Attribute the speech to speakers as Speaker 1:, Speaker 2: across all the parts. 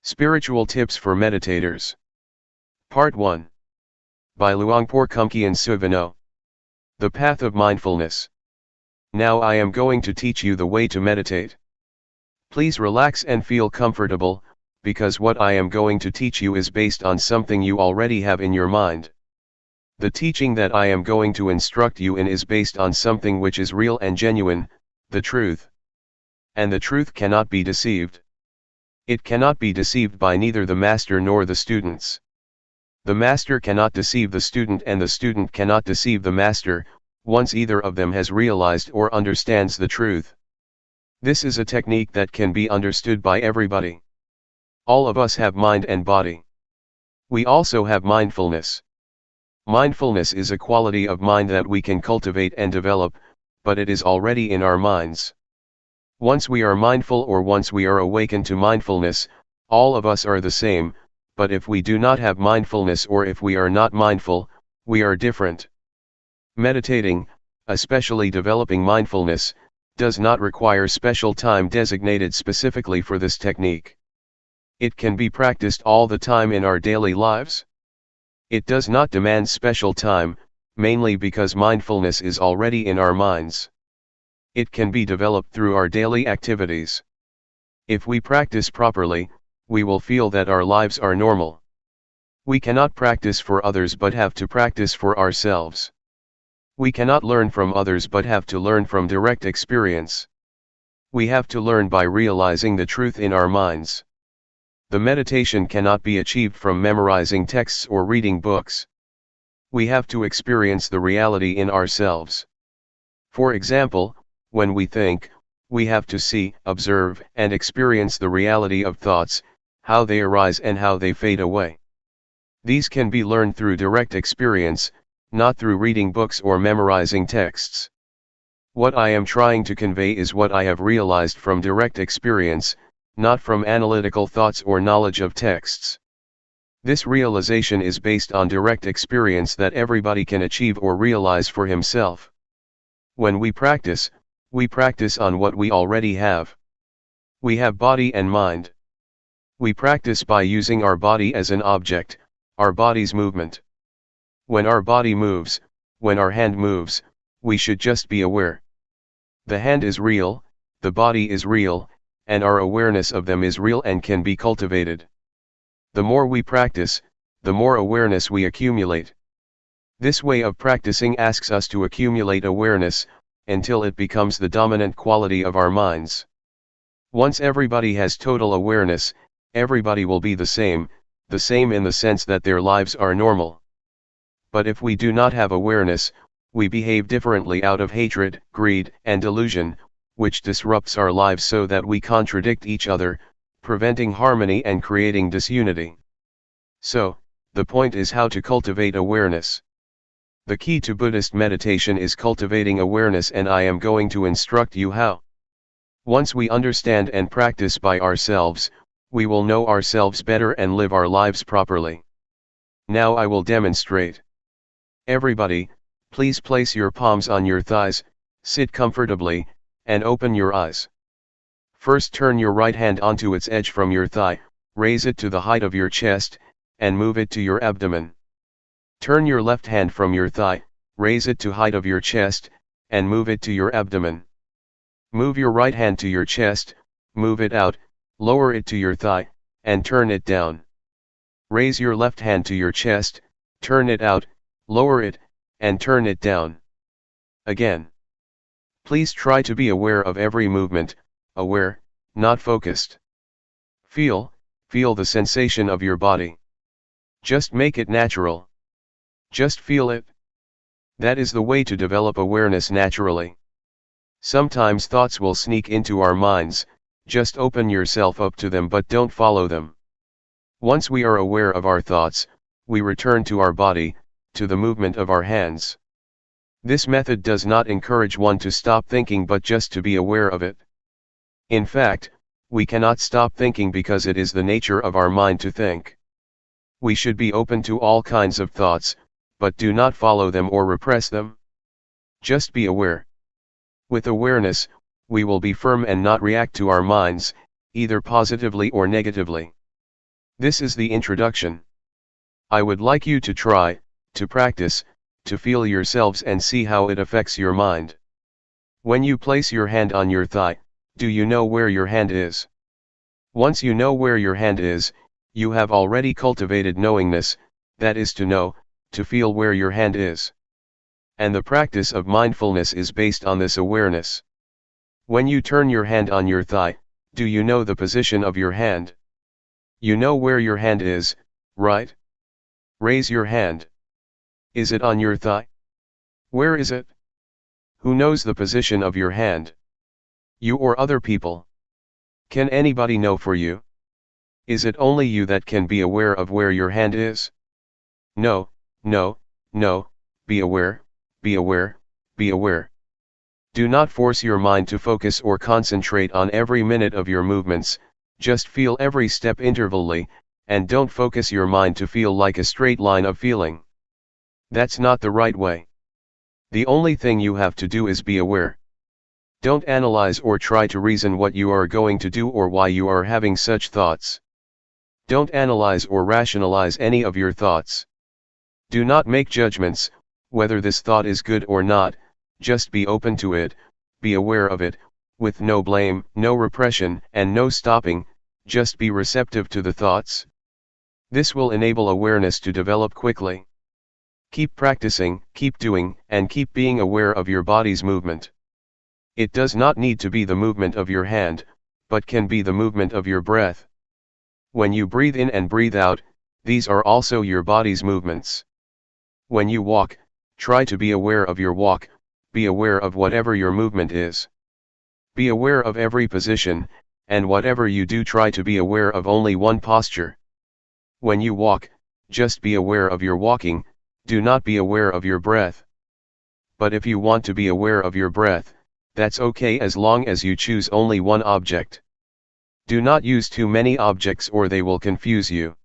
Speaker 1: Spiritual Tips for Meditators. Part 1. By Luangpor Teean. The Path of Mindfulness. Now I am going to teach you the way to meditate. Please relax and feel comfortable, because what I am going to teach you is based on something you already have in your mind. The teaching that I am going to instruct you in is based on something which is real and genuine, the truth. And the truth cannot be deceived. It cannot be deceived by neither the master nor the students. The master cannot deceive the student and the student cannot deceive the master, once either of them has realized or understands the truth. This is a technique that can be understood by everybody. All of us have mind and body. We also have mindfulness. Mindfulness is a quality of mind that we can cultivate and develop, but it is already in our minds. Once we are mindful or once we are awakened to mindfulness, all of us are the same, but if we do not have mindfulness or if we are not mindful, we are different. Meditating, especially developing mindfulness, does not require special time designated specifically for this technique. It can be practiced all the time in our daily lives. It does not demand special time, mainly because mindfulness is already in our minds. It can be developed through our daily activities. If we practice properly, we will feel that our lives are normal. We cannot practice for others but have to practice for ourselves. We cannot learn from others but have to learn from direct experience. We have to learn by realizing the truth in our minds. The meditation cannot be achieved from memorizing texts or reading books. We have to experience the reality in ourselves. For example, when we think, we have to see, observe, and experience the reality of thoughts, how they arise and how they fade away. These can be learned through direct experience, not through reading books or memorizing texts. What I am trying to convey is what I have realized from direct experience, not from analytical thoughts or knowledge of texts. This realization is based on direct experience that everybody can achieve or realize for himself. When we practice on what we already have. We have body and mind. We practice by using our body as an object, our body's movement. When our body moves, when our hand moves, we should just be aware. The hand is real, the body is real, and our awareness of them is real and can be cultivated. The more we practice, the more awareness we accumulate. This way of practicing asks us to accumulate awareness, until it becomes the dominant quality of our minds. Once everybody has total awareness, everybody will be the same in the sense that their lives are normal. But if we do not have awareness, we behave differently out of hatred, greed, and delusion, which disrupts our lives so that we contradict each other, preventing harmony and creating disunity. So, the point is how to cultivate awareness. The key to Buddhist meditation is cultivating awareness, and I am going to instruct you how. Once we understand and practice by ourselves, we will know ourselves better and live our lives properly. Now I will demonstrate. Everybody, please place your palms on your thighs, sit comfortably, and open your eyes. First turn your right hand onto its edge from your thigh, raise it to the height of your chest, and move it to your abdomen. Turn your left hand from your thigh, raise it to height of your chest, and move it to your abdomen. Move your right hand to your chest, move it out, lower it to your thigh, and turn it down. Raise your left hand to your chest, turn it out, lower it, and turn it down. Again. Please try to be aware of every movement, aware, not focused. Feel the sensation of your body. Just make it natural. Just feel it. That is the way to develop awareness naturally. Sometimes thoughts will sneak into our minds, just open yourself up to them but don't follow them. Once we are aware of our thoughts, we return to our body, to the movement of our hands. This method does not encourage one to stop thinking but just to be aware of it. In fact, we cannot stop thinking because it is the nature of our mind to think. We should be open to all kinds of thoughts, but do not follow them or repress them. Just be aware. With awareness, we will be firm and not react to our minds, either positively or negatively. This is the introduction. I would like you to try, to practice, to feel yourselves and see how it affects your mind. When you place your hand on your thigh, do you know where your hand is? Once you know where your hand is, you have already cultivated knowingness, that is to know, to feel where your hand is. And the practice of mindfulness is based on this awareness. When you turn your hand on your thigh, do you know the position of your hand? You know where your hand is, right? Raise your hand. Is it on your thigh? Where is it? Who knows the position of your hand? You or other people? Can anybody know for you? Is it only you that can be aware of where your hand is? No, no, no, be aware, be aware, be aware. Do not force your mind to focus or concentrate on every minute of your movements, just feel every step intervally, and don't focus your mind to feel like a straight line of feeling. That's not the right way. The only thing you have to do is be aware. Don't analyze or try to reason what you are going to do or why you are having such thoughts. Don't analyze or rationalize any of your thoughts. Do not make judgments, whether this thought is good or not, just be open to it, be aware of it, with no blame, no repression, and no stopping, just be receptive to the thoughts. This will enable awareness to develop quickly. Keep practicing, keep doing, and keep being aware of your body's movement. It does not need to be the movement of your hand, but can be the movement of your breath. When you breathe in and breathe out, these are also your body's movements. When you walk, try to be aware of your walk, be aware of whatever your movement is. Be aware of every position, and whatever you do, try to be aware of only one posture. When you walk, just be aware of your walking, do not be aware of your breath. But if you want to be aware of your breath, that's okay as long as you choose only one object. Do not use too many objects or they will confuse you.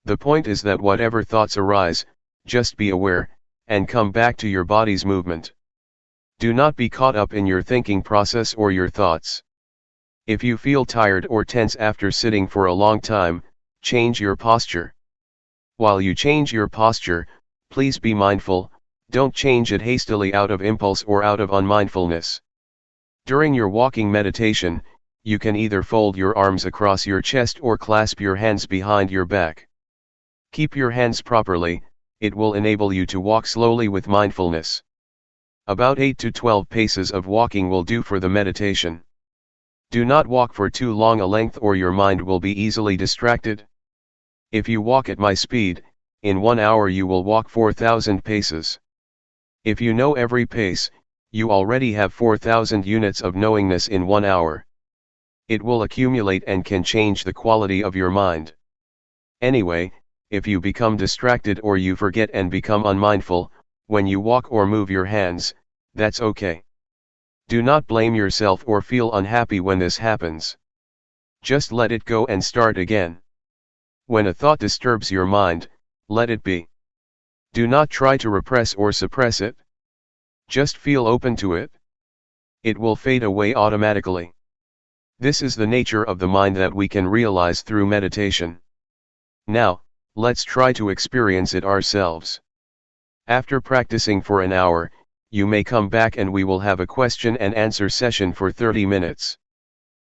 Speaker 1: The point is that whatever thoughts arise, just be aware, and come back to your body's movement. Do not be caught up in your thinking process or your thoughts. If you feel tired or tense after sitting for a long time, change your posture. While you change your posture, please be mindful, don't change it hastily out of impulse or out of unmindfulness. During your walking meditation, you can either fold your arms across your chest or clasp your hands behind your back. Keep your hands properly, it will enable you to walk slowly with mindfulness. About 8 to 12 paces of walking will do for the meditation. Do not walk for too long a length or your mind will be easily distracted. If you walk at my speed, in 1 hour you will walk 4,000 paces. If you know every pace, you already have 4,000 units of knowingness in 1 hour. It will accumulate and can change the quality of your mind. Anyway, if you become distracted or you forget and become unmindful, when you walk or move your hands, that's okay. Do not blame yourself or feel unhappy when this happens. Just let it go and start again. When a thought disturbs your mind, let it be. Do not try to repress or suppress it. Just feel open to it. It will fade away automatically. This is the nature of the mind that we can realize through meditation. Now, let's try to experience it ourselves. After practicing for an hour, you may come back and we will have a question and answer session for 30 minutes.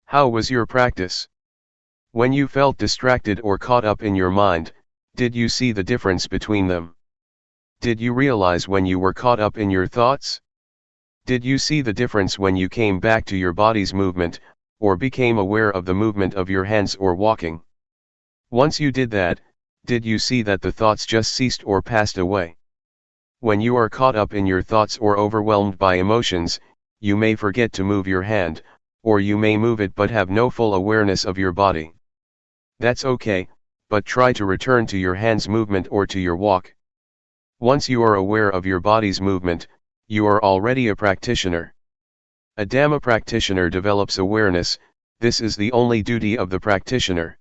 Speaker 1: How was your practice? When you felt distracted or caught up in your mind, did you see the difference between them? Did you realize when you were caught up in your thoughts? Did you see the difference when you came back to your body's movement, or became aware of the movement of your hands or walking? Once you did that, did you see that the thoughts just ceased or passed away? When you are caught up in your thoughts or overwhelmed by emotions, you may forget to move your hand, or you may move it but have no full awareness of your body. That's okay, but try to return to your hand's movement or to your walk. Once you are aware of your body's movement, you are already a practitioner. A Dhamma practitioner develops awareness, this is the only duty of the practitioner.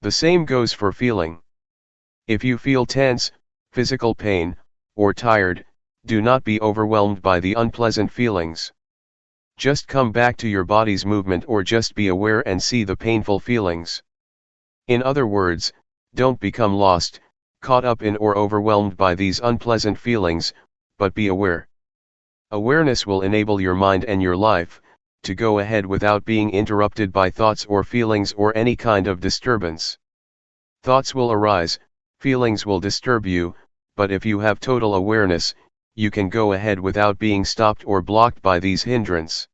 Speaker 1: The same goes for feeling. If you feel tense, physical pain, or tired, do not be overwhelmed by the unpleasant feelings. Just come back to your body's movement or just be aware and see the painful feelings. In other words, don't become lost, caught up in or overwhelmed by these unpleasant feelings, but be aware. Awareness will enable your mind and your life to go ahead without being interrupted by thoughts or feelings or any kind of disturbance. Thoughts will arise, feelings will disturb you, but if you have total awareness, you can go ahead without being stopped or blocked by these hindrances.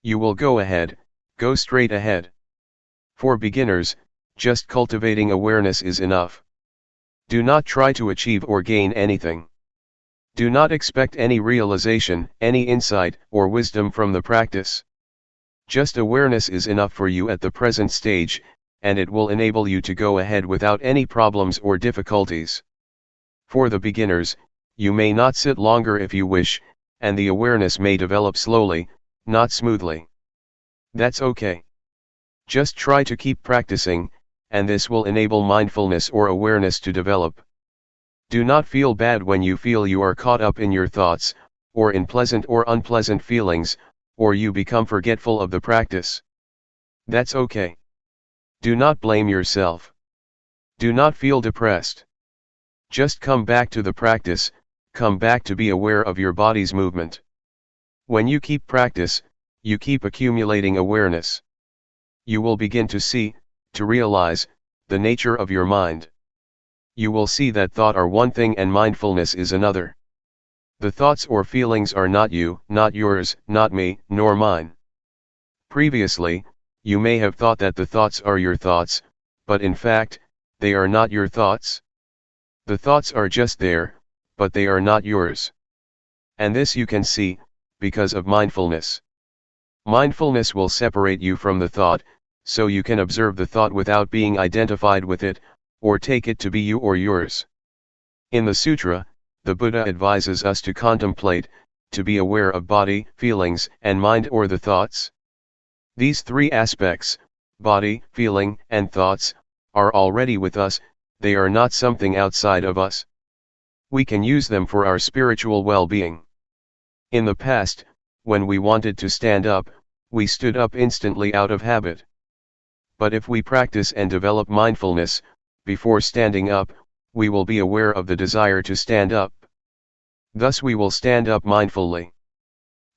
Speaker 1: You will go ahead, go straight ahead. For beginners, just cultivating awareness is enough. Do not try to achieve or gain anything. Do not expect any realization, any insight, or wisdom from the practice. Just awareness is enough for you at the present stage, and it will enable you to go ahead without any problems or difficulties. For the beginners, you may not sit longer if you wish, and the awareness may develop slowly, not smoothly. That's okay. Just try to keep practicing, and this will enable mindfulness or awareness to develop. Do not feel bad when you feel you are caught up in your thoughts, or in pleasant or unpleasant feelings, or you become forgetful of the practice. That's okay. Do not blame yourself. Do not feel depressed. Just come back to the practice, come back to be aware of your body's movement. When you keep practice, you keep accumulating awareness. You will begin to see, to realize, the nature of your mind. You will see that thought are one thing and mindfulness is another. The thoughts or feelings are not you, not yours, not me, nor mine. Previously, you may have thought that the thoughts are your thoughts, but in fact, they are not your thoughts. The thoughts are just there, but they are not yours. And this you can see, because of mindfulness. Mindfulness will separate you from the thought, so you can observe the thought without being identified with it, or take it to be you or yours. In the sutra, the Buddha advises us to contemplate, to be aware of body, feelings, and mind or the thoughts. These three aspects, body, feeling, and thoughts, are already with us, they are not something outside of us. We can use them for our spiritual well-being. In the past, when we wanted to stand up, we stood up instantly out of habit. But if we practice and develop mindfulness, before standing up, we will be aware of the desire to stand up. Thus we will stand up mindfully.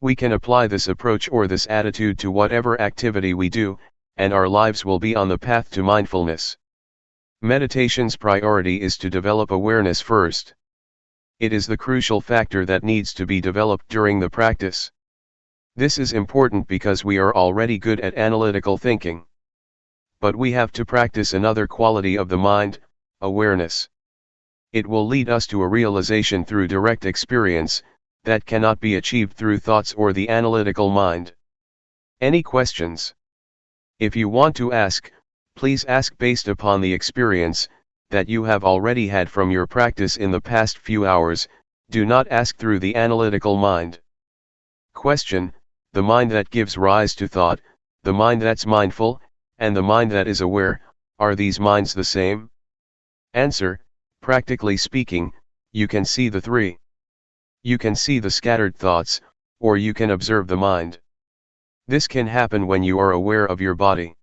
Speaker 1: We can apply this approach or this attitude to whatever activity we do, and our lives will be on the path to mindfulness. Meditation's priority is to develop awareness first. It is the crucial factor that needs to be developed during the practice. This is important because we are already good at analytical thinking. But we have to practice another quality of the mind, awareness. It will lead us to a realization through direct experience, that cannot be achieved through thoughts or the analytical mind. Any questions? If you want to ask, please ask based upon the experience that you have already had from your practice in the past few hours, do not ask through the analytical mind. Question: the mind that gives rise to thought, the mind that's mindful, and the mind that is aware, are these minds the same? Answer: practically speaking, you can see the three. You can see the scattered thoughts, or you can observe the mind. This can happen when you are aware of your body.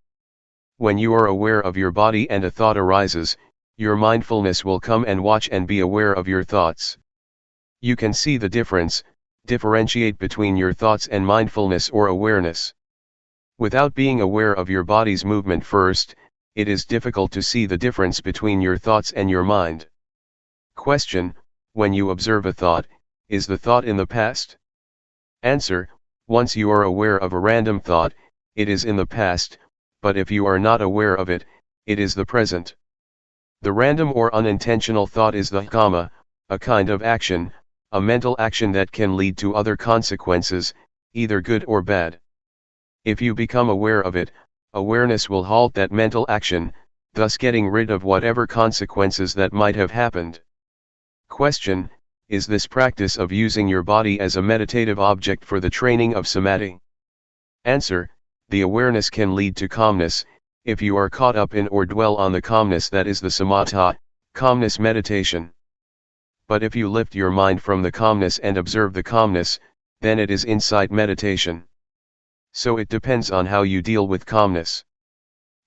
Speaker 1: When you are aware of your body and a thought arises, your mindfulness will come and watch and be aware of your thoughts. You can see the difference, differentiate between your thoughts and mindfulness or awareness. Without being aware of your body's movement first, it is difficult to see the difference between your thoughts and your mind. Question: when you observe a thought, is the thought in the past? Answer: once you are aware of a random thought, it is in the past, but if you are not aware of it, it is the present. The random or unintentional thought is the kamma, a kind of action, a mental action that can lead to other consequences, either good or bad. If you become aware of it, awareness will halt that mental action, thus getting rid of whatever consequences that might have happened. Question: is this practice of using your body as a meditative object for the training of samadhi? Answer: the awareness can lead to calmness, if you are caught up in or dwell on the calmness that is the samatha, calmness meditation. But if you lift your mind from the calmness and observe the calmness, then it is insight meditation. So it depends on how you deal with calmness.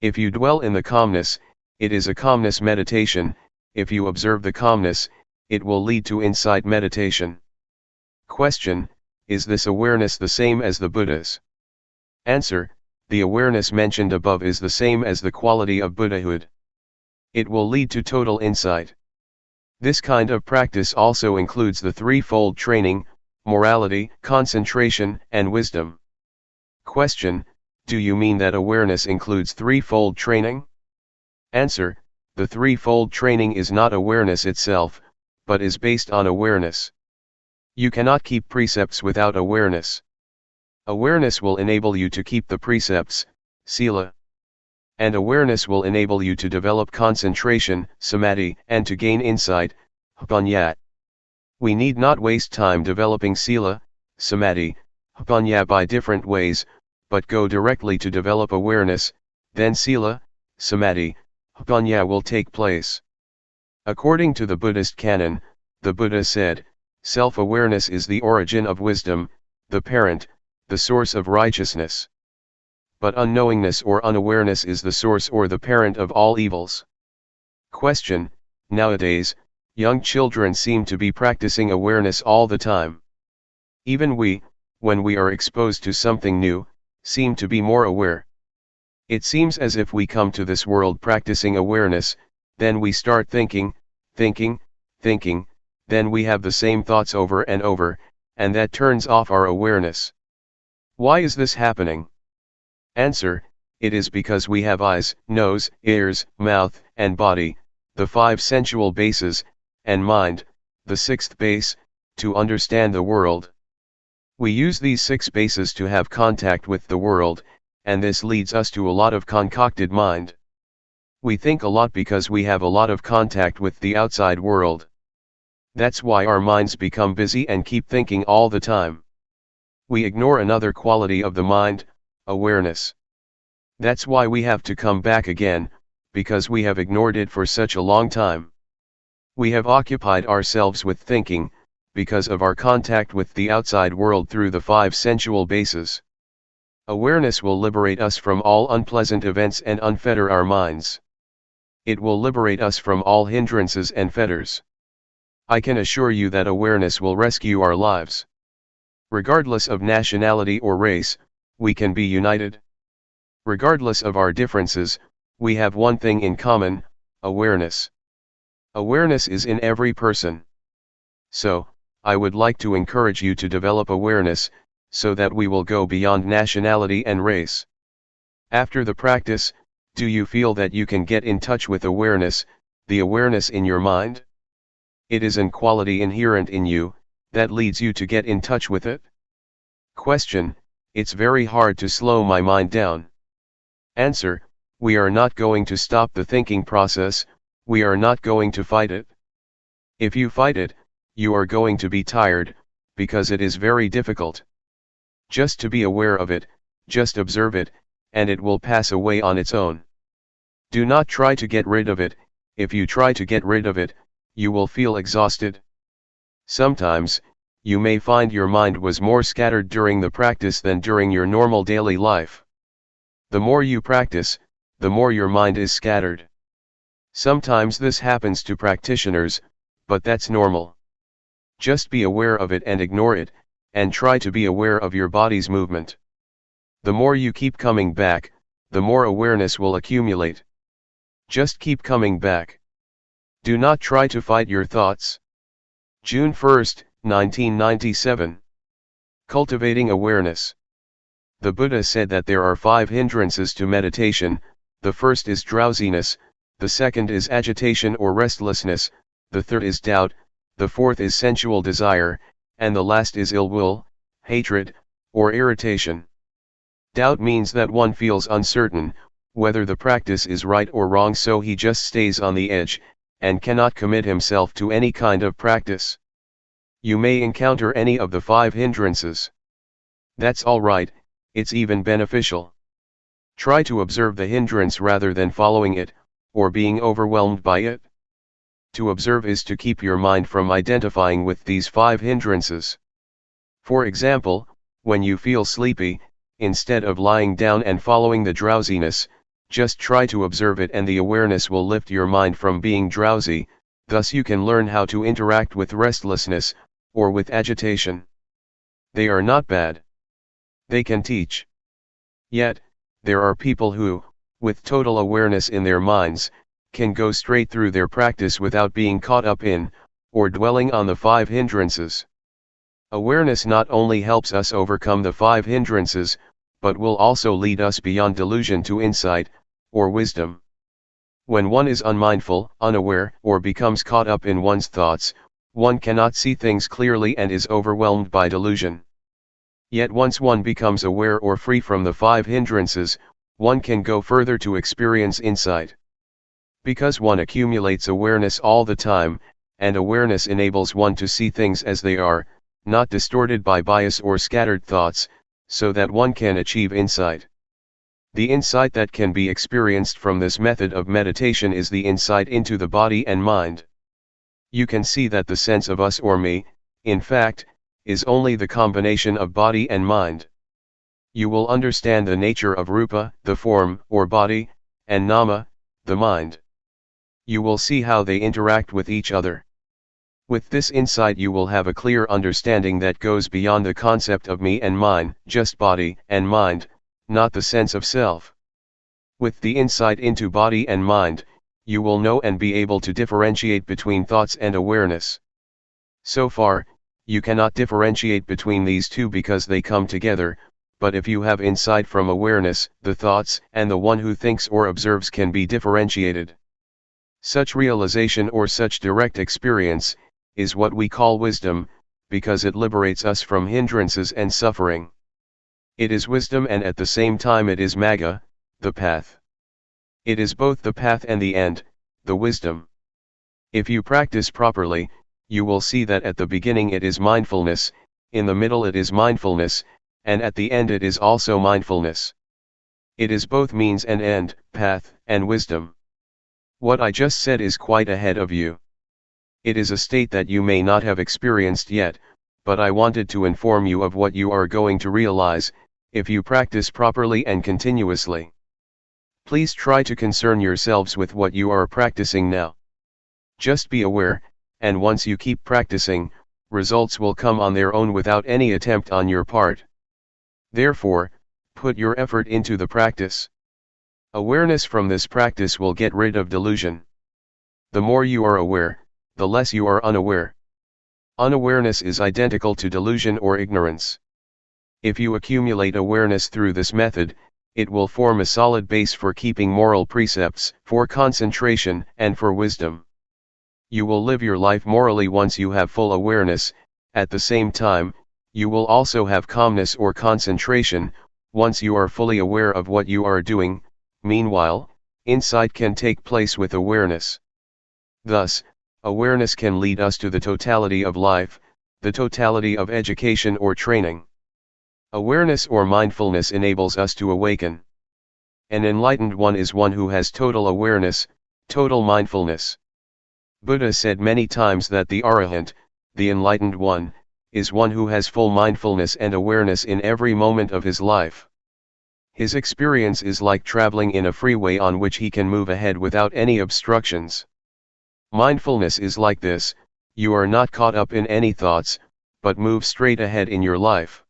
Speaker 1: If you dwell in the calmness, It is a calmness meditation. If you observe the calmness, it will lead to insight meditation. Question: is this awareness the same as the Buddha's? Answer: the awareness mentioned above is the same as the quality of Buddhahood. It will lead to total insight. This kind of practice also includes the threefold training: morality, concentration, and wisdom. Question: do you mean that awareness includes threefold training? Answer: the threefold training is not awareness itself, but is based on awareness. You cannot keep precepts without awareness. Awareness will enable you to keep the precepts, sila. And awareness will enable you to develop concentration, samadhi, and to gain insight, panya. We need not waste time developing sila, samadhi, panya by different ways, but go directly to develop awareness, then sila, samadhi, panya will take place. According to the Buddhist canon, the Buddha said, self-awareness is the origin of wisdom, the parent, the source of righteousness. But unknowingness or unawareness is the source or the parent of all evils. Question: nowadays, young children seem to be practicing awareness all the time. Even we, when we are exposed to something new, seem to be more aware. It seems as if we come to this world practicing awareness, then we start thinking, then we have the same thoughts over and over, and that turns off our awareness. Why is this happening? Answer: it is because we have eyes, nose, ears, mouth, and body, the 5 sensual bases, and mind, the 6th base, to understand the world. We use these 6 bases to have contact with the world, and this leads us to a lot of concocted mind. We think a lot because we have a lot of contact with the outside world. That's why our minds become busy and keep thinking all the time. We ignore another quality of the mind, awareness. That's why we have to come back again, because we have ignored it for such a long time. We have occupied ourselves with thinking, because of our contact with the outside world through the 5 sensual bases. Awareness will liberate us from all unpleasant events and unfetter our minds. It will liberate us from all hindrances and fetters. I can assure you that awareness will rescue our lives. Regardless of nationality or race, we can be united. Regardless of our differences, we have one thing in common: awareness. Awareness is in every person. So, I would like to encourage you to develop awareness, so that we will go beyond nationality and race. After the practice, do you feel that you can get in touch with awareness, the awareness in your mind? It is an quality inherent in you, that leads you to get in touch with it. Question: it's very hard to slow my mind down. Answer: we are not going to stop the thinking process, we are not going to fight it. If you fight it, you are going to be tired, because it is very difficult. Just to be aware of it, just observe it, and it will pass away on its own. Do not try to get rid of it. If you try to get rid of it, you will feel exhausted. Sometimes, you may find your mind was more scattered during the practice than during your normal daily life. The more you practice, the more your mind is scattered. Sometimes this happens to practitioners, but that's normal. Just be aware of it and ignore it, and try to be aware of your body's movement. The more you keep coming back, the more awareness will accumulate. Just keep coming back. Do not try to fight your thoughts. June 1, 1997. Cultivating awareness. The Buddha said that there are 5 hindrances to meditation. The first is drowsiness, the second is agitation or restlessness, the third is doubt, the fourth is sensual desire, and the last is ill will, hatred, or irritation. Doubt means that one feels uncertain, whether the practice is right or wrong, so he just stays on the edge, and cannot commit himself to any kind of practice. You may encounter any of the 5 hindrances. That's alright, it's even beneficial. Try to observe the hindrance rather than following it, or being overwhelmed by it. To observe is to keep your mind from identifying with these 5 hindrances. For example, when you feel sleepy, instead of lying down and following the drowsiness, Just try to observe it and the awareness will lift your mind from being drowsy, thus you can learn how to interact with restlessness, or with agitation. They are not bad. They can teach. Yet, there are people who, with total awareness in their minds, can go straight through their practice without being caught up in, or dwelling on the 5 hindrances. Awareness not only helps us overcome the 5 hindrances, but will also lead us beyond delusion to insight, or wisdom. When one is unmindful, unaware, or becomes caught up in one's thoughts, one cannot see things clearly and is overwhelmed by delusion. Yet once one becomes aware or free from the 5 hindrances, one can go further to experience insight. Because one accumulates awareness all the time, and awareness enables one to see things as they are, not distorted by bias or scattered thoughts, so that one can achieve insight. The insight that can be experienced from this method of meditation is the insight into the body and mind. You can see that the sense of us or me, in fact, is only the combination of body and mind. You will understand the nature of rupa, the form, or body, and nama, the mind. You will see how they interact with each other. With this insight you will have a clear understanding that goes beyond the concept of me and mine, just body and mind, not the sense of self. With the insight into body and mind, you will know and be able to differentiate between thoughts and awareness. So far, you cannot differentiate between these two because they come together, but if you have insight from awareness, the thoughts and the one who thinks or observes can be differentiated. Such realization or such direct experience is what we call wisdom, because it liberates us from hindrances and suffering. It is wisdom and at the same time it is magga, the path. It is both the path and the end, the wisdom. If you practice properly, you will see that at the beginning it is mindfulness, in the middle it is mindfulness, and at the end it is also mindfulness. It is both means and end, path, and wisdom. What I just said is quite ahead of you. It is a state that you may not have experienced yet, but I wanted to inform you of what you are going to realize, if you practice properly and continuously. Please try to concern yourselves with what you are practicing now. Just be aware, and once you keep practicing, results will come on their own without any attempt on your part. Therefore, put your effort into the practice. Awareness from this practice will get rid of delusion. The more you are aware, the less you are unaware. Unawareness is identical to delusion or ignorance. If you accumulate awareness through this method, it will form a solid base for keeping moral precepts, for concentration, and for wisdom. You will live your life morally once you have full awareness. At the same time, you will also have calmness or concentration, once you are fully aware of what you are doing. Meanwhile, insight can take place with awareness. Thus, awareness can lead us to the totality of life, the totality of education or training. Awareness or mindfulness enables us to awaken. An enlightened one is one who has total awareness, total mindfulness. Buddha said many times that the Arahant, the enlightened one, is one who has full mindfulness and awareness in every moment of his life. His experience is like traveling in a freeway on which he can move ahead without any obstructions. Mindfulness is like this: you are not caught up in any thoughts, but move straight ahead in your life.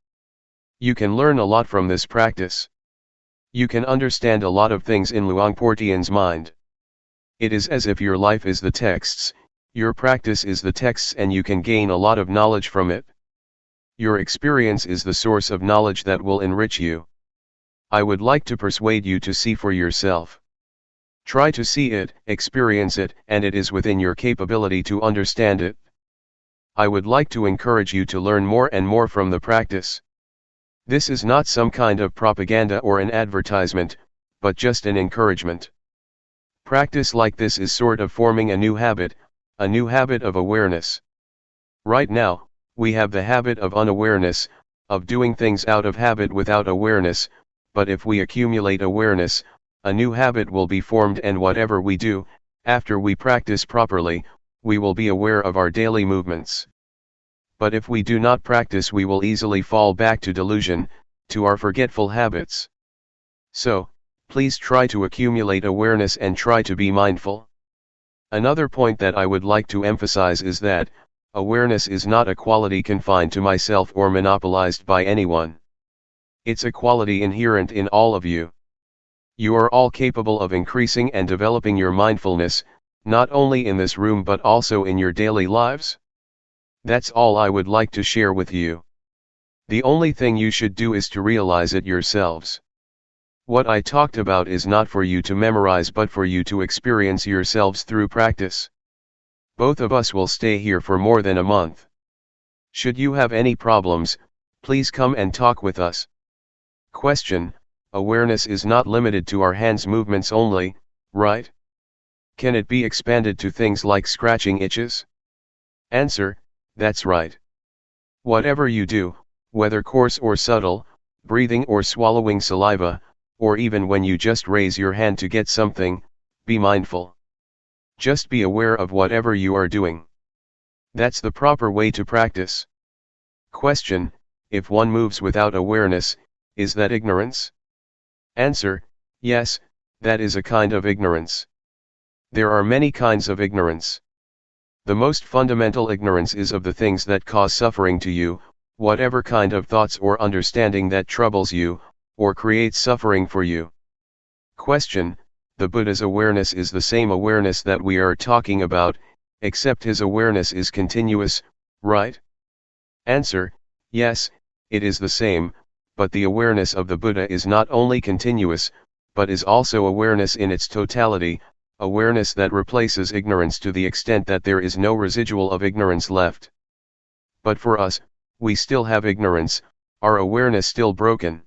Speaker 1: You can learn a lot from this practice. You can understand a lot of things in Luangpor Teean's mind. It is as if your life is the texts, your practice is the texts, and you can gain a lot of knowledge from it. Your experience is the source of knowledge that will enrich you. I would like to persuade you to see for yourself. Try to see it, experience it, and it is within your capability to understand it. I would like to encourage you to learn more and more from the practice. This is not some kind of propaganda or an advertisement, but just an encouragement. Practice like this is sort of forming a new habit of awareness. Right now, we have the habit of unawareness, of doing things out of habit without awareness, but if we accumulate awareness, a new habit will be formed, and whatever we do, after we practice properly, we will be aware of our daily movements. But if we do not practice, we will easily fall back to delusion, to our forgetful habits. So, please try to accumulate awareness and try to be mindful. Another point that I would like to emphasize is that, awareness is not a quality confined to myself or monopolized by anyone. It's a quality inherent in all of you. You are all capable of increasing and developing your mindfulness, not only in this room but also in your daily lives. That's all I would like to share with you. The only thing you should do is to realize it yourselves. What I talked about is not for you to memorize but for you to experience yourselves through practice. Both of us will stay here for more than a month. Should you have any problems, please come and talk with us. Question: awareness is not limited to our hands movements only, right? Can it be expanded to things like scratching itches? Answer: that's right. Whatever you do, whether coarse or subtle, breathing or swallowing saliva, or even when you just raise your hand to get something, be mindful. Just be aware of whatever you are doing. That's the proper way to practice. Question: if one moves without awareness, is that ignorance? Answer: yes, that is a kind of ignorance. There are many kinds of ignorance. The most fundamental ignorance is of the things that cause suffering to you, whatever kind of thoughts or understanding that troubles you, or creates suffering for you. Question: the Buddha's awareness is the same awareness that we are talking about, except his awareness is continuous, right? Answer: yes, it is the same, but the awareness of the Buddha is not only continuous, but is also awareness in its totality, awareness that replaces ignorance to the extent that there is no residual of ignorance left. But for us, we still have ignorance, our awareness still broken.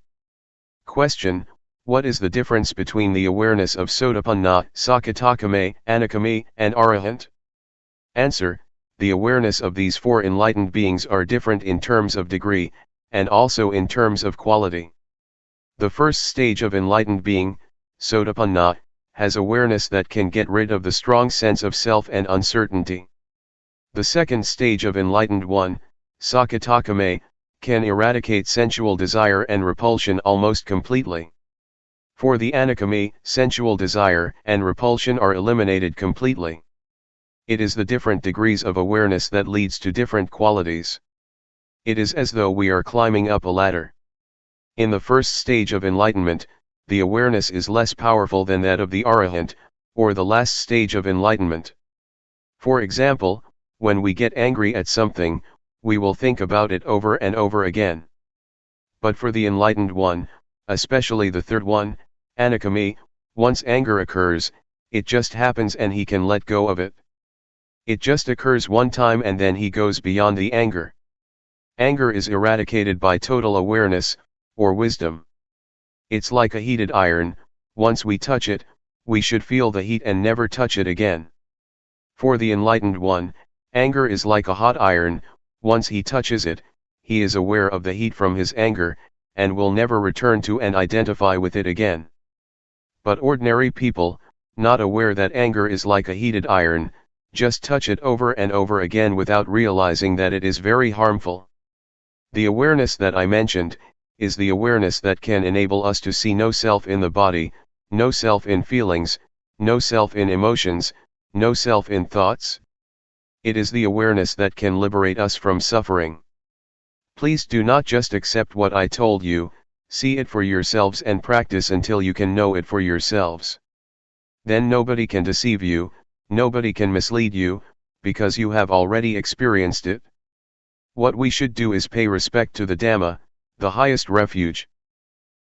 Speaker 1: Question: what is the difference between the awareness of Sotapanna, Sakadagami, Anagami, and Arahant? Answer: the awareness of these four enlightened beings are different in terms of degree, and also in terms of quality. The first stage of enlightened being, Sotapanna, has awareness that can get rid of the strong sense of self and uncertainty. The second stage of enlightened one, Sakadagami, can eradicate sensual desire and repulsion almost completely. For the Anagami, sensual desire and repulsion are eliminated completely. It is the different degrees of awareness that leads to different qualities. It is as though we are climbing up a ladder. In the first stage of enlightenment, the awareness is less powerful than that of the Arahant, or the last stage of enlightenment. For example, when we get angry at something, we will think about it over and over again. But for the enlightened one, especially the third one, Anagami, once anger occurs, it just happens and he can let go of it. It just occurs one time and then he goes beyond the anger. Anger is eradicated by total awareness, or wisdom. It's like a heated iron, once we touch it, we should feel the heat and never touch it again. For the enlightened one, anger is like a hot iron, once he touches it, he is aware of the heat from his anger, and will never return to and identify with it again. But ordinary people, not aware that anger is like a heated iron, just touch it over and over again without realizing that it is very harmful. The awareness that I mentioned, is the awareness that can enable us to see no self in the body, no self in feelings, no self in emotions, no self in thoughts. It is the awareness that can liberate us from suffering. Please do not just accept what I told you, see it for yourselves and practice until you can know it for yourselves. Then nobody can deceive you, nobody can mislead you, because you have already experienced it. What we should do is pay respect to the Dhamma, the highest refuge.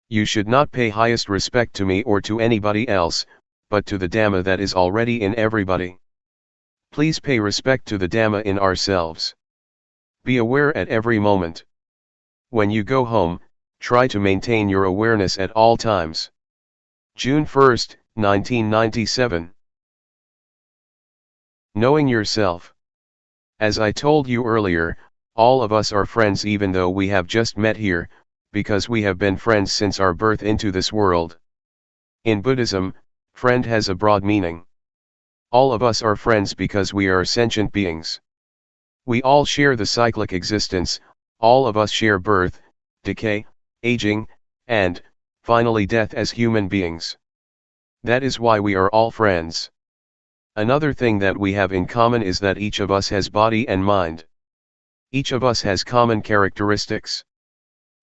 Speaker 1: You should not pay highest respect to me or to anybody else, but to the Dhamma that is already in everybody. Please pay respect to the Dhamma in ourselves. Be aware at every moment. When you go home, try to maintain your awareness at all times. June 1, 1997. Knowing yourself. As I told you earlier, all of us are friends even though we have just met here, because we have been friends since our birth into this world. In Buddhism, friend has a broad meaning. All of us are friends because we are sentient beings. We all share the cyclic existence, all of us share birth, decay, aging, and, finally death as human beings. That is why we are all friends. Another thing that we have in common is that each of us has body and mind. Each of us has common characteristics.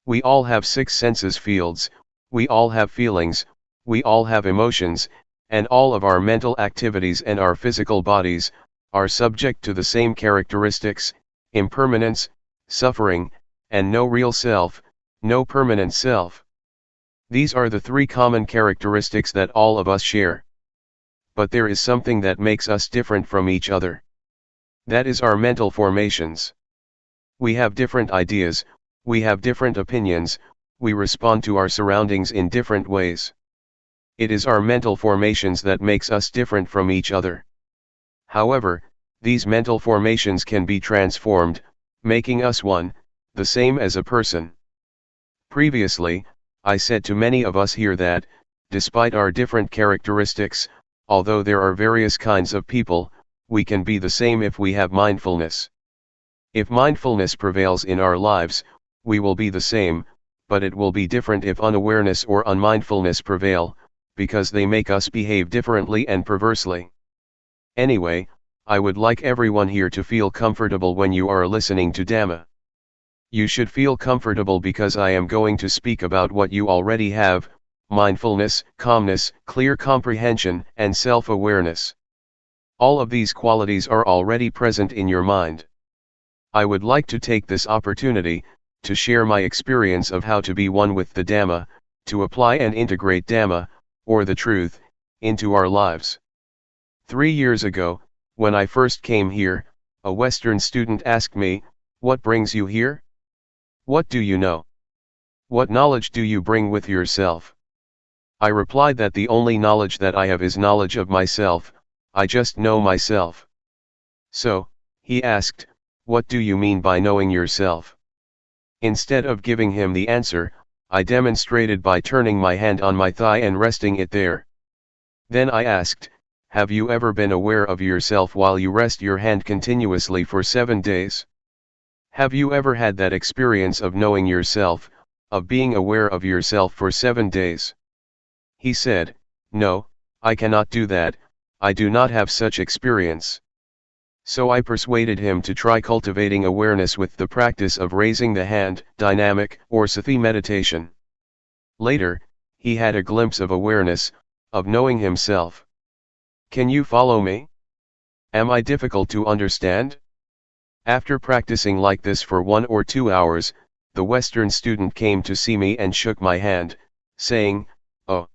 Speaker 1: We all have 6 senses fields, we all have feelings, we all have emotions, and all of our mental activities and our physical bodies are subject to the same characteristics: impermanence, suffering, and no real self, no permanent self. These are the 3 common characteristics that all of us share. But there is something that makes us different from each other. That is our mental formations. We have different ideas, we have different opinions, we respond to our surroundings in different ways. It is our mental formations that makes us different from each other. However, these mental formations can be transformed, making us one, the same as a person. Previously, I said to many of us here that, despite our different characteristics, although there are various kinds of people, we can be the same if we have mindfulness. If mindfulness prevails in our lives, we will be the same, but it will be different if unawareness or unmindfulness prevail, because they make us behave differently and perversely. Anyway, I would like everyone here to feel comfortable when you are listening to Dhamma. You should feel comfortable because I am going to speak about what you already have: mindfulness, calmness, clear comprehension, and self-awareness. All of these qualities are already present in your mind. I would like to take this opportunity to share my experience of how to be one with the Dhamma, to apply and integrate Dhamma, or the truth, into our lives. 3 years ago, when I first came here, a Western student asked me, "What brings you here? What do you know? What knowledge do you bring with yourself?" I replied that the only knowledge that I have is knowledge of myself. I just know myself. So, he asked, "What do you mean by knowing yourself?" Instead of giving him the answer, I demonstrated by turning my hand on my thigh and resting it there. Then I asked, "Have you ever been aware of yourself while you rest your hand continuously for 7 days? Have you ever had that experience of knowing yourself, of being aware of yourself for 7 days?" He said, "No, I cannot do that, I do not have such experience." So I persuaded him to try cultivating awareness with the practice of raising the hand, dynamic or sati meditation. Later, he had a glimpse of awareness, of knowing himself. Can you follow me? Am I difficult to understand? After practicing like this for 1 or 2 hours, the Western student came to see me and shook my hand, saying, "Oh,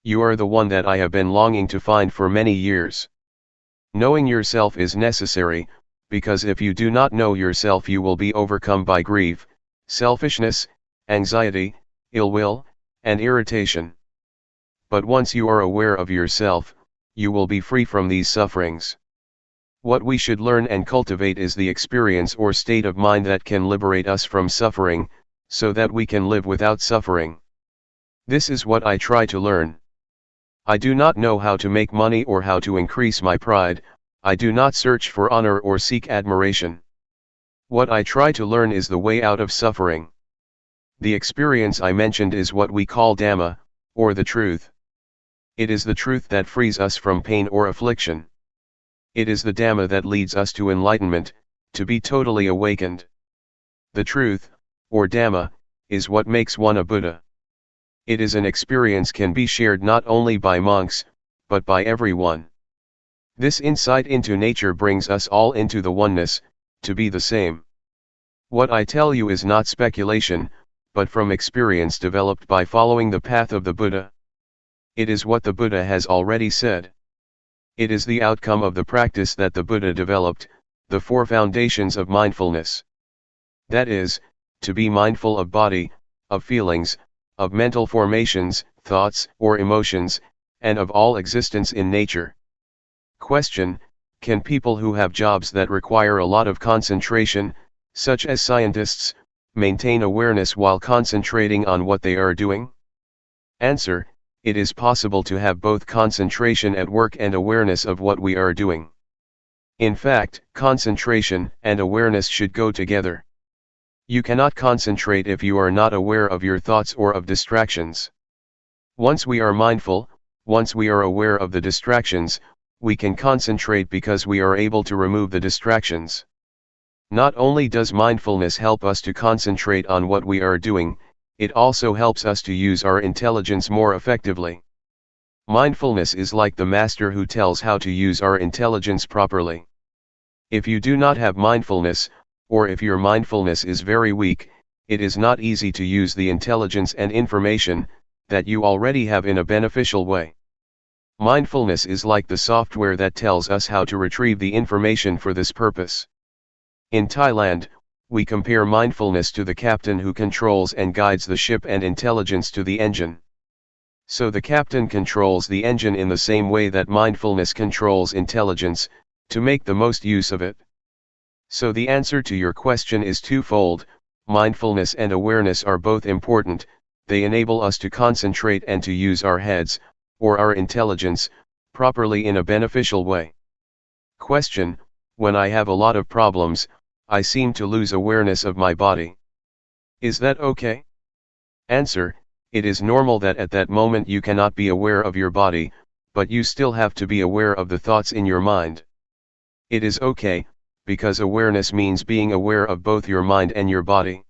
Speaker 1: you are the one that I have been longing to find for many years." Knowing yourself is necessary, because if you do not know yourself you will be overcome by grief, selfishness, anxiety, ill will, and irritation. But once you are aware of yourself, you will be free from these sufferings. What we should learn and cultivate is the experience or state of mind that can liberate us from suffering, so that we can live without suffering. This is what I try to learn. I do not know how to make money or how to increase my pride, I do not search for honor or seek admiration. What I try to learn is the way out of suffering. The experience I mentioned is what we call Dhamma, or the truth. It is the truth that frees us from pain or affliction. It is the Dhamma that leads us to enlightenment, to be totally awakened. The truth, or Dhamma, is what makes one a Buddha. It is an experience can be shared not only by monks, but by everyone. This insight into nature brings us all into the oneness, to be the same. What I tell you is not speculation, but from experience developed by following the path of the Buddha. It is what the Buddha has already said. It is the outcome of the practice that the Buddha developed, the 4 foundations of mindfulness. That is, to be mindful of body, of feelings, of mental formations, thoughts or emotions, and of all existence in nature. Question: can people who have jobs that require a lot of concentration, such as scientists, maintain awareness while concentrating on what they are doing? Answer: it is possible to have both concentration at work and awareness of what we are doing. In fact, concentration and awareness should go together. You cannot concentrate if you are not aware of your thoughts or of distractions. Once we are mindful, once we are aware of the distractions, we can concentrate because we are able to remove the distractions. Not only does mindfulness help us to concentrate on what we are doing, it also helps us to use our intelligence more effectively. Mindfulness is like the master who tells how to use our intelligence properly. If you do not have mindfulness, or if your mindfulness is very weak, it is not easy to use the intelligence and information that you already have in a beneficial way. Mindfulness is like the software that tells us how to retrieve the information for this purpose. In Thailand, we compare mindfulness to the captain who controls and guides the ship and intelligence to the engine. So the captain controls the engine in the same way that mindfulness controls intelligence, to make the most use of it. So the answer to your question is twofold: mindfulness and awareness are both important. They enable us to concentrate and to use our heads, or our intelligence, properly in a beneficial way. Question: when I have a lot of problems, I seem to lose awareness of my body. Is that okay? Answer: it is normal that at that moment you cannot be aware of your body, but you still have to be aware of the thoughts in your mind. It is okay, because awareness means being aware of both your mind and your body.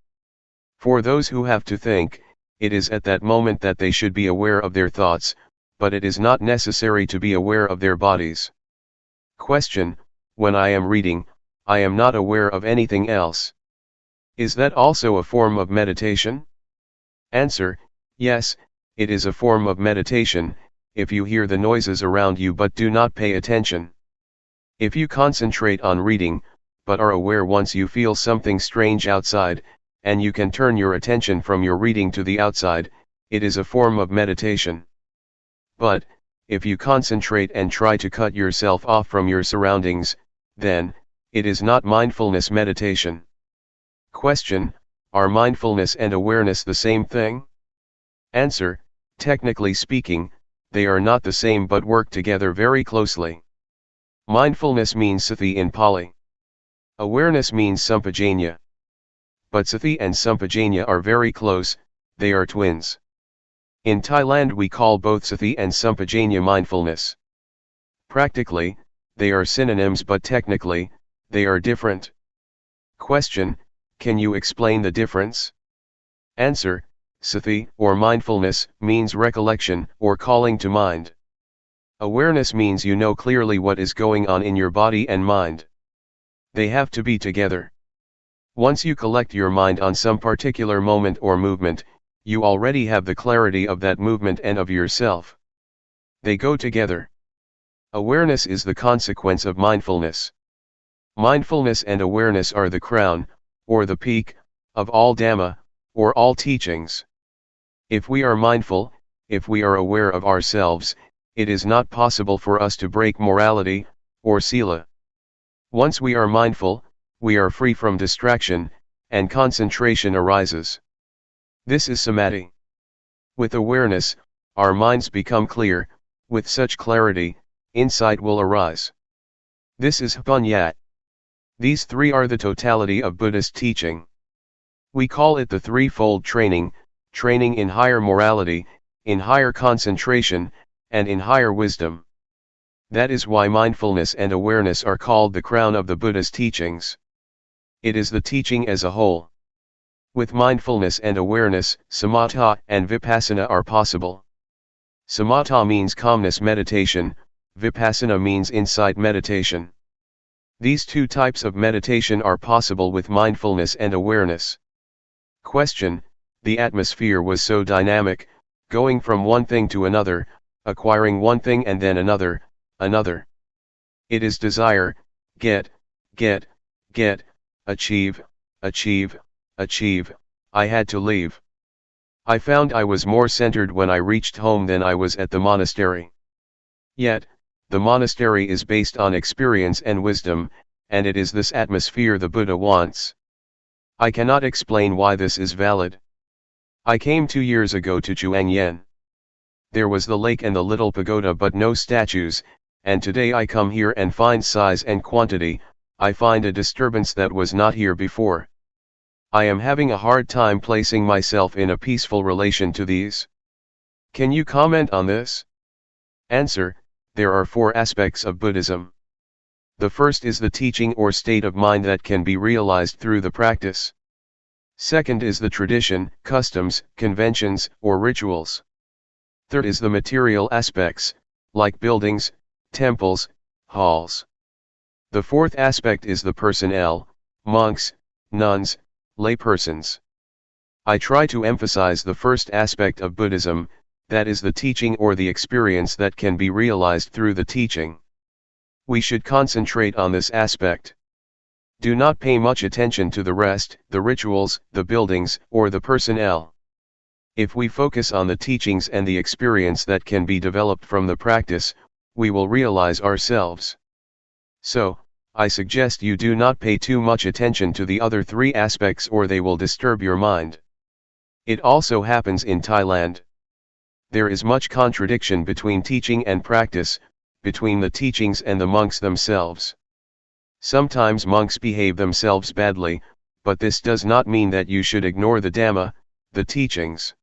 Speaker 1: For those who have to think, it is at that moment that they should be aware of their thoughts, but it is not necessary to be aware of their bodies. Question: when I am reading, I am not aware of anything else. Is that also a form of meditation? Answer: yes, it is a form of meditation, if you hear the noises around you but do not pay attention. If you concentrate on reading, but are aware once you feel something strange outside, and you can turn your attention from your reading to the outside, it is a form of meditation. But, if you concentrate and try to cut yourself off from your surroundings, then, it is not mindfulness meditation. Question: are mindfulness and awareness the same thing? Answer: technically speaking, they are not the same but work together very closely. Mindfulness means sati in Pali. Awareness means sampajanya. But sati and sampajanya are very close, they are twins. In Thailand we call both sati and sampajanya mindfulness. Practically, they are synonyms, but technically, they are different. Question: can you explain the difference? Answer: sati, or mindfulness, means recollection, or calling to mind. Awareness means you know clearly what is going on in your body and mind. They have to be together. Once you collect your mind on some particular moment or movement, you already have the clarity of that movement and of yourself. They go together. Awareness is the consequence of mindfulness. Mindfulness and awareness are the crown, or the peak, of all Dhamma, or all teachings. If we are mindful, if we are aware of ourselves, it is not possible for us to break morality, or sila. Once we are mindful, we are free from distraction, and concentration arises. This is samadhi. With awareness, our minds become clear. With such clarity, insight will arise. This is Hpanyat. These three are the totality of Buddhist teaching. We call it the threefold training: training in higher morality, in higher concentration, and in higher wisdom. That is why mindfulness and awareness are called the crown of the Buddha's teachings. It is the teaching as a whole. With mindfulness and awareness, samatha and vipassana are possible. Samatha means calmness meditation, vipassana means insight meditation. These two types of meditation are possible with mindfulness and awareness. Question: the atmosphere was so dynamic, going from one thing to another, acquiring one thing and then another. It is desire, get, achieve, I had to leave. I found I was more centered when I reached home than I was at the monastery. Yet, the monastery is based on experience and wisdom, and it is this atmosphere the Buddha wants. I cannot explain why this is valid. I came 2 years ago to Chuangyen. There was the lake and the little pagoda but no statues, and today I come here and find size and quantity. I find a disturbance that was not here before. I am having a hard time placing myself in a peaceful relation to these. Can you comment on this? Answer: there are four aspects of Buddhism. The first is the teaching or state of mind that can be realized through the practice. Second is the tradition, customs, conventions, or rituals. Third is the material aspects, like buildings, temples, halls. The fourth aspect is the personnel, monks, nuns, laypersons. I try to emphasize the first aspect of Buddhism, that is the teaching or the experience that can be realized through the teaching. We should concentrate on this aspect. Do not pay much attention to the rest, the rituals, the buildings, or the personnel. If we focus on the teachings and the experience that can be developed from the practice, we will realize ourselves. So, I suggest you do not pay too much attention to the other three aspects or they will disturb your mind. It also happens in Thailand. There is much contradiction between teaching and practice, between the teachings and the monks themselves. Sometimes monks behave themselves badly, but this does not mean that you should ignore the Dhamma, the teachings.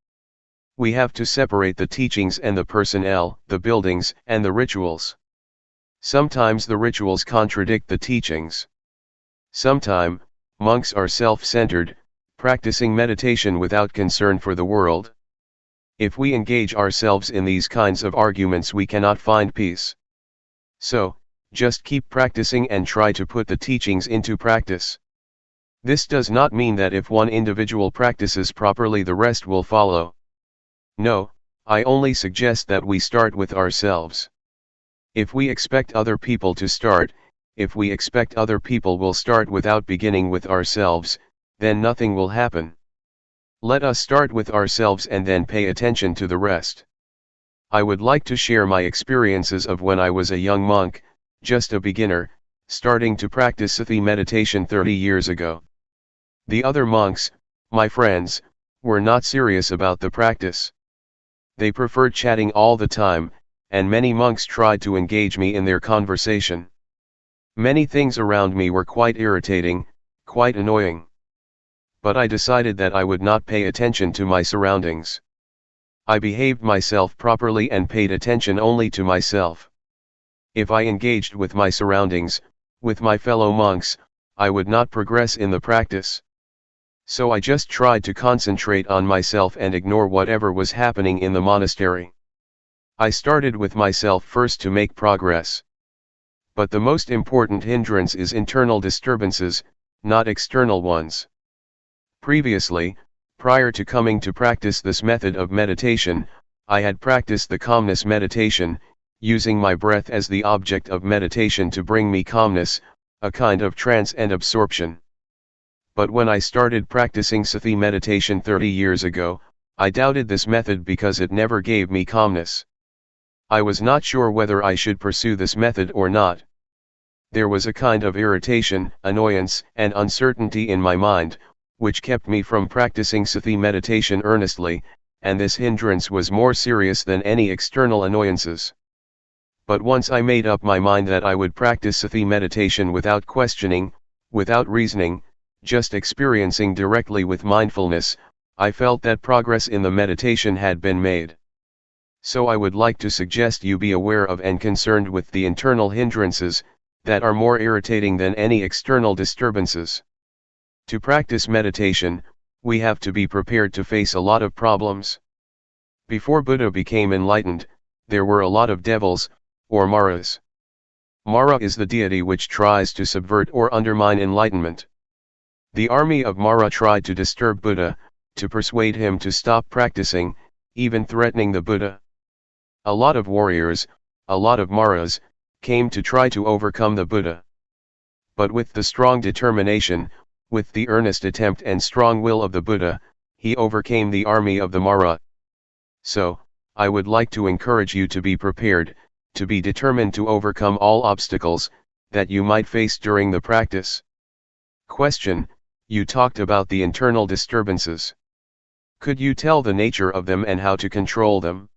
Speaker 1: We have to separate the teachings and the personnel, the buildings, and the rituals. Sometimes the rituals contradict the teachings. Sometimes, monks are self-centered, practicing meditation without concern for the world. If we engage ourselves in these kinds of arguments, we cannot find peace. So, just keep practicing and try to put the teachings into practice. This does not mean that if one individual practices properly, the rest will follow. No, I only suggest that we start with ourselves. If we expect other people to start, if we expect other people will start without beginning with ourselves, then nothing will happen. Let us start with ourselves and then pay attention to the rest. I would like to share my experiences of when I was a young monk, just a beginner, starting to practice Sati meditation 30 years ago. The other monks, my friends, were not serious about the practice. They preferred chatting all the time, and many monks tried to engage me in their conversation. Many things around me were quite irritating, quite annoying. But I decided that I would not pay attention to my surroundings. I behaved myself properly and paid attention only to myself. If I engaged with my surroundings, with my fellow monks, I would not progress in the practice. So I just tried to concentrate on myself and ignore whatever was happening in the monastery. I started with myself first to make progress. But the most important hindrance is internal disturbances, not external ones. Previously, prior to coming to practice this method of meditation, I had practiced the calmness meditation, using my breath as the object of meditation to bring me calmness, a kind of trance and absorption. But when I started practicing Sati meditation 30 years ago, I doubted this method because it never gave me calmness. I was not sure whether I should pursue this method or not. There was a kind of irritation, annoyance, and uncertainty in my mind, which kept me from practicing Sati meditation earnestly, and this hindrance was more serious than any external annoyances. But once I made up my mind that I would practice Sati meditation without questioning, without reasoning, just experiencing directly with mindfulness, I felt that progress in the meditation had been made. So I would like to suggest you be aware of and concerned with the internal hindrances, that are more irritating than any external disturbances. To practice meditation, we have to be prepared to face a lot of problems. Before Buddha became enlightened, there were a lot of devils, or maras. Mara is the deity which tries to subvert or undermine enlightenment. The army of Mara tried to disturb Buddha, to persuade him to stop practicing, even threatening the Buddha. A lot of warriors, a lot of maras, came to try to overcome the Buddha. But with the strong determination, with the earnest attempt and strong will of the Buddha, he overcame the army of the Mara. So, I would like to encourage you to be prepared, to be determined to overcome all obstacles that you might face during the practice. Question: you talked about the internal disturbances. Could you tell the nature of them and how to control them?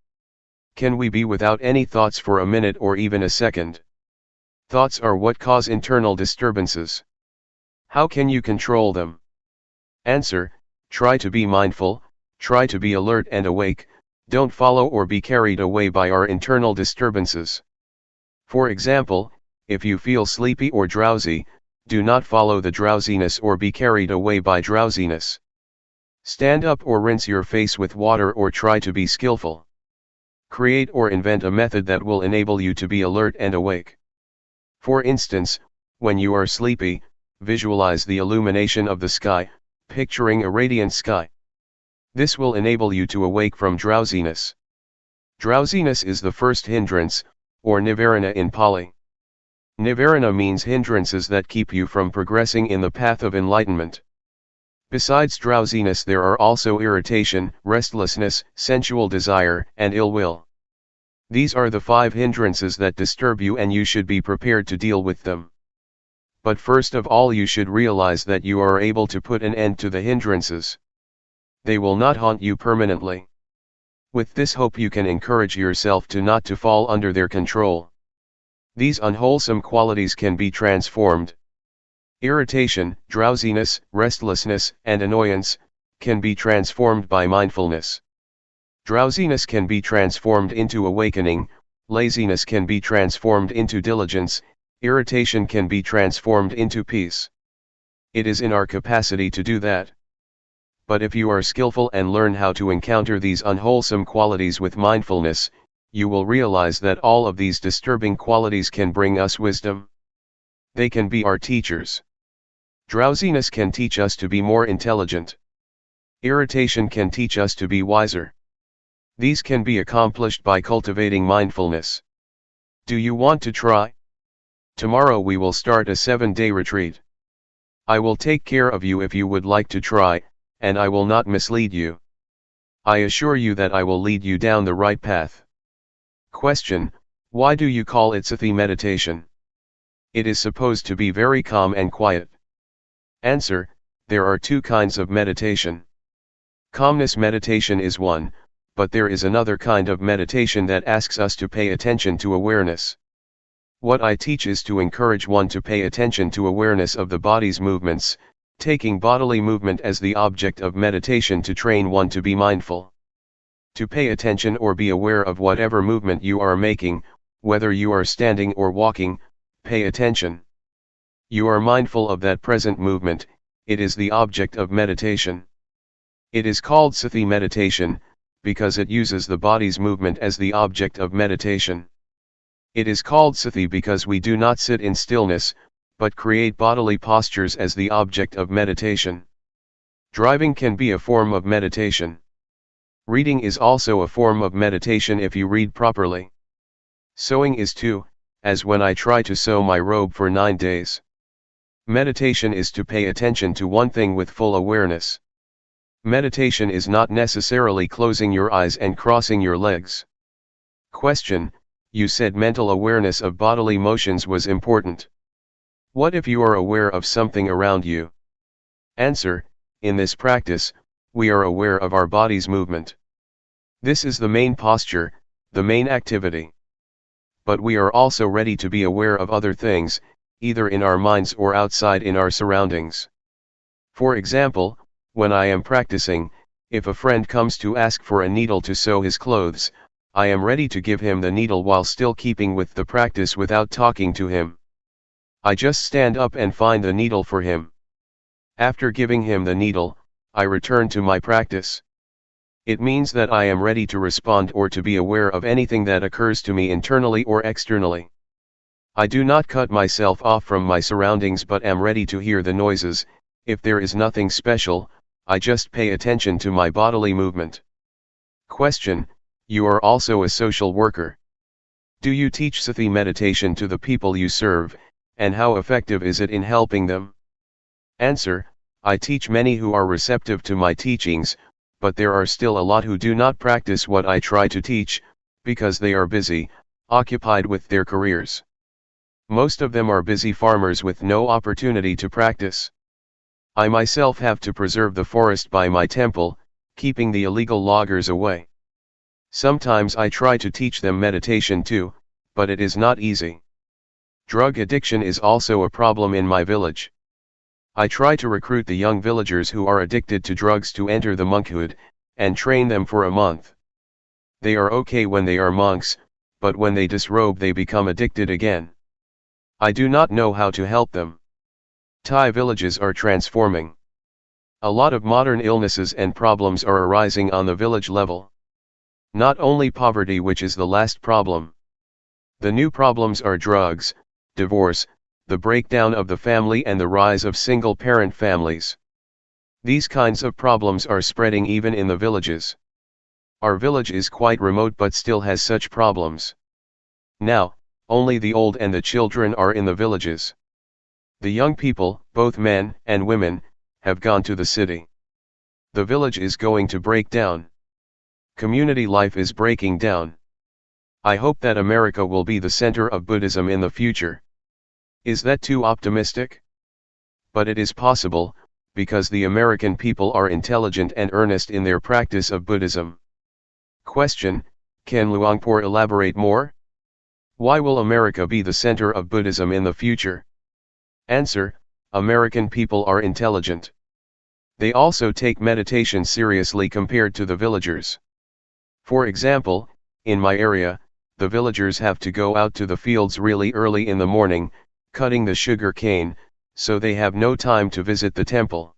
Speaker 1: Can we be without any thoughts for a minute or even a second? Thoughts are what cause internal disturbances. How can you control them? Answer: try to be mindful, try to be alert and awake, Don't follow or be carried away by our internal disturbances. For example, if you feel sleepy or drowsy, do not follow the drowsiness or be carried away by drowsiness. Stand up or rinse your face with water or try to be skillful. Create or invent a method that will enable you to be alert and awake. For instance, when you are sleepy, visualize the illumination of the sky, picturing a radiant sky. This will enable you to awake from drowsiness. Drowsiness is the first hindrance, or nivarana in Pali. Nivarana means hindrances that keep you from progressing in the path of enlightenment. Besides drowsiness, there are also irritation, restlessness, sensual desire, and ill will. These are the 5 hindrances that disturb you, and you should be prepared to deal with them. But first of all, you should realize that you are able to put an end to the hindrances. They will not haunt you permanently. With this hope, you can encourage yourself to not to fall under their control. These unwholesome qualities can be transformed. Irritation, drowsiness, restlessness, and annoyance can be transformed by mindfulness. Drowsiness can be transformed into awakening, laziness can be transformed into diligence, irritation can be transformed into peace. It is in our capacity to do that. But if you are skillful and learn how to encounter these unwholesome qualities with mindfulness, you will realize that all of these disturbing qualities can bring us wisdom. They can be our teachers. Drowsiness can teach us to be more intelligent. Irritation can teach us to be wiser. These can be accomplished by cultivating mindfulness. Do you want to try? Tomorrow we will start a 7-day retreat. I will take care of you if you would like to try, and I will not mislead you. I assure you that I will lead you down the right path. Question: why do you call it Sati meditation? It is supposed to be very calm and quiet. Answer: there are 2 kinds of meditation. Calmness meditation is one, but there is another kind of meditation that asks us to pay attention to awareness. What I teach is to encourage one to pay attention to awareness of the body's movements, taking bodily movement as the object of meditation to train one to be mindful. To pay attention or be aware of whatever movement you are making, whether you are standing or walking, pay attention. You are mindful of that present movement, it is the object of meditation. It is called Sati meditation, because it uses the body's movement as the object of meditation. It is called Sati because we do not sit in stillness, but create bodily postures as the object of meditation. Driving can be a form of meditation. Reading is also a form of meditation if you read properly. Sewing is too, as when I try to sew my robe for 9 days. Meditation is to pay attention to one thing with full awareness. Meditation is not necessarily closing your eyes and crossing your legs. Question: you said mental awareness of bodily motions was important. What if you are aware of something around you? Answer: in this practice, we are aware of our body's movement. This is the main posture, the main activity. But we are also ready to be aware of other things, either in our minds or outside in our surroundings. For example, when I am practicing, if a friend comes to ask for a needle to sew his clothes, I am ready to give him the needle while still keeping with the practice without talking to him. I just stand up and find the needle for him. After giving him the needle, I return to my practice. It means that I am ready to respond or to be aware of anything that occurs to me internally or externally. I do not cut myself off from my surroundings but am ready to hear the noises. If there is nothing special, I just pay attention to my bodily movement. Question: you are also a social worker. Do you teach Sati meditation to the people you serve, and how effective is it in helping them? Answer: I teach many who are receptive to my teachings, but there are still a lot who do not practice what I try to teach, because they are busy, occupied with their careers. Most of them are busy farmers with no opportunity to practice. I myself have to preserve the forest by my temple, keeping the illegal loggers away. Sometimes I try to teach them meditation too, but it is not easy. Drug addiction is also a problem in my village. I try to recruit the young villagers who are addicted to drugs to enter the monkhood, and train them for a month. They are okay when they are monks, but when they disrobe they become addicted again. I do not know how to help them. Thai villages are transforming. A lot of modern illnesses and problems are arising on the village level. Not only poverty, which is the last problem. The new problems are drugs, divorce, the breakdown of the family and the rise of single-parent families. These kinds of problems are spreading even in the villages. Our village is quite remote but still has such problems. Now, only the old and the children are in the villages. The young people, both men and women, have gone to the city. The village is going to break down. Community life is breaking down. I hope that America will be the center of Buddhism in the future. Is that too optimistic? But it is possible, because the American people are intelligent and earnest in their practice of Buddhism. Question: can Luangpor elaborate more? Why will America be the center of Buddhism in the future? Answer: American people are intelligent. They also take meditation seriously compared to the villagers. For example, in my area, the villagers have to go out to the fields really early in the morning, cutting the sugar cane, so they have no time to visit the temple.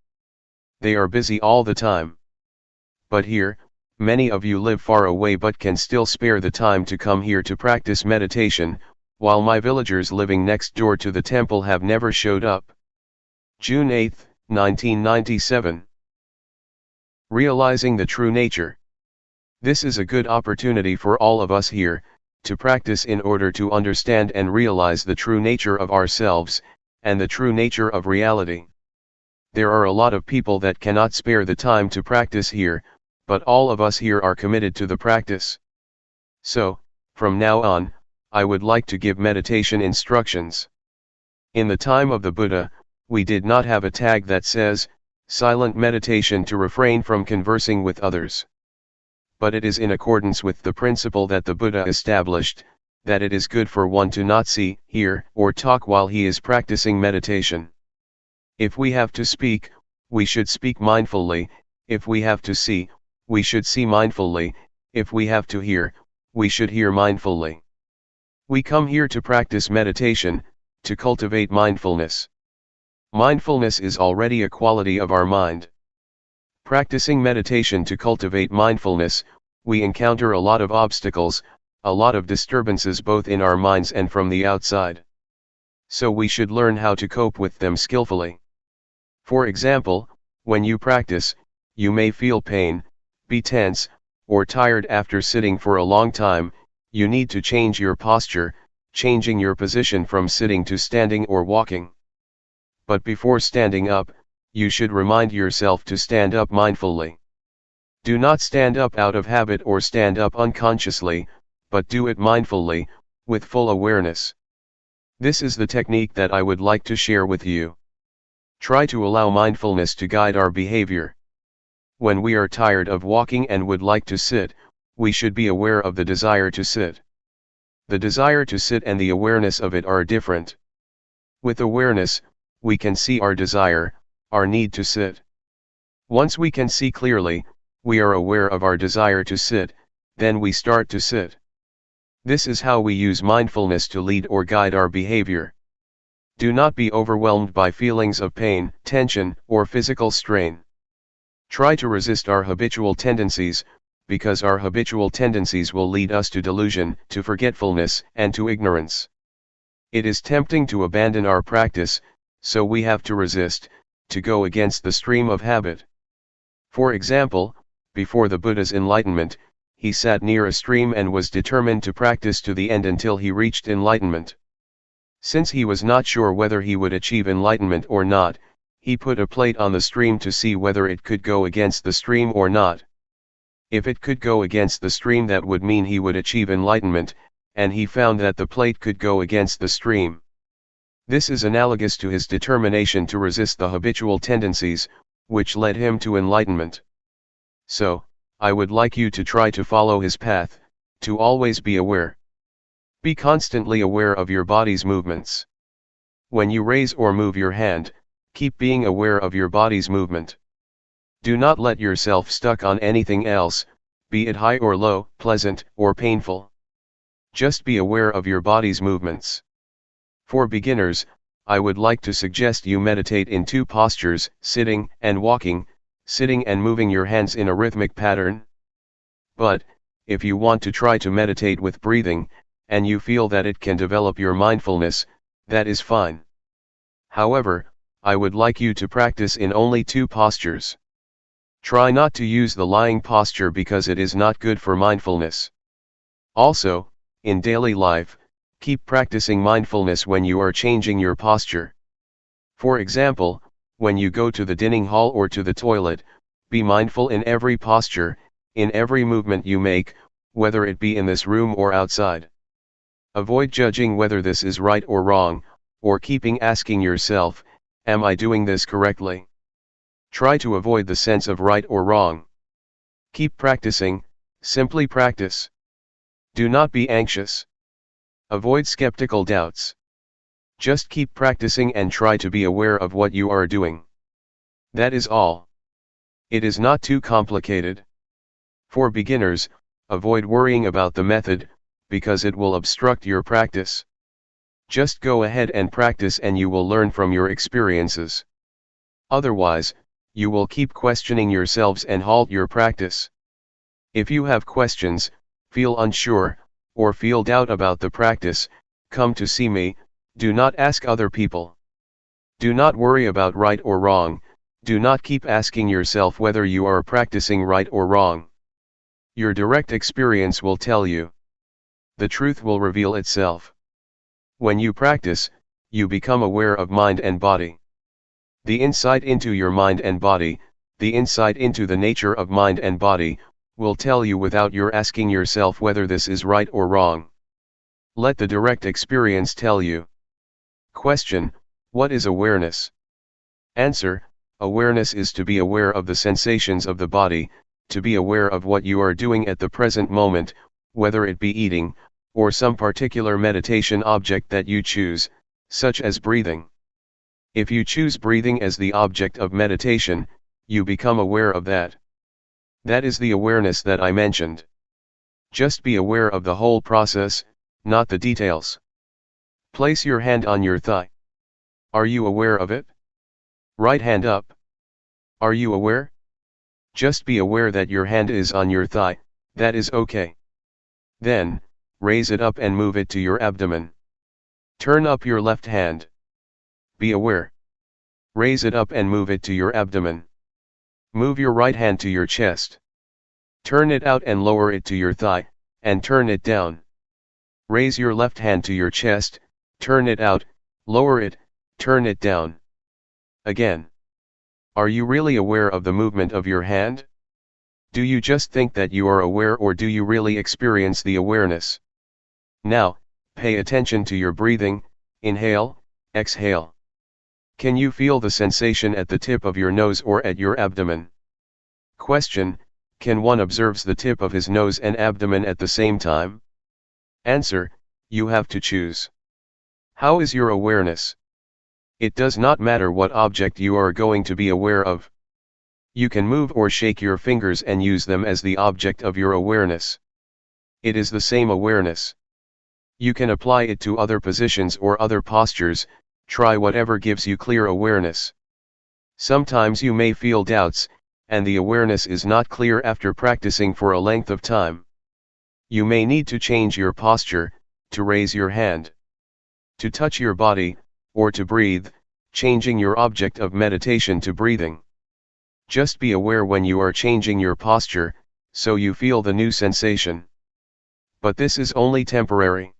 Speaker 1: They are busy all the time. But here, many of you live far away but can still spare the time to come here to practice meditation, while my villagers living next door to the temple have never showed up. June 8, 1997. Realizing the true nature. This is a good opportunity for all of us here, to practice in order to understand and realize the true nature of ourselves, and the true nature of reality. There are a lot of people that cannot spare the time to practice here, but all of us here are committed to the practice. So, from now on, I would like to give meditation instructions. In the time of the Buddha, we did not have a tag that says, silent meditation to refrain from conversing with others. But it is in accordance with the principle that the Buddha established, that it is good for one to not see, hear, or talk while he is practicing meditation. If we have to speak, we should speak mindfully; if we have to see, we should see mindfully; if we have to hear, we should hear mindfully. We come here to practice meditation, to cultivate mindfulness. Mindfulness is already a quality of our mind. Practicing meditation to cultivate mindfulness, we encounter a lot of obstacles, a lot of disturbances both in our minds and from the outside. So we should learn how to cope with them skillfully. For example, when you practice, you may feel pain, be tense, or tired after sitting for a long time. You need to change your posture, changing your position from sitting to standing or walking. But before standing up, you should remind yourself to stand up mindfully. Do not stand up out of habit or stand up unconsciously, but do it mindfully, with full awareness. This is the technique that I would like to share with you. Try to allow mindfulness to guide our behavior. When we are tired of walking and would like to sit, we should be aware of the desire to sit. The desire to sit and the awareness of it are different. With awareness, we can see our desire, our need to sit. Once we can see clearly, we are aware of our desire to sit, then we start to sit. This is how we use mindfulness to lead or guide our behavior. Do not be overwhelmed by feelings of pain, tension, or physical strain. Try to resist our habitual tendencies, because our habitual tendencies will lead us to delusion, to forgetfulness, and to ignorance. It is tempting to abandon our practice, so we have to resist, to go against the stream of habit. For example, before the Buddha's enlightenment, he sat near a stream and was determined to practice to the end until he reached enlightenment. Since he was not sure whether he would achieve enlightenment or not, he put a plate on the stream to see whether it could go against the stream or not. If it could go against the stream, that would mean he would achieve enlightenment, and he found that the plate could go against the stream. This is analogous to his determination to resist the habitual tendencies, which led him to enlightenment. So, I would like you to try to follow his path, to always be aware. Be constantly aware of your body's movements. When you raise or move your hand, keep being aware of your body's movement. Do not let yourself stuck on anything else, be it high or low, pleasant or painful. Just be aware of your body's movements. For beginners, I would like to suggest you meditate in two postures, sitting and walking, sitting and moving your hands in a rhythmic pattern. But, if you want to try to meditate with breathing, and you feel that it can develop your mindfulness, that is fine. However, I would like you to practice in only two postures. Try not to use the lying posture because it is not good for mindfulness. Also, in daily life, keep practicing mindfulness when you are changing your posture. For example, when you go to the dining hall or to the toilet, be mindful in every posture, in every movement you make, whether it be in this room or outside. Avoid judging whether this is right or wrong, or keeping asking yourself, am I doing this correctly? Try to avoid the sense of right or wrong. Keep practicing, simply practice. Do not be anxious. Avoid skeptical doubts. Just keep practicing and try to be aware of what you are doing. That is all. It is not too complicated. For beginners, avoid worrying about the method, because it will obstruct your practice. Just go ahead and practice and you will learn from your experiences. Otherwise, you will keep questioning yourselves and halt your practice. If you have questions, feel unsure, or feel doubt about the practice, come to see me. Do not ask other people. Do not worry about right or wrong, do not keep asking yourself whether you are practicing right or wrong. Your direct experience will tell you. The truth will reveal itself. When you practice, you become aware of mind and body. The insight into your mind and body, the insight into the nature of mind and body, will tell you without your asking yourself whether this is right or wrong. Let the direct experience tell you. Question: what is awareness? Answer: awareness is to be aware of the sensations of the body, to be aware of what you are doing at the present moment, whether it be eating, or some particular meditation object that you choose, such as breathing. If you choose breathing as the object of meditation, you become aware of that. That is the awareness that I mentioned. Just be aware of the whole process, not the details. Place your hand on your thigh. Are you aware of it? Right hand up. Are you aware? Just be aware that your hand is on your thigh, that is okay. Then, raise it up and move it to your abdomen. Turn up your left hand. Be aware. Raise it up and move it to your abdomen. Move your right hand to your chest. Turn it out and lower it to your thigh, and turn it down. Raise your left hand to your chest, turn it out, lower it, turn it down. Again. Are you really aware of the movement of your hand? Do you just think that you are aware, or do you really experience the awareness? Now, pay attention to your breathing. Inhale, exhale. Can you feel the sensation at the tip of your nose or at your abdomen? Question: can one observe the tip of his nose and abdomen at the same time? Answer: you have to choose. How is your awareness? It does not matter what object you are going to be aware of. You can move or shake your fingers and use them as the object of your awareness. It is the same awareness. You can apply it to other positions or other postures. Try whatever gives you clear awareness. Sometimes you may feel doubts, and the awareness is not clear after practicing for a length of time. You may need to change your posture, to raise your hand, to touch your body, or to breathe, changing your object of meditation to breathing. Just be aware when you are changing your posture, so you feel the new sensation. But this is only temporary.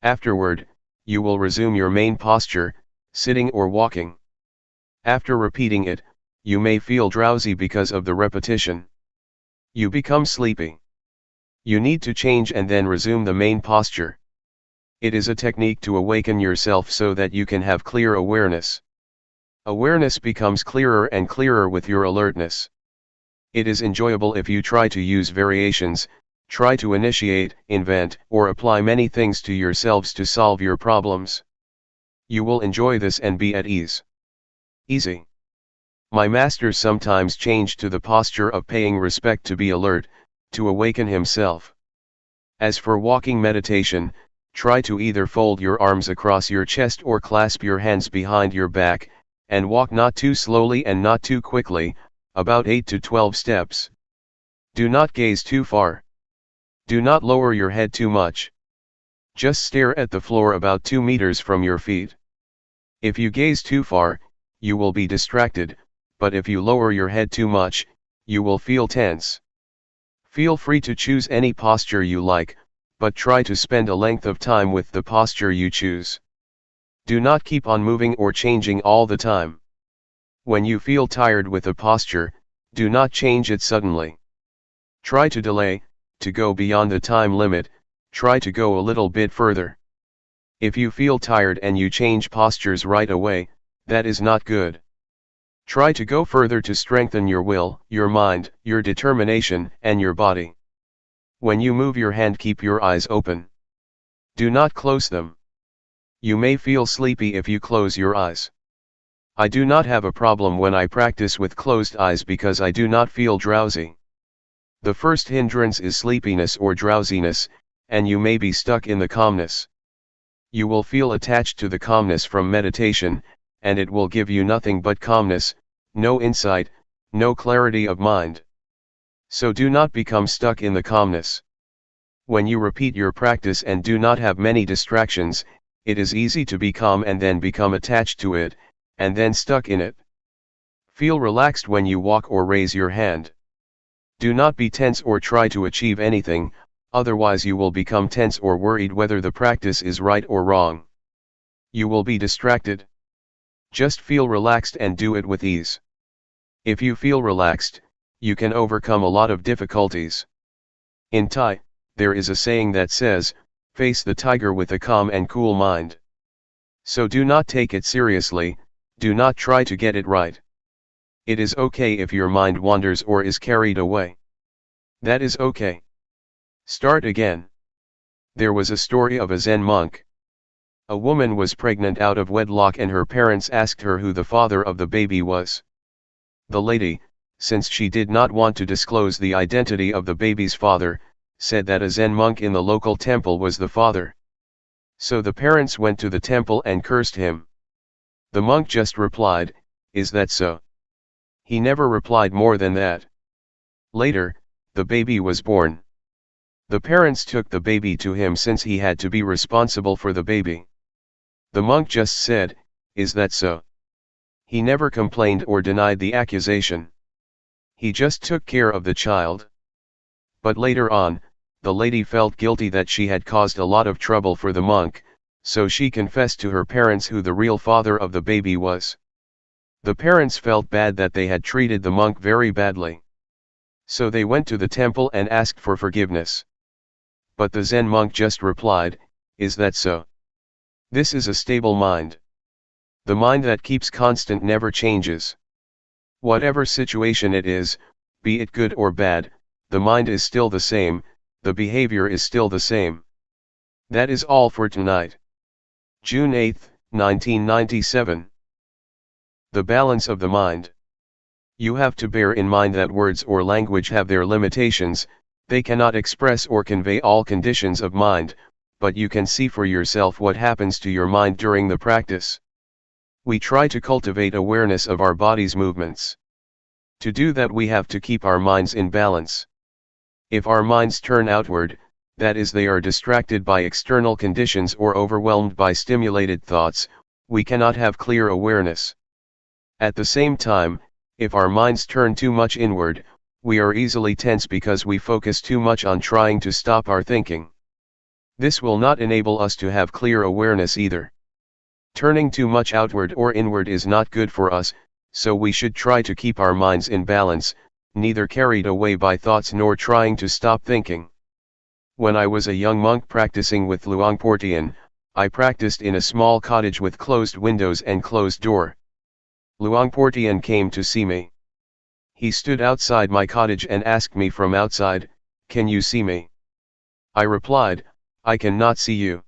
Speaker 1: Afterward, you will resume your main posture, sitting or walking. After repeating it, you may feel drowsy because of the repetition. You become sleepy. You need to change and then resume the main posture. It is a technique to awaken yourself so that you can have clear awareness. Awareness becomes clearer and clearer with your alertness. It is enjoyable if you try to use variations, try to initiate, invent, or apply many things to yourselves to solve your problems. You will enjoy this and be at ease. Easy. My masters sometimes change to the posture of paying respect to be alert, to awaken himself. As for walking meditation, try to either fold your arms across your chest or clasp your hands behind your back, and walk not too slowly and not too quickly, about 8 to 12 steps. Do not gaze too far. Do not lower your head too much. Just stare at the floor about 2 meters from your feet. If you gaze too far, you will be distracted, but if you lower your head too much, you will feel tense. Feel free to choose any posture you like, but try to spend a length of time with the posture you choose. Do not keep on moving or changing all the time. When you feel tired with a posture, do not change it suddenly. Try to delay, to go beyond the time limit, try to go a little bit further. If you feel tired and you change postures right away, that is not good. Try to go further to strengthen your will, your mind, your determination, and your body. When you move your hand, keep your eyes open. Do not close them. You may feel sleepy if you close your eyes. I do not have a problem when I practice with closed eyes because I do not feel drowsy. The first hindrance is sleepiness or drowsiness, and you may be stuck in the calmness. You will feel attached to the calmness from meditation, and it will give you nothing but calmness, no insight, no clarity of mind. So do not become stuck in the calmness. When you repeat your practice and do not have many distractions, it is easy to be calm and then become attached to it, and then stuck in it. Feel relaxed when you walk or raise your hand. Do not be tense or try to achieve anything, otherwise you will become tense or worried whether the practice is right or wrong. You will be distracted. Just feel relaxed and do it with ease. If you feel relaxed, you can overcome a lot of difficulties. In Thai, there is a saying that says, "Face the tiger with a calm and cool mind." So do not take it seriously, do not try to get it right. It is okay if your mind wanders or is carried away. That is okay. Start again. There was a story of a Zen monk. A woman was pregnant out of wedlock and her parents asked her who the father of the baby was. The lady, since she did not want to disclose the identity of the baby's father, said that a Zen monk in the local temple was the father. So the parents went to the temple and cursed him. The monk just replied, "Is that so?" He never replied more than that. Later, the baby was born. The parents took the baby to him since he had to be responsible for the baby. The monk just said, "Is that so?" He never complained or denied the accusation. He just took care of the child. But later on, the lady felt guilty that she had caused a lot of trouble for the monk, so she confessed to her parents who the real father of the baby was. The parents felt bad that they had treated the monk very badly. So they went to the temple and asked for forgiveness. But the Zen monk just replied, "Is that so?" This is a stable mind. The mind that keeps constant never changes. Whatever situation it is, be it good or bad, the mind is still the same, the behavior is still the same. That is all for tonight. June 8, 1997. The balance of the mind. You have to bear in mind that words or language have their limitations, they cannot express or convey all conditions of mind, but you can see for yourself what happens to your mind during the practice. We try to cultivate awareness of our body's movements. To do that we have to keep our minds in balance. If our minds turn outward, that is they are distracted by external conditions or overwhelmed by stimulated thoughts, we cannot have clear awareness. At the same time, if our minds turn too much inward, we are easily tense because we focus too much on trying to stop our thinking. This will not enable us to have clear awareness either. Turning too much outward or inward is not good for us, so we should try to keep our minds in balance, neither carried away by thoughts nor trying to stop thinking. When I was a young monk practicing with Luangpor Teean, I practiced in a small cottage with closed windows and closed door. Luangpor Teean came to see me. He stood outside my cottage and asked me from outside, "Can you see me?" I replied, "I cannot see you."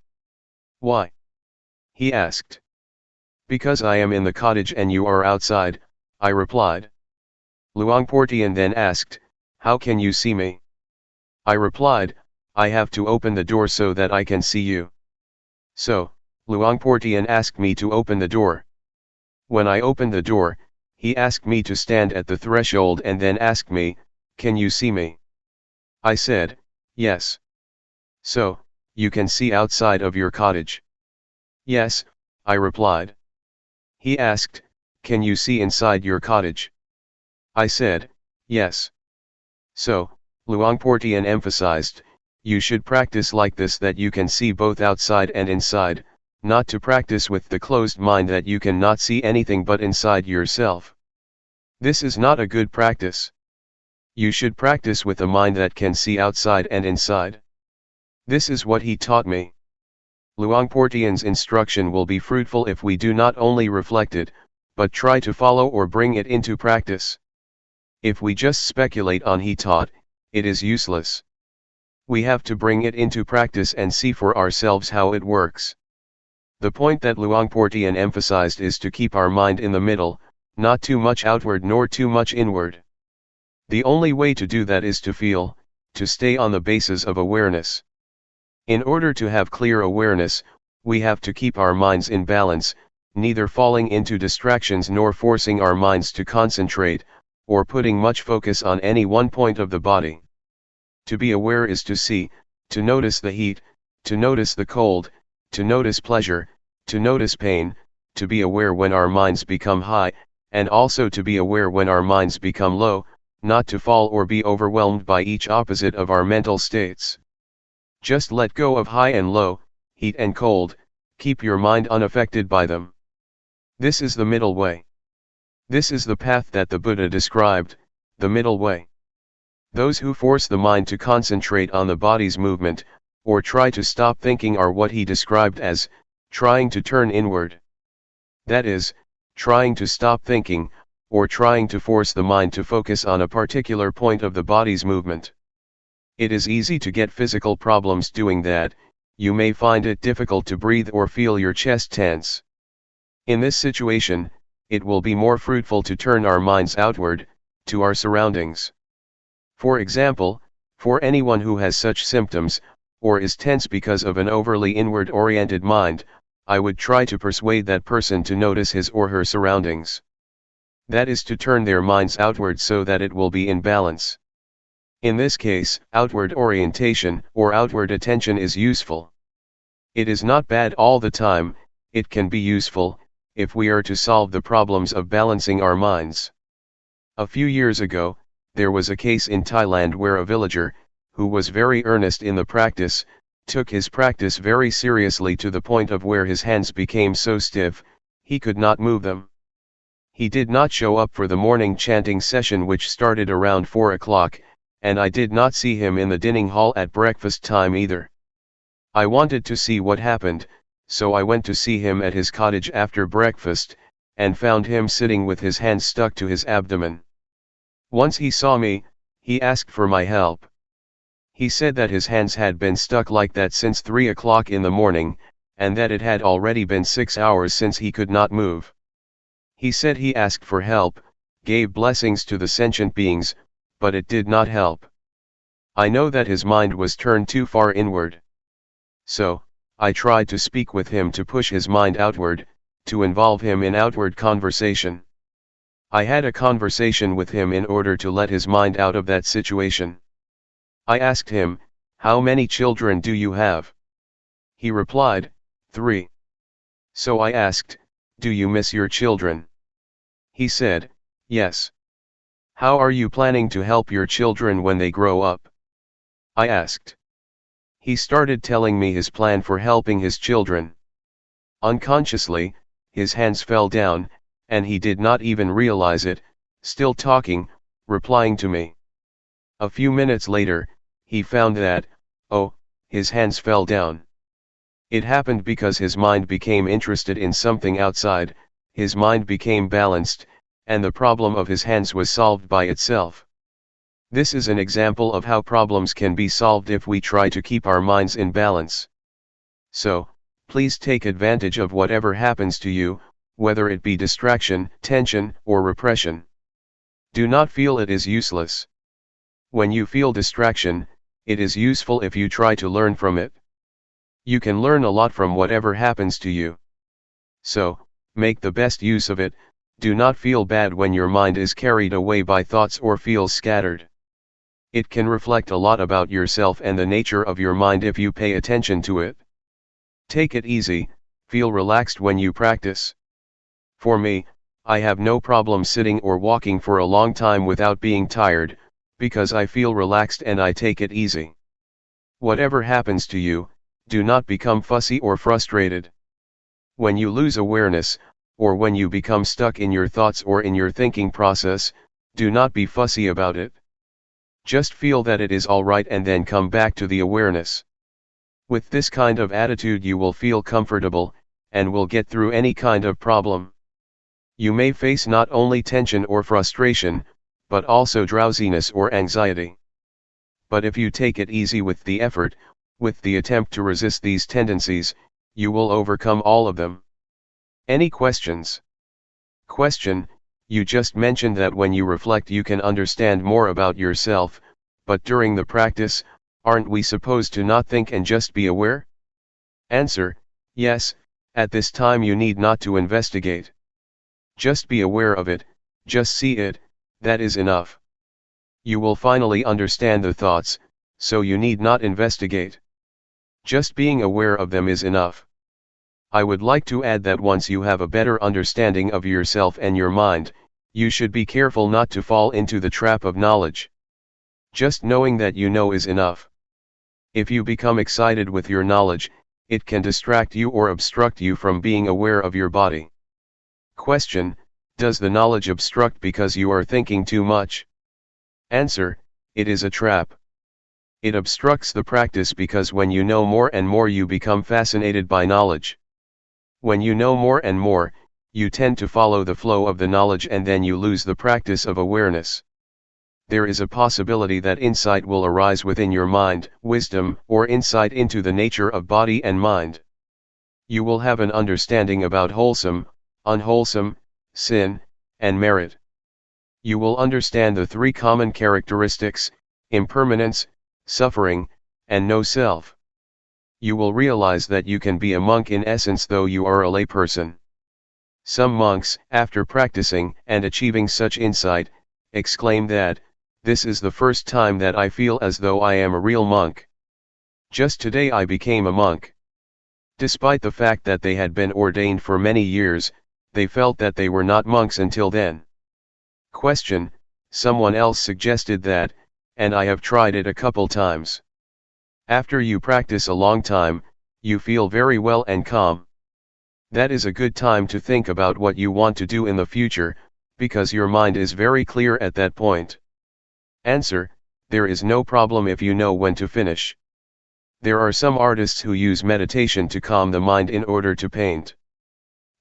Speaker 1: "Why?" he asked. "Because I am in the cottage and you are outside," I replied. Luangpor Teean then asked, "How can you see me?" I replied, I have to open the door so that I can see you. So, Luangpor Teean asked me to open the door. When I opened the door, he asked me to stand at the threshold and then asked me, can you see me? I said, yes. So, you can see outside of your cottage? Yes, I replied. He asked, can you see inside your cottage? I said, yes. So, Luangpor Teean emphasized, you should practice like this, that you can see both outside and inside, not to practice with the closed mind that you cannot see anything but inside yourself. This is not a good practice. You should practice with a mind that can see outside and inside. This is what he taught me. Luangpor Teean's instruction will be fruitful if we do not only reflect it, but try to follow or bring it into practice. If we just speculate on he taught, it is useless. We have to bring it into practice and see for ourselves how it works. The point that Luangpor Teean emphasized is to keep our mind in the middle, not too much outward nor too much inward. The only way to do that is to feel, to stay on the basis of awareness. In order to have clear awareness, we have to keep our minds in balance, neither falling into distractions nor forcing our minds to concentrate, or putting much focus on any one point of the body. To be aware is to see, to notice the heat, to notice the cold, to notice pleasure, to notice pain, to be aware when our minds become high, and also to be aware when our minds become low, not to fall or be overwhelmed by each opposite of our mental states. Just let go of high and low, heat and cold, keep your mind unaffected by them. This is the middle way. This is the path that the Buddha described, the middle way. Those who force the mind to concentrate on the body's movement, or try to stop thinking, are what he described as trying to turn inward. That is, trying to stop thinking, or trying to force the mind to focus on a particular point of the body's movement. It is easy to get physical problems doing that. You may find it difficult to breathe or feel your chest tense. In this situation, it will be more fruitful to turn our minds outward, to our surroundings. For example, for anyone who has such symptoms, or is tense because of an overly inward-oriented mind, I would try to persuade that person to notice his or her surroundings. That is to turn their minds outward so that it will be in balance. In this case, outward orientation or outward attention is useful. It is not bad all the time. It can be useful, if we are to solve the problems of balancing our minds. A few years ago, there was a case in Thailand where a villager, who was very earnest in the practice, took his practice very seriously to the point of where his hands became so stiff, he could not move them. He did not show up for the morning chanting session, which started around 4 o'clock, and I did not see him in the dining hall at breakfast time either. I wanted to see what happened, so I went to see him at his cottage after breakfast, and found him sitting with his hands stuck to his abdomen. Once he saw me, he asked for my help. He said that his hands had been stuck like that since 3 o'clock in the morning, and that it had already been 6 hours since he could not move. He said he asked for help, gave blessings to the sentient beings, but it did not help. I know that his mind was turned too far inward. So, I tried to speak with him to push his mind outward, to involve him in outward conversation. I had a conversation with him in order to let his mind out of that situation. I asked him, "How many children do you have?" He replied, 3. So I asked, "Do you miss your children?" He said, "Yes." "How are you planning to help your children when they grow up?" I asked. He started telling me his plan for helping his children. Unconsciously, his hands fell down, and he did not even realize it, still talking, replying to me. A few minutes later, he found that, his hands fell down. It happened because his mind became interested in something outside, his mind became balanced, and the problem of his hands was solved by itself. This is an example of how problems can be solved if we try to keep our minds in balance. So, please take advantage of whatever happens to you, whether it be distraction, tension, or repression. Do not feel it is useless. When you feel distraction, it is useful if you try to learn from it. You can learn a lot from whatever happens to you. So, make the best use of it. Do not feel bad when your mind is carried away by thoughts or feels scattered. It can reflect a lot about yourself and the nature of your mind if you pay attention to it. Take it easy, feel relaxed when you practice. For me, I have no problem sitting or walking for a long time without being tired, because I feel relaxed and I take it easy. Whatever happens to you, do not become fussy or frustrated. When you lose awareness, or when you become stuck in your thoughts or in your thinking process, do not be fussy about it. Just feel that it is all right and then come back to the awareness. With this kind of attitude you will feel comfortable, and will get through any kind of problem. You may face not only tension or frustration, but also drowsiness or anxiety. But if you take it easy with the effort, with the attempt to resist these tendencies, you will overcome all of them. Any questions? Question: you just mentioned that when you reflect you can understand more about yourself, but during the practice, aren't we supposed to not think and just be aware? Answer: yes, at this time you need not to investigate. Just be aware of it, just see it, that is enough. You will finally understand the thoughts, so you need not investigate. Just being aware of them is enough. I would like to add that once you have a better understanding of yourself and your mind, you should be careful not to fall into the trap of knowledge. Just knowing that you know is enough. If you become excited with your knowledge, it can distract you or obstruct you from being aware of your body. Question: does the knowledge obstruct because you are thinking too much? Answer: it is a trap. It obstructs the practice because when you know more and more you become fascinated by knowledge. When you know more and more, you tend to follow the flow of the knowledge and then you lose the practice of awareness. There is a possibility that insight will arise within your mind, wisdom, or insight into the nature of body and mind. You will have an understanding about wholesome, unwholesome, sin, and merit. You will understand the three common characteristics: impermanence, suffering, and no self. You will realize that you can be a monk in essence though you are a layperson. Some monks, after practicing and achieving such insight, exclaim that, "This is the first time that I feel as though I am a real monk. Just today I became a monk." Despite the fact that they had been ordained for many years, they felt that they were not monks until then. Question: someone else suggested that, and I have tried it a couple times. After you practice a long time, you feel very well and calm. That is a good time to think about what you want to do in the future, because your mind is very clear at that point. Answer: there is no problem if you know when to finish. There are some artists who use meditation to calm the mind in order to paint.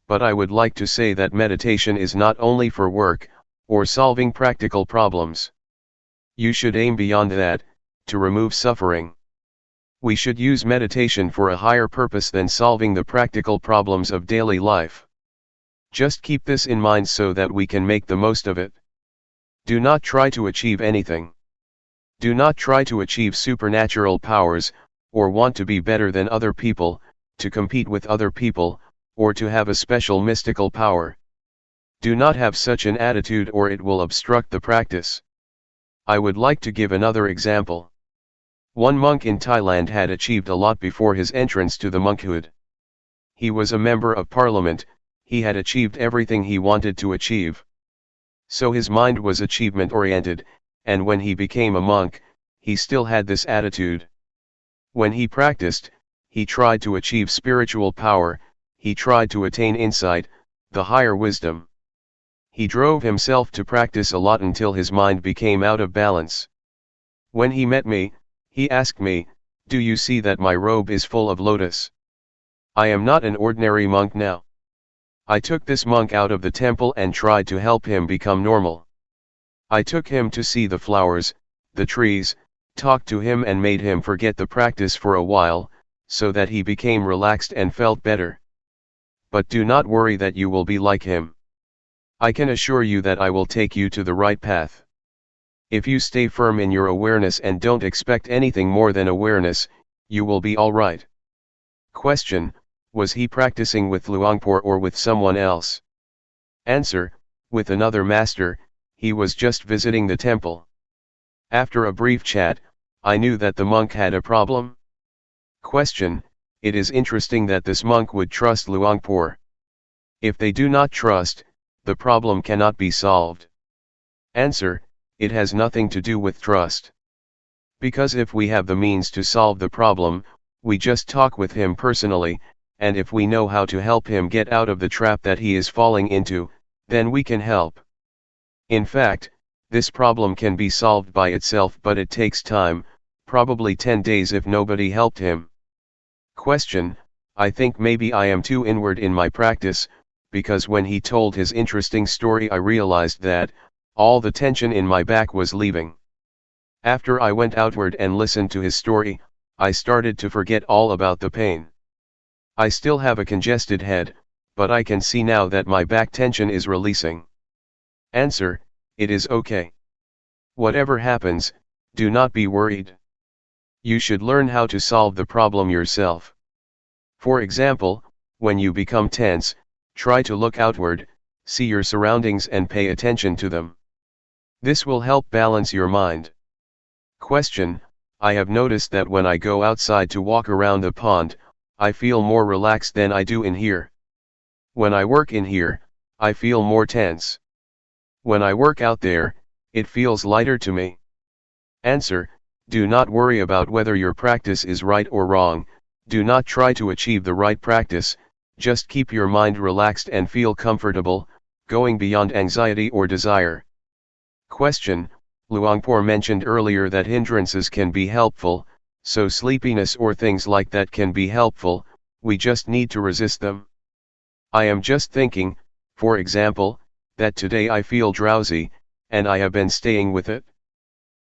Speaker 1: But I would like to say that meditation is not only for work, or solving practical problems. You should aim beyond that, to remove suffering. We should use meditation for a higher purpose than solving the practical problems of daily life. Just keep this in mind so that we can make the most of it. Do not try to achieve anything. Do not try to achieve supernatural powers, or want to be better than other people, to compete with other people, or to have a special mystical power. Do not have such an attitude or it will obstruct the practice. I would like to give another example. One monk in Thailand had achieved a lot before his entrance to the monkhood. He was a member of parliament, he had achieved everything he wanted to achieve. So his mind was achievement-oriented, and when he became a monk, he still had this attitude. When he practiced, he tried to achieve spiritual power, he tried to attain insight, the higher wisdom. He drove himself to practice a lot until his mind became out of balance. When he met me, he asked me, "Do you see that my robe is full of lotus? I am not an ordinary monk now." I took this monk out of the temple and tried to help him become normal. I took him to see the flowers, the trees, talked to him and made him forget the practice for a while, so that he became relaxed and felt better. But do not worry that you will be like him. I can assure you that I will take you to the right path. If you stay firm in your awareness and don't expect anything more than awareness, you will be alright. Question: was he practicing with Luangpor or with someone else? Answer: with another master. He was just visiting the temple. After a brief chat, I knew that the monk had a problem. Question: it is interesting that this monk would trust Luangpor. If they do not trust, the problem cannot be solved. Answer: it has nothing to do with trust. Because if we have the means to solve the problem, we just talk with him personally, and if we know how to help him get out of the trap that he is falling into, then we can help. In fact, this problem can be solved by itself, but it takes time, probably 10 days if nobody helped him. Question: I think maybe I am too inward in my practice, because when he told his interesting story I realized that all the tension in my back was leaving. After I went outward and listened to his story, I started to forget all about the pain. I still have a congested head, but I can see now that my back tension is releasing. Answer: it is okay. Whatever happens, do not be worried. You should learn how to solve the problem yourself. For example, when you become tense, try to look outward, see your surroundings and pay attention to them. This will help balance your mind. Question: I have noticed that when I go outside to walk around the pond, I feel more relaxed than I do in here. When I work in here, I feel more tense. When I work out there, it feels lighter to me. Answer: do not worry about whether your practice is right or wrong, do not try to achieve the right practice, just keep your mind relaxed and feel comfortable, going beyond anxiety or desire. Question: Luangpor mentioned earlier that hindrances can be helpful, so sleepiness or things like that can be helpful, we just need to resist them. I am just thinking, for example, that today I feel drowsy, and I have been staying with it.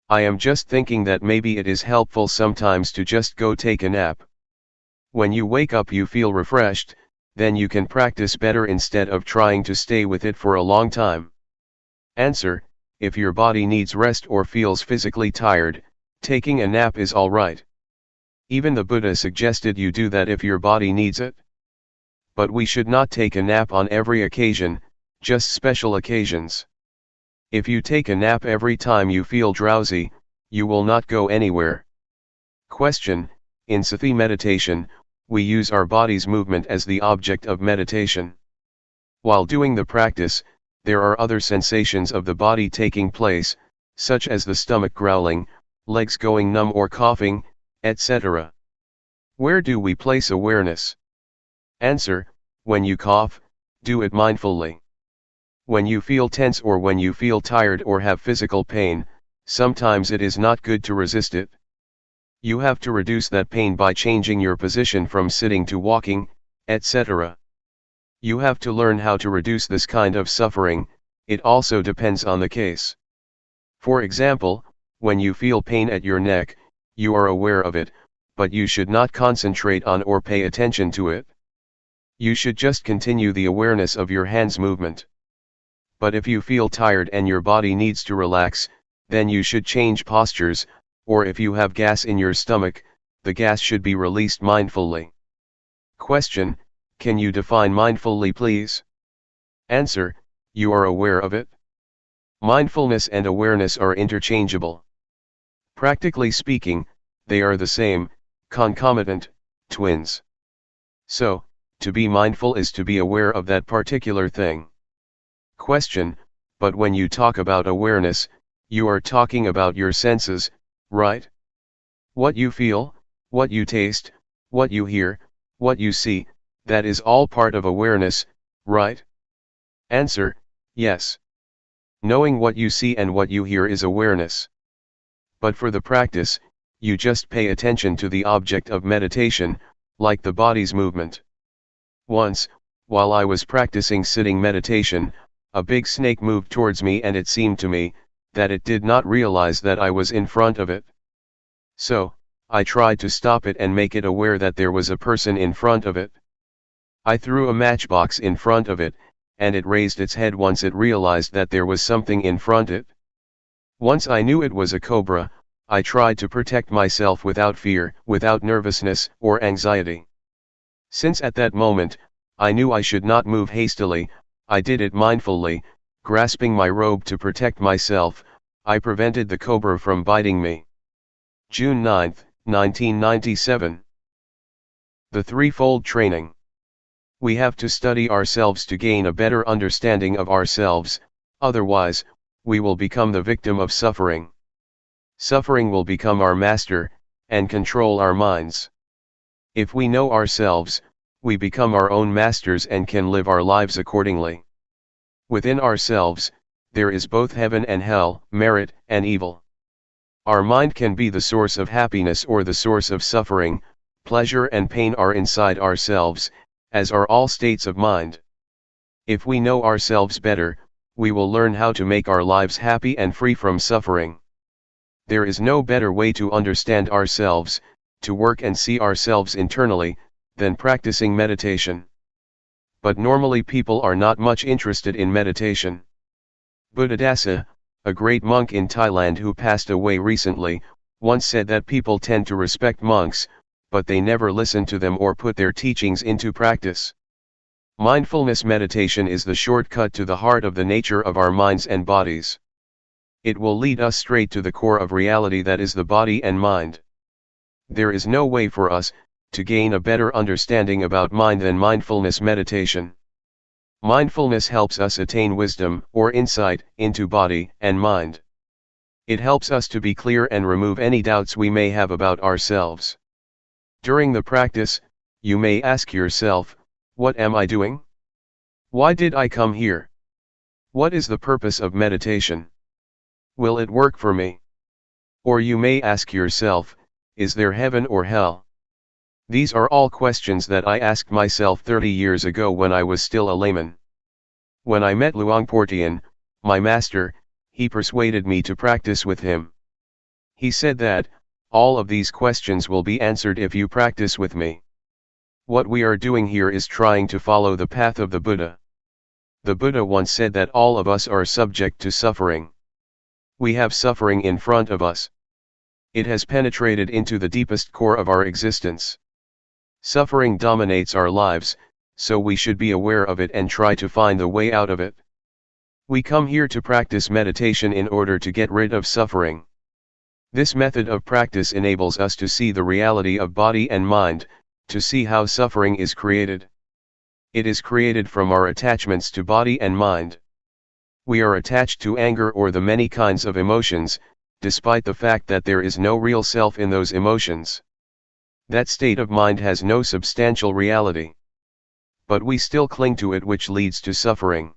Speaker 1: I am just thinking that maybe it is helpful sometimes to just go take a nap. When you wake up you feel refreshed, then you can practice better instead of trying to stay with it for a long time. Answer: if your body needs rest or feels physically tired, taking a nap is alright. Even the Buddha suggested you do that if your body needs it. But we should not take a nap on every occasion, just special occasions. If you take a nap every time you feel drowsy, you will not go anywhere. Question: in Sati meditation, we use our body's movement as the object of meditation. While doing the practice, there are other sensations of the body taking place, such as the stomach growling, legs going numb or coughing, etc. Where do we place awareness? Answer: when you cough, do it mindfully. When you feel tense or when you feel tired or have physical pain, sometimes it is not good to resist it. You have to reduce that pain by changing your position from sitting to walking, etc. You have to learn how to reduce this kind of suffering. It also depends on the case. For example, when you feel pain at your neck, you are aware of it, but you should not concentrate on or pay attention to it. You should just continue the awareness of your hands movement. But if you feel tired and your body needs to relax, then you should change postures, or if you have gas in your stomach, the gas should be released mindfully. Question: can you define mindfully, please? Answer: you are aware of it. Mindfulness and awareness are interchangeable. Practically speaking, they are the same, concomitant, twins. So, to be mindful is to be aware of that particular thing. Question: but when you talk about awareness, you are talking about your senses, right? What you feel, what you taste, what you hear, what you see, that is all part of awareness, right? Answer: yes. Knowing what you see and what you hear is awareness. But for the practice, you just pay attention to the object of meditation, like the body's movement. Once, while I was practicing sitting meditation, a big snake moved towards me and it seemed to me that it did not realize that I was in front of it. So, I tried to stop it and make it aware that there was a person in front of it. I threw a matchbox in front of it, and it raised its head once it realized that there was something in front of it. Once I knew it was a cobra, I tried to protect myself without fear, without nervousness or anxiety. Since at that moment, I knew I should not move hastily, I did it mindfully, grasping my robe to protect myself. I prevented the cobra from biting me. June 9, 1997. The Threefold Training. We have to study ourselves to gain a better understanding of ourselves, otherwise, we will become the victim of suffering. Suffering will become our master, and control our minds. If we know ourselves, we become our own masters and can live our lives accordingly. Within ourselves, there is both heaven and hell, merit and evil. Our mind can be the source of happiness or the source of suffering. Pleasure and pain are inside ourselves, as are all states of mind. If we know ourselves better, we will learn how to make our lives happy and free from suffering. There is no better way to understand ourselves, to work and see ourselves internally, than practicing meditation. But normally people are not much interested in meditation. Buddhadasa, a great monk in Thailand who passed away recently, once said that people tend to respect monks, but they never listen to them or put their teachings into practice. Mindfulness meditation is the shortcut to the heart of the nature of our minds and bodies. It will lead us straight to the core of reality, that is the body and mind. There is no way for us to gain a better understanding about mind than mindfulness meditation. Mindfulness helps us attain wisdom or insight into body and mind. It helps us to be clear and remove any doubts we may have about ourselves. During the practice, you may ask yourself, what am I doing? Why did I come here? What is the purpose of meditation? Will it work for me? Or you may ask yourself, is there heaven or hell? These are all questions that I asked myself 30 years ago when I was still a layman. When I met Luangpor Teean, my master, he persuaded me to practice with him. He said that, all of these questions will be answered if you practice with me. What we are doing here is trying to follow the path of the Buddha. The Buddha once said that all of us are subject to suffering. We have suffering in front of us. It has penetrated into the deepest core of our existence. Suffering dominates our lives, so we should be aware of it and try to find the way out of it. We come here to practice meditation in order to get rid of suffering. This method of practice enables us to see the reality of body and mind, to see how suffering is created. It is created from our attachments to body and mind. We are attached to anger or the many kinds of emotions, despite the fact that there is no real self in those emotions. That state of mind has no substantial reality. But we still cling to it, which leads to suffering.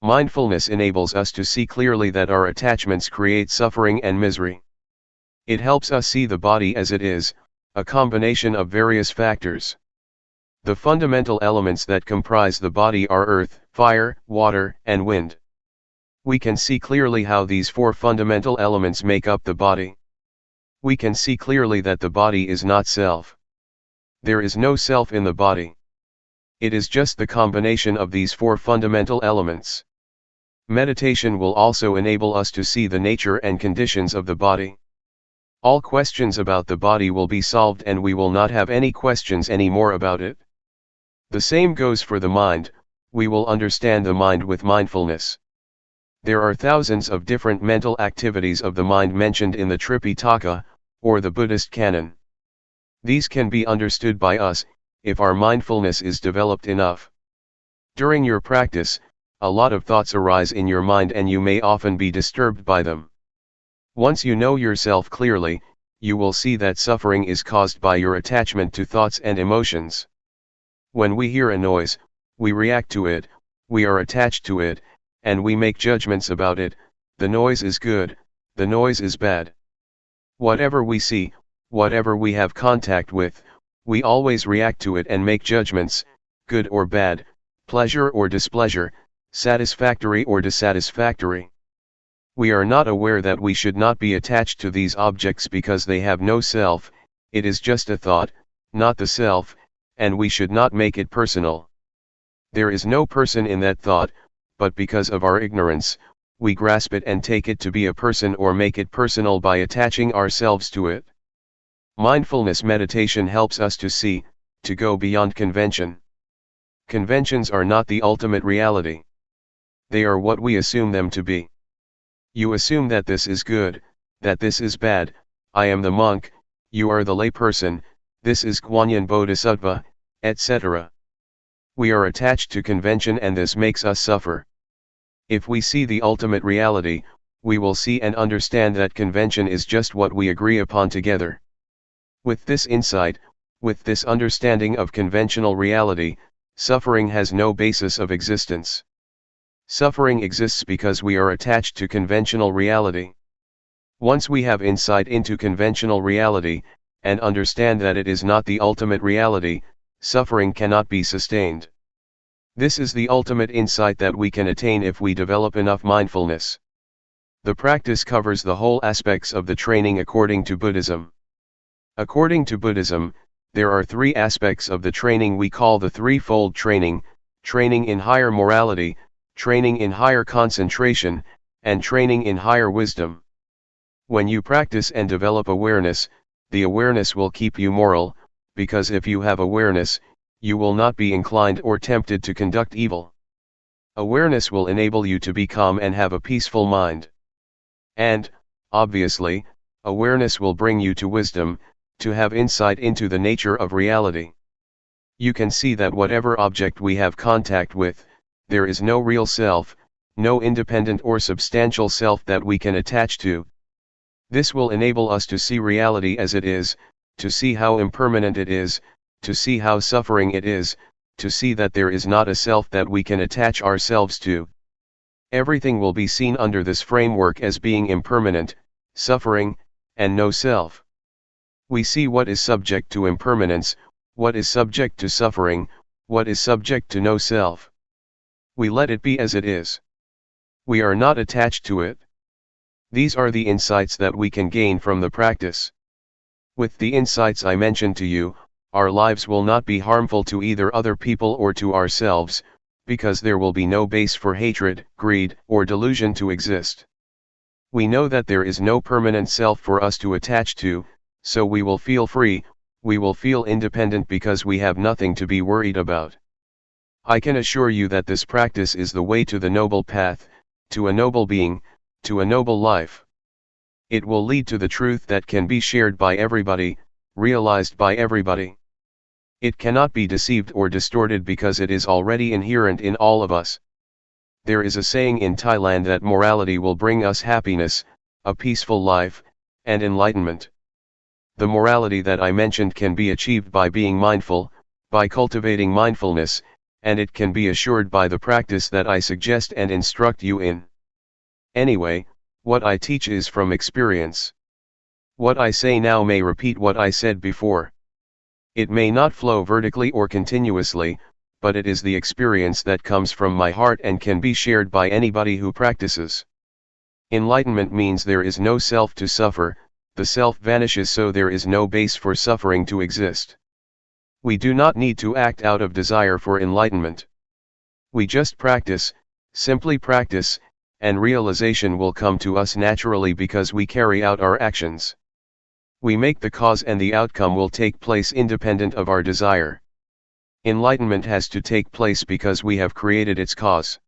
Speaker 1: Mindfulness enables us to see clearly that our attachments create suffering and misery. It helps us see the body as it is, a combination of various factors. The fundamental elements that comprise the body are earth, fire, water, and wind. We can see clearly how these four fundamental elements make up the body. We can see clearly that the body is not self. There is no self in the body. It is just the combination of these four fundamental elements. Meditation will also enable us to see the nature and conditions of the body. All questions about the body will be solved and we will not have any questions anymore about it. The same goes for the mind, we will understand the mind with mindfulness. There are thousands of different mental activities of the mind mentioned in the Tripitaka, or the Buddhist canon. These can be understood by us, if our mindfulness is developed enough. During your practice, a lot of thoughts arise in your mind and you may often be disturbed by them. Once you know yourself clearly, you will see that suffering is caused by your attachment to thoughts and emotions. When we hear a noise, we react to it, we are attached to it, and we make judgments about it. The noise is good, the noise is bad. Whatever we see, whatever we have contact with, we always react to it and make judgments, good or bad, pleasure or displeasure, satisfactory or dissatisfactory. We are not aware that we should not be attached to these objects because they have no self, it is just a thought, not the self, and we should not make it personal. There is no person in that thought, but because of our ignorance, we grasp it and take it to be a person or make it personal by attaching ourselves to it. Mindfulness meditation helps us to see, to go beyond convention. Conventions are not the ultimate reality. They are what we assume them to be. You assume that this is good, that this is bad, I am the monk, you are the layperson, this is Guanyin Bodhisattva, etc. We are attached to convention and this makes us suffer. If we see the ultimate reality, we will see and understand that convention is just what we agree upon together. With this insight, with this understanding of conventional reality, suffering has no basis of existence. Suffering exists because we are attached to conventional reality. Once we have insight into conventional reality, and understand that it is not the ultimate reality, suffering cannot be sustained. This is the ultimate insight that we can attain if we develop enough mindfulness. The practice covers the whole aspects of the training according to Buddhism. According to Buddhism, there are three aspects of the training we call the threefold training: training in higher morality, training in higher concentration, and training in higher wisdom. When you practice and develop awareness, the awareness will keep you moral, because if you have awareness, you will not be inclined or tempted to conduct evil. Awareness will enable you to be calm and have a peaceful mind. And, obviously, awareness will bring you to wisdom, to have insight into the nature of reality. You can see that whatever object we have contact with, there is no real self, no independent or substantial self that we can attach to. This will enable us to see reality as it is, to see how impermanent it is, to see how suffering it is, to see that there is not a self that we can attach ourselves to. Everything will be seen under this framework as being impermanent, suffering, and no self. We see what is subject to impermanence, what is subject to suffering, what is subject to no self. We let it be as it is. We are not attached to it. These are the insights that we can gain from the practice. With the insights I mentioned to you, our lives will not be harmful to either other people or to ourselves, because there will be no base for hatred, greed, or delusion to exist. We know that there is no permanent self for us to attach to, so we will feel free, we will feel independent because we have nothing to be worried about. I can assure you that this practice is the way to the noble path, to a noble being, to a noble life. It will lead to the truth that can be shared by everybody, realized by everybody. It cannot be deceived or distorted because it is already inherent in all of us. There is a saying in Thailand that morality will bring us happiness, a peaceful life, and enlightenment. The morality that I mentioned can be achieved by being mindful, by cultivating mindfulness, and it can be assured by the practice that I suggest and instruct you in. Anyway, what I teach is from experience. What I say now may repeat what I said before. It may not flow vertically or continuously, but it is the experience that comes from my heart and can be shared by anybody who practices. Enlightenment means there is no self to suffer, the self vanishes, so there is no base for suffering to exist. We do not need to act out of desire for enlightenment. We just practice, simply practice, and realization will come to us naturally because we carry out our actions. We make the cause and the outcome will take place independent of our desire. Enlightenment has to take place because we have created its cause.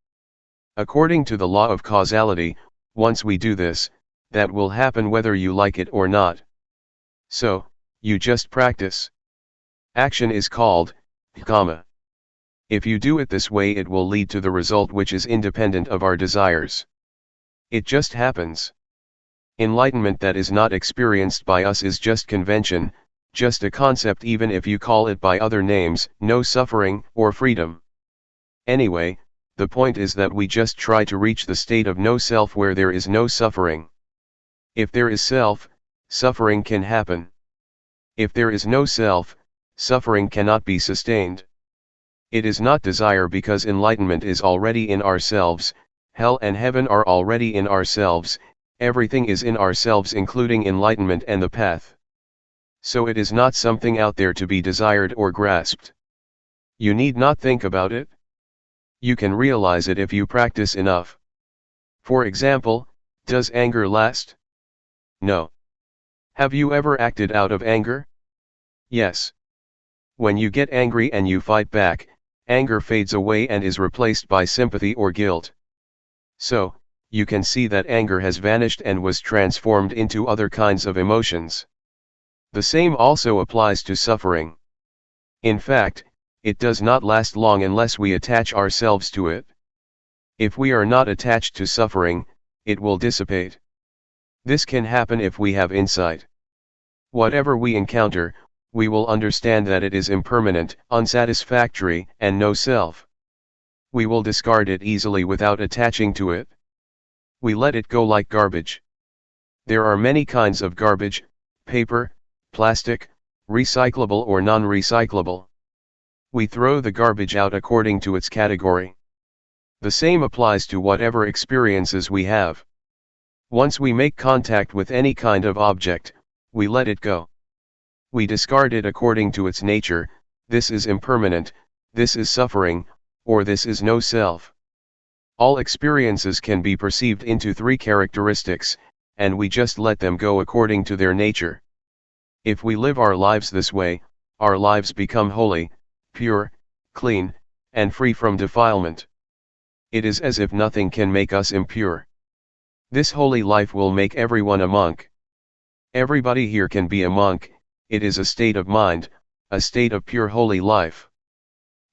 Speaker 1: According to the law of causality, once we do this, that will happen whether you like it or not. So, you just practice. Action is called karma. If you do it this way, it will lead to the result which is independent of our desires. It just happens. Enlightenment that is not experienced by us is just convention, just a concept, even if you call it by other names, no suffering or freedom. Anyway, the point is that we just try to reach the state of no self where there is no suffering. If there is self, suffering can happen. If there is no self, suffering cannot be sustained. It is not desire because enlightenment is already in ourselves, hell and heaven are already in ourselves, everything is in ourselves including enlightenment and the path. So it is not something out there to be desired or grasped. You need not think about it. You can realize it if you practice enough. For example, does anger last? No. Have you ever acted out of anger? Yes. When you get angry and you fight back, anger fades away and is replaced by sympathy or guilt. So, you can see that anger has vanished and was transformed into other kinds of emotions. The same also applies to suffering. In fact, it does not last long unless we attach ourselves to it. If we are not attached to suffering, it will dissipate. This can happen if we have insight. Whatever we encounter, we will understand that it is impermanent, unsatisfactory, and no self. We will discard it easily without attaching to it. We let it go like garbage. There are many kinds of garbage: paper, plastic, recyclable or non-recyclable. We throw the garbage out according to its category. The same applies to whatever experiences we have. Once we make contact with any kind of object, we let it go. We discard it according to its nature: this is impermanent, this is suffering, or this is no self. All experiences can be perceived into three characteristics, and we just let them go according to their nature. If we live our lives this way, our lives become holy, pure, clean, and free from defilement. It is as if nothing can make us impure. This holy life will make everyone a monk. Everybody here can be a monk. It is a state of mind, a state of pure holy life.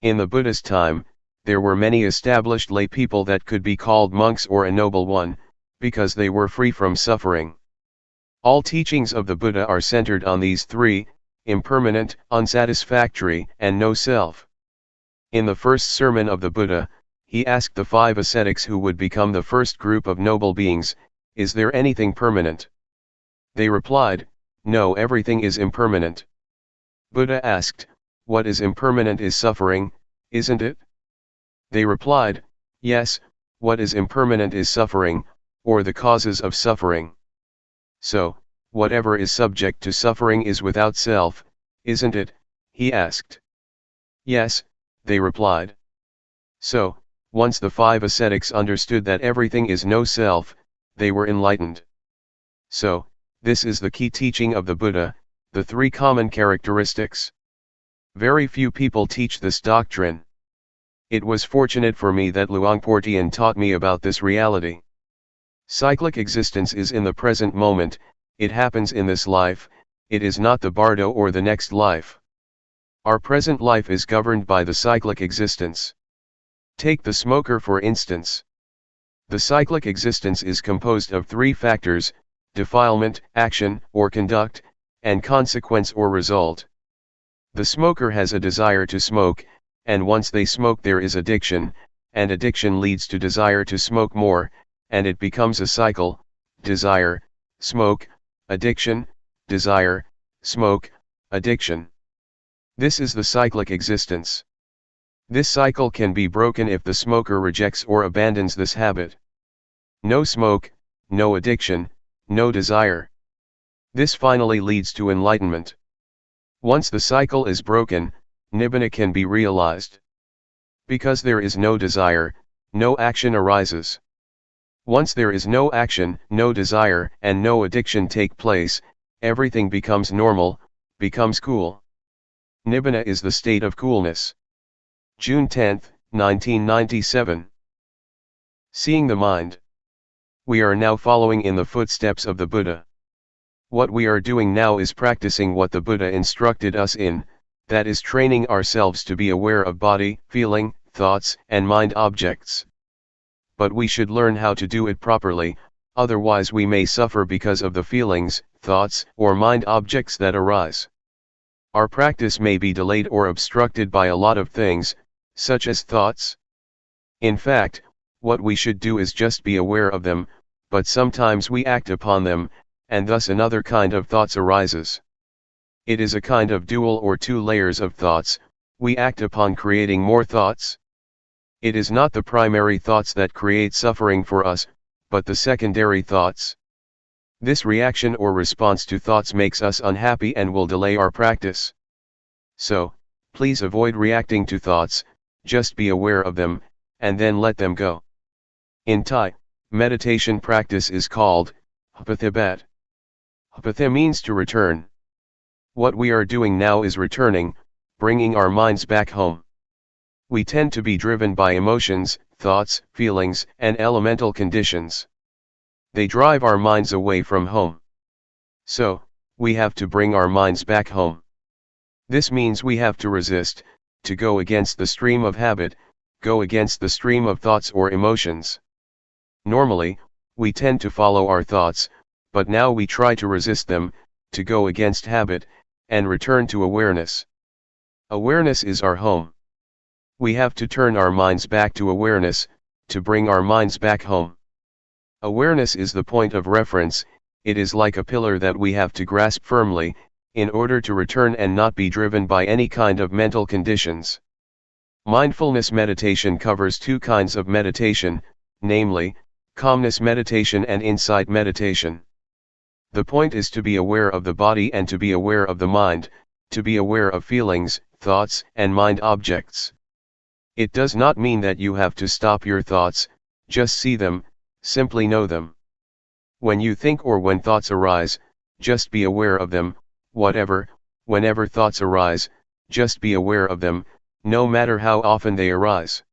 Speaker 1: In the Buddha's time, there were many established lay people that could be called monks or a noble one, because they were free from suffering. All teachings of the Buddha are centered on these three: impermanent, unsatisfactory, and no self. In the first sermon of the Buddha, he asked the 5 ascetics who would become the first group of noble beings, "Is there anything permanent?" They replied, "No, everything is impermanent." Buddha asked, "What is impermanent is suffering, isn't it?" They replied, "Yes, what is impermanent is suffering, or the causes of suffering." "So, whatever is subject to suffering is without self, isn't it?" he asked. "Yes," they replied. So, once the 5 ascetics understood that everything is no self, they were enlightened. So, this is the key teaching of the Buddha, the 3 common characteristics. Very few people teach this doctrine. It was fortunate for me that Luangpor Teean taught me about this reality. Cyclic existence is in the present moment, it happens in this life, it is not the bardo or the next life. Our present life is governed by the cyclic existence. Take the smoker for instance. The cyclic existence is composed of 3 factors: defilement, action or conduct, and consequence or result. The smoker has a desire to smoke, and once they smoke there is addiction, and addiction leads to desire to smoke more, and it becomes a cycle: desire, smoke, addiction, desire, smoke, addiction. This is the cyclic existence. This cycle can be broken if the smoker rejects or abandons this habit. No smoke, no addiction, no desire. This finally leads to enlightenment. Once the cycle is broken, nibbana can be realized. Because there is no desire, no action arises. Once there is no action, no desire, and no addiction take place, everything becomes normal, becomes cool. Nibbana is the state of coolness. June 10, 1997. Seeing the mind. We are now following in the footsteps of the Buddha. What we are doing now is practicing what the Buddha instructed us in, that is training ourselves to be aware of body, feeling, thoughts, and mind objects. But we should learn how to do it properly, otherwise we may suffer because of the feelings, thoughts, or mind objects that arise. Our practice may be delayed or obstructed by a lot of things, such as thoughts. In fact, what we should do is just be aware of them, but sometimes we act upon them, and thus another kind of thoughts arises. It is a kind of dual or 2 layers of thoughts, we act upon creating more thoughts. It is not the primary thoughts that create suffering for us, but the secondary thoughts. This reaction or response to thoughts makes us unhappy and will delay our practice. So, please avoid reacting to thoughts, just be aware of them, and then let them go. In Thai, meditation practice is called Vipassana. Vipassana means to return. What we are doing now is returning, bringing our minds back home. We tend to be driven by emotions, thoughts, feelings, and elemental conditions. They drive our minds away from home. So, we have to bring our minds back home. This means we have to resist, to go against the stream of habit, go against the stream of thoughts or emotions. Normally, we tend to follow our thoughts, but now we try to resist them, to go against habit, and return to awareness. Awareness is our home. We have to turn our minds back to awareness, to bring our minds back home. Awareness is the point of reference, it is like a pillar that we have to grasp firmly, in order to return and not be driven by any kind of mental conditions. Mindfulness meditation covers two kinds of meditation, namely, calmness meditation and insight meditation. The point is to be aware of the body and to be aware of the mind, to be aware of feelings, thoughts, and mind objects. It does not mean that you have to stop your thoughts, just see them, simply know them. When you think or when thoughts arise, just be aware of them, whenever thoughts arise, just be aware of them, no matter how often they arise.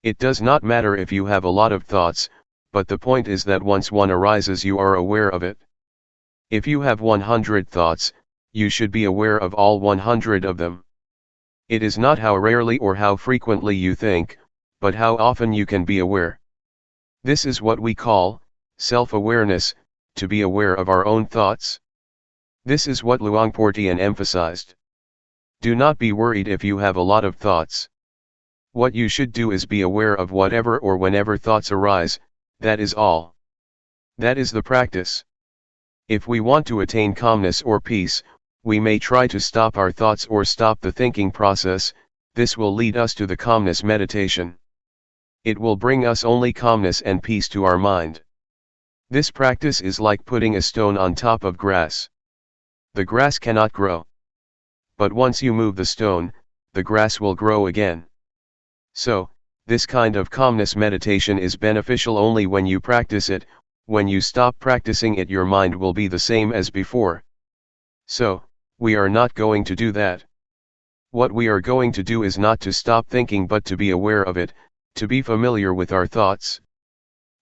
Speaker 1: It does not matter if you have a lot of thoughts, but the point is that once one arises you are aware of it. If you have 100 thoughts, you should be aware of all 100 of them. It is not how rarely or how frequently you think, but how often you can be aware. This is what we call self-awareness, to be aware of our own thoughts. This is what Luangpor Teean emphasized. Do not be worried if you have a lot of thoughts. What you should do is be aware of whatever or whenever thoughts arise, that is all. That is the practice. If we want to attain calmness or peace, we may try to stop our thoughts or stop the thinking process, this will lead us to the calmness meditation. It will bring us only calmness and peace to our mind. This practice is like putting a stone on top of grass. The grass cannot grow. But once you move the stone, the grass will grow again. So, this kind of calmness meditation is beneficial only when you practice it. When you stop practicing it, your mind will be the same as before. So, we are not going to do that. What we are going to do is not to stop thinking but to be aware of it, to be familiar with our thoughts.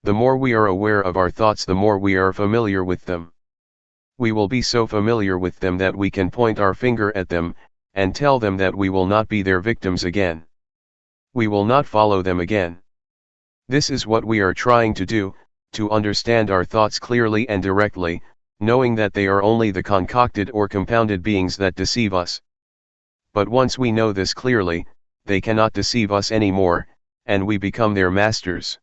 Speaker 1: The more we are aware of our thoughts, the more we are familiar with them. We will be so familiar with them that we can point our finger at them, and tell them that we will not be their victims again. We will not follow them again. This is what we are trying to do, to understand our thoughts clearly and directly, knowing that they are only the concocted or compounded beings that deceive us. But once we know this clearly, they cannot deceive us anymore, and we become their masters.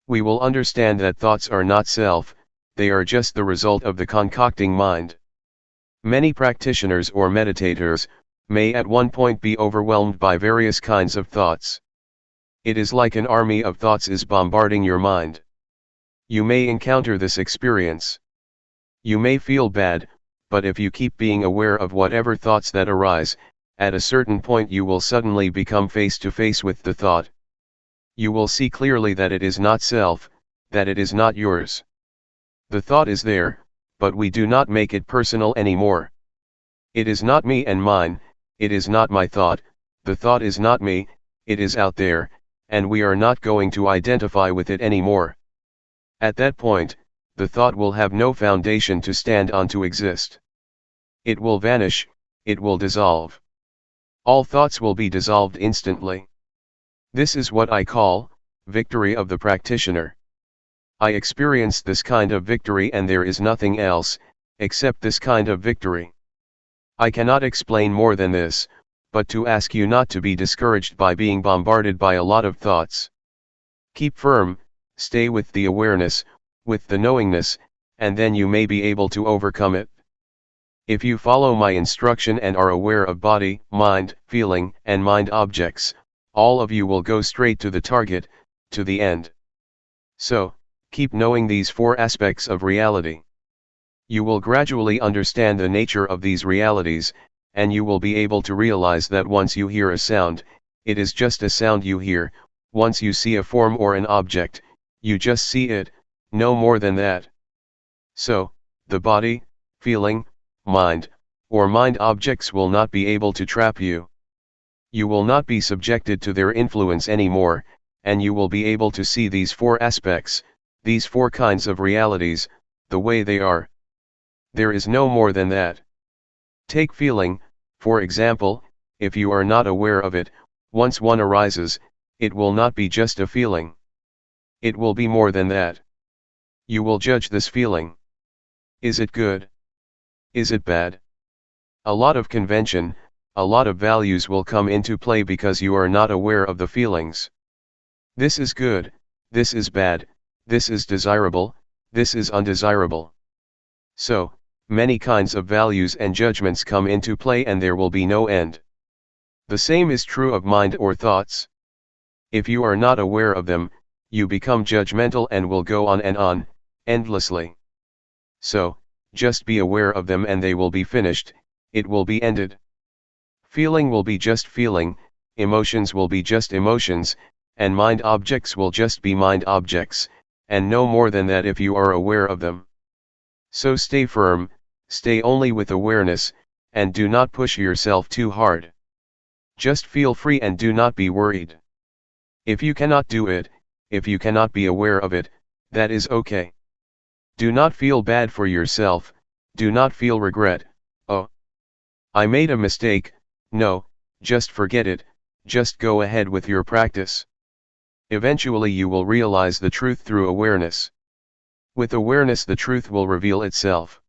Speaker 1: We will understand that thoughts are not self, they are just the result of the concocting mind. Many practitioners or meditators may at one point be overwhelmed by various kinds of thoughts. It is like an army of thoughts is bombarding your mind. You may encounter this experience. You may feel bad, but if you keep being aware of whatever thoughts that arise, at a certain point you will suddenly become face to face with the thought. You will see clearly that it is not self, that it is not yours. The thought is there, but we do not make it personal anymore. It is not me and mine, it is not my thought, the thought is not me, it is out there, and we are not going to identify with it anymore. At that point, the thought will have no foundation to stand on to exist. It will vanish, it will dissolve. All thoughts will be dissolved instantly. This is what I call victory of the practitioner. I experienced this kind of victory, and there is nothing else except this kind of victory. I cannot explain more than this, but to ask you not to be discouraged by being bombarded by a lot of thoughts. Keep firm, stay with the awareness, with the knowingness, and then you may be able to overcome it. If you follow my instruction and are aware of body, mind, feeling, and mind objects, all of you will go straight to the target, to the end. So, keep knowing these four aspects of reality. You will gradually understand the nature of these realities, and you will be able to realize that once you hear a sound, it is just a sound you hear. Once you see a form or an object, You just see it, no more than that. So, the body, feeling, mind, or mind objects will not be able to trap you. You will not be subjected to their influence anymore, and you will be able to see these four aspects, these four kinds of realities, the way they are. There is no more than that. Take feeling, for example. If you are not aware of it, once one arises, it will not be just a feeling. It will be more than that. You will judge this feeling. Is it good? Is it bad? A lot of convention, a lot of values will come into play because you are not aware of the feelings. This is good, this is bad, this is desirable, this is undesirable. So, many kinds of values and judgments come into play and there will be no end. The same is true of mind or thoughts. If you are not aware of them, you become judgmental and will go on, endlessly. So, just be aware of them and they will be finished, it will be ended. Feeling will be just feeling, emotions will be just emotions, and mind objects will just be mind objects, and no more than that if you are aware of them. So stay firm, stay only with awareness, and do not push yourself too hard. Just feel free and do not be worried. If you cannot do it, if you cannot be aware of it, that is okay. Do not feel bad for yourself, do not feel regret, oh, I made a mistake. No, just forget it, just go ahead with your practice. Eventually you will realize the truth through awareness. With awareness the truth will reveal itself.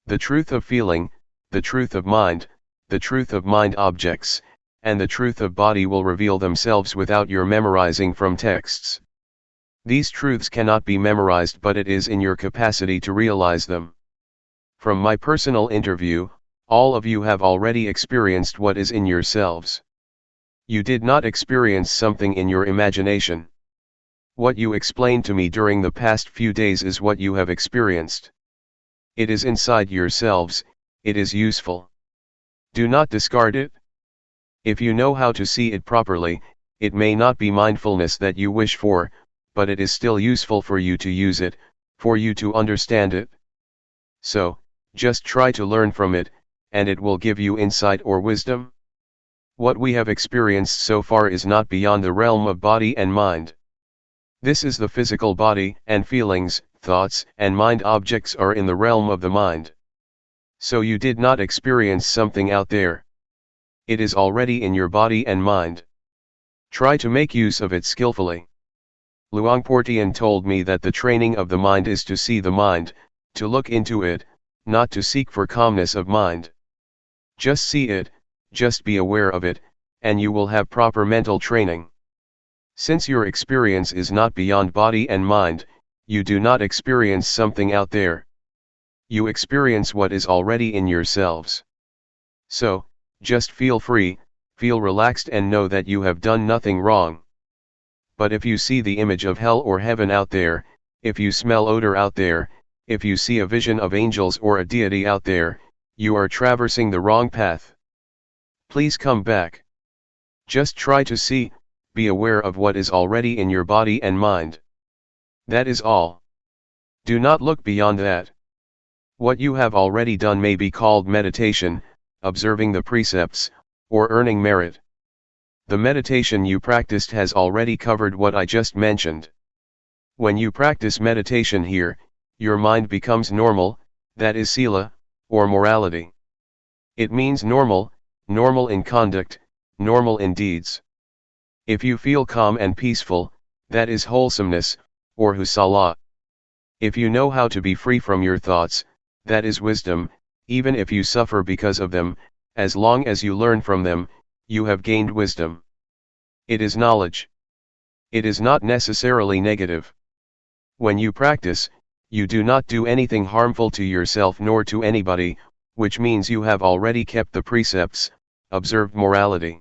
Speaker 1: The truth of feeling, the truth of mind, the truth of mind objects, and the truth of body will reveal themselves without your memorizing from texts. These truths cannot be memorized, but it is in your capacity to realize them. From my personal interview, all of you have already experienced what is in yourselves. You did not experience something in your imagination. What you explained to me during the past few days is what you have experienced. It is inside yourselves, it is useful. Do not discard it. If you know how to see it properly, it may not be mindfulness that you wish for, but it is still useful for you to use it, for you to understand it. So, just try to learn from it, and it will give you insight or wisdom. What we have experienced so far is not beyond the realm of body and mind. This is the physical body, and feelings, thoughts, and mind objects are in the realm of the mind. So you did not experience something out there. It is already in your body and mind. Try to make use of it skillfully. Luangpor Teean told me that the training of the mind is to see the mind, to look into it, not to seek for calmness of mind. Just see it, just be aware of it, and you will have proper mental training. Since your experience is not beyond body and mind, you do not experience something out there. You experience what is already in yourselves. So, just feel free, feel relaxed and know that you have done nothing wrong. But if you see the image of hell or heaven out there, if you smell odor out there, if you see a vision of angels or a deity out there, you are traversing the wrong path. Please come back. Just try to see, be aware of what is already in your body and mind. That is all. Do not look beyond that. What you have already done may be called meditation, observing the precepts, or earning merit. The meditation you practiced has already covered what I just mentioned. When you practice meditation here, your mind becomes normal, that is sila, or morality. It means normal, normal in conduct, normal in deeds. If you feel calm and peaceful, that is wholesomeness, or husala. If you know how to be free from your thoughts, that is wisdom. Even if you suffer because of them, as long as you learn from them, you have gained wisdom. It is knowledge. It is not necessarily negative. When you practice, you do not do anything harmful to yourself nor to anybody, which means you have already kept the precepts, observed morality.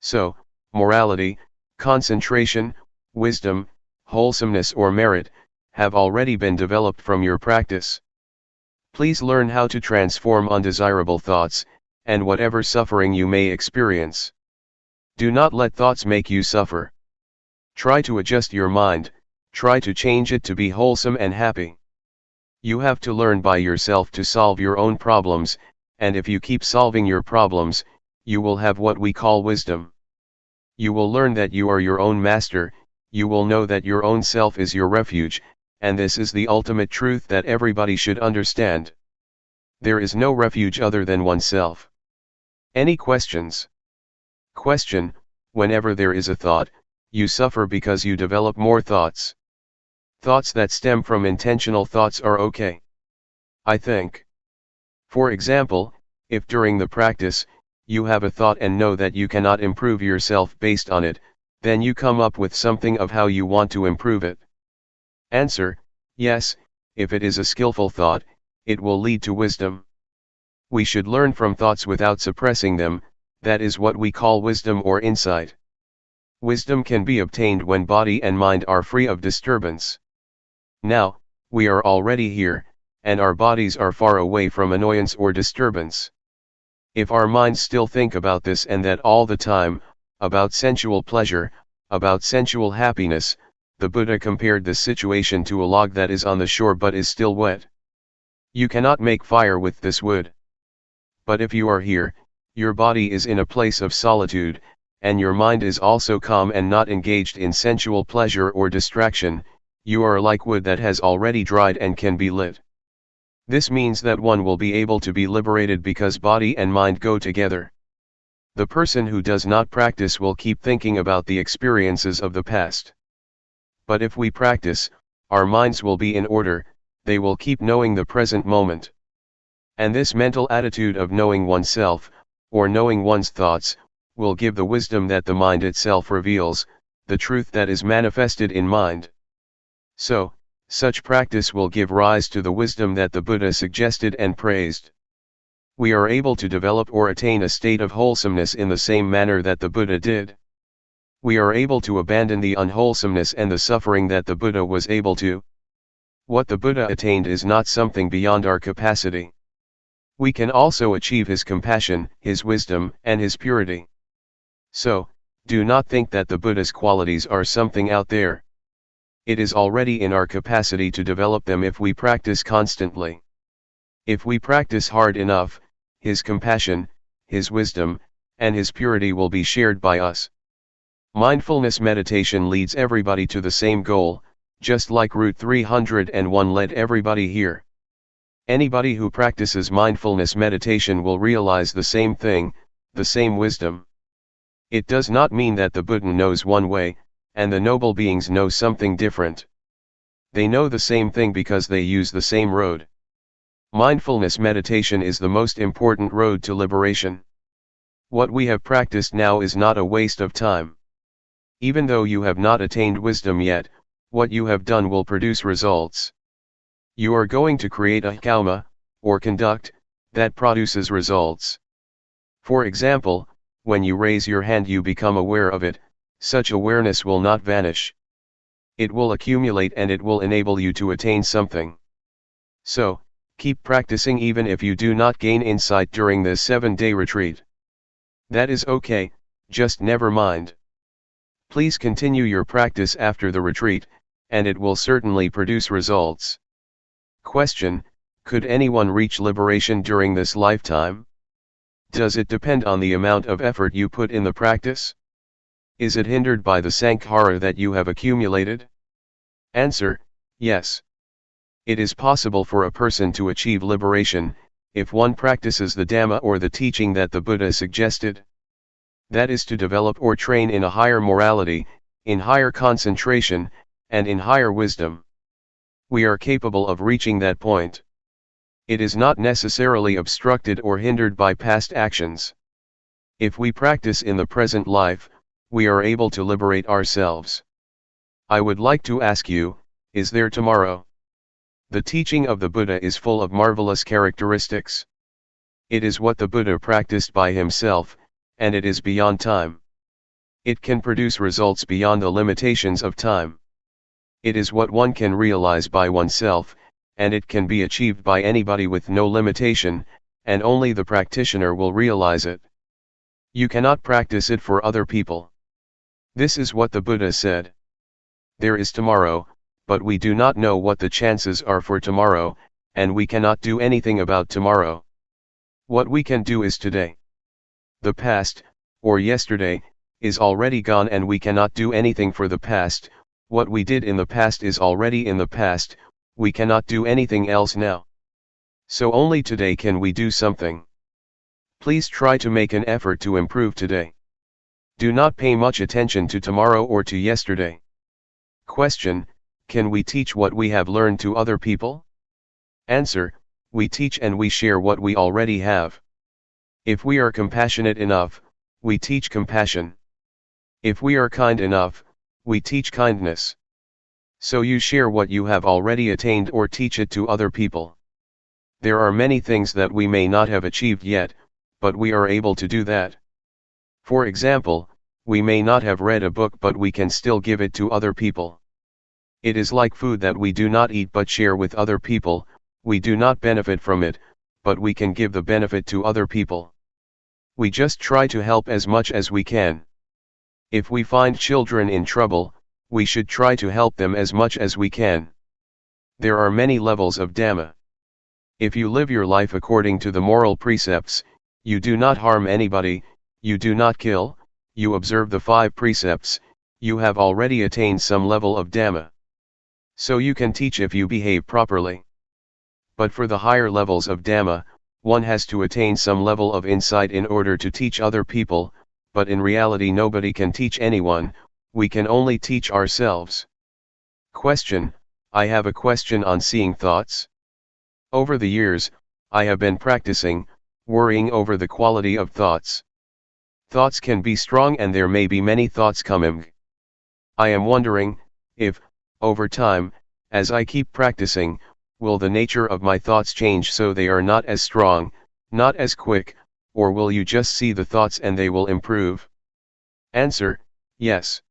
Speaker 1: So, morality, concentration, wisdom, wholesomeness or merit, have already been developed from your practice. Please learn how to transform undesirable thoughts, and whatever suffering you may experience. Do not let thoughts make you suffer. Try to adjust your mind, Try to change it to be wholesome and happy. You have to learn by yourself to solve your own problems, and if you keep solving your problems, you will have what we call wisdom. You will learn that you are your own master, you will know that your own self is your refuge, and this is the ultimate truth that everybody should understand. There is no refuge other than oneself. Any questions? Question: whenever there is a thought, you suffer because you develop more thoughts. Thoughts that stem from intentional thoughts are okay, I think. For example, if during the practice, you have a thought and know that you cannot improve yourself based on it, then you come up with something of how you want to improve it. Answer: yes, if it is a skillful thought, it will lead to wisdom. We should learn from thoughts without suppressing them, that is what we call wisdom or insight. Wisdom can be obtained when body and mind are free of disturbance. Now, we are already here, and our bodies are far away from annoyance or disturbance. If our minds still think about this and that all the time, about sensual pleasure, about sensual happiness, the Buddha compared this situation to a log that is on the shore but is still wet. You cannot make fire with this wood. But if you are here, your body is in a place of solitude, and your mind is also calm and not engaged in sensual pleasure or distraction, you are like wood that has already dried and can be lit. This means that one will be able to be liberated because body and mind go together. The person who does not practice will keep thinking about the experiences of the past. But if we practice, our minds will be in order, they will keep knowing the present moment. And this mental attitude of knowing oneself, or knowing one's thoughts, will give the wisdom that the mind itself reveals, the truth that is manifested in mind. So, such practice will give rise to the wisdom that the Buddha suggested and praised. We are able to develop or attain a state of wholesomeness in the same manner that the Buddha did. We are able to abandon the unwholesomeness and the suffering that the Buddha was able to. What the Buddha attained is not something beyond our capacity. We can also achieve his compassion, his wisdom, and his purity. So, do not think that the Buddha's qualities are something out there. It is already in our capacity to develop them if we practice constantly. If we practice hard enough, his compassion, his wisdom, and his purity will be shared by us. Mindfulness meditation leads everybody to the same goal, just like Route 301 led everybody here. Anybody who practices mindfulness meditation will realize the same thing, the same wisdom. It does not mean that the Buddha knows one way, and the noble beings know something different. They know the same thing because they use the same road. Mindfulness meditation is the most important road to liberation. What we have practiced now is not a waste of time. Even though you have not attained wisdom yet, what you have done will produce results. You are going to create a karma, or conduct, that produces results. For example, when you raise your hand you become aware of it. Such awareness will not vanish. It will accumulate and it will enable you to attain something. So, keep practicing even if you do not gain insight during this 7-day retreat. That is okay, just never mind. Please continue your practice after the retreat, and it will certainly produce results. Question: could anyone reach liberation during this lifetime? Does it depend on the amount of effort you put in the practice? Is it hindered by the sankhara that you have accumulated? Answer: yes. It is possible for a person to achieve liberation, if one practices the Dhamma or the teaching that the Buddha suggested. That is to develop or train in a higher morality, in higher concentration, and in higher wisdom. We are capable of reaching that point. It is not necessarily obstructed or hindered by past actions. If we practice in the present life, we are able to liberate ourselves. I would like to ask you, is there tomorrow? The teaching of the Buddha is full of marvelous characteristics. It is what the Buddha practiced by himself, and it is beyond time. It can produce results beyond the limitations of time. It is what one can realize by oneself, and it can be achieved by anybody with no limitation, and only the practitioner will realize it. You cannot practice it for other people. This is what the Buddha said. There is tomorrow, but we do not know what the chances are for tomorrow, and we cannot do anything about tomorrow. What we can do is today. The past, or yesterday, is already gone and we cannot do anything for the past. What we did in the past is already in the past, we cannot do anything else now. So only today can we do something. Please try to make an effort to improve today. Do not pay much attention to tomorrow or to yesterday. Question: can we teach what we have learned to other people? Answer: we teach and we share what we already have. If we are compassionate enough, we teach compassion. If we are kind enough, we teach kindness. So you share what you have already attained or teach it to other people. There are many things that we may not have achieved yet, but we are able to do that. For example, we may not have read a book but we can still give it to other people. It is like food that we do not eat but share with other people. We do not benefit from it, but we can give the benefit to other people. We just try to help as much as we can. If we find children in trouble, we should try to help them as much as we can. There are many levels of Dhamma. If you live your life according to the moral precepts, you do not harm anybody, you do not kill, you observe the 5 precepts, you have already attained some level of Dhamma. So you can teach if you behave properly. But for the higher levels of Dhamma, one has to attain some level of insight in order to teach other people, but in reality nobody can teach anyone, we can only teach ourselves. Question: I have a question on seeing thoughts. Over the years, I have been practicing, worrying over the quality of thoughts. Thoughts can be strong and there may be many thoughts coming. I am wondering, if, over time, as I keep practicing, will the nature of my thoughts change so they are not as strong, not as quick, or will you just see the thoughts and they will improve? Answer: yes.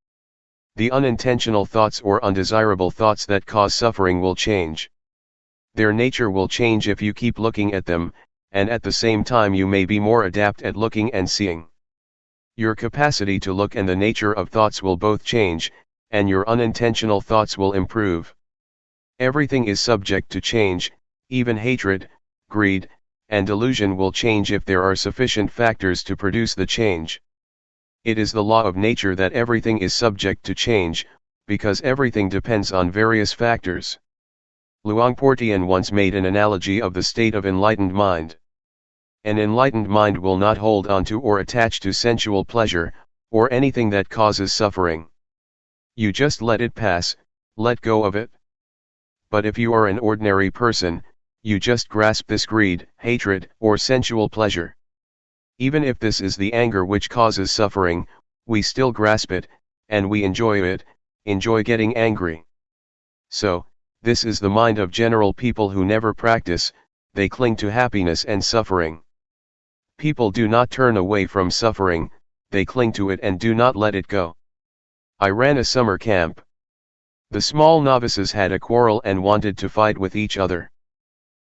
Speaker 1: The unintentional thoughts or undesirable thoughts that cause suffering will change. Their nature will change if you keep looking at them, and at the same time you may be more adept at looking and seeing. Your capacity to look and the nature of thoughts will both change, and your unintentional thoughts will improve. Everything is subject to change, even hatred, greed, and delusion will change if there are sufficient factors to produce the change. It is the law of nature that everything is subject to change, because everything depends on various factors. Luangpor Teean once made an analogy of the state of enlightened mind. An enlightened mind will not hold on to or attach to sensual pleasure, or anything that causes suffering. You just let it pass, let go of it. But if you are an ordinary person, you just grasp this greed, hatred, or sensual pleasure. Even if this is the anger which causes suffering, we still grasp it, and we enjoy it, enjoy getting angry. So, this is the mind of general people who never practice, they cling to happiness and suffering. People do not turn away from suffering, they cling to it and do not let it go. I ran a summer camp. The small novices had a quarrel and wanted to fight with each other.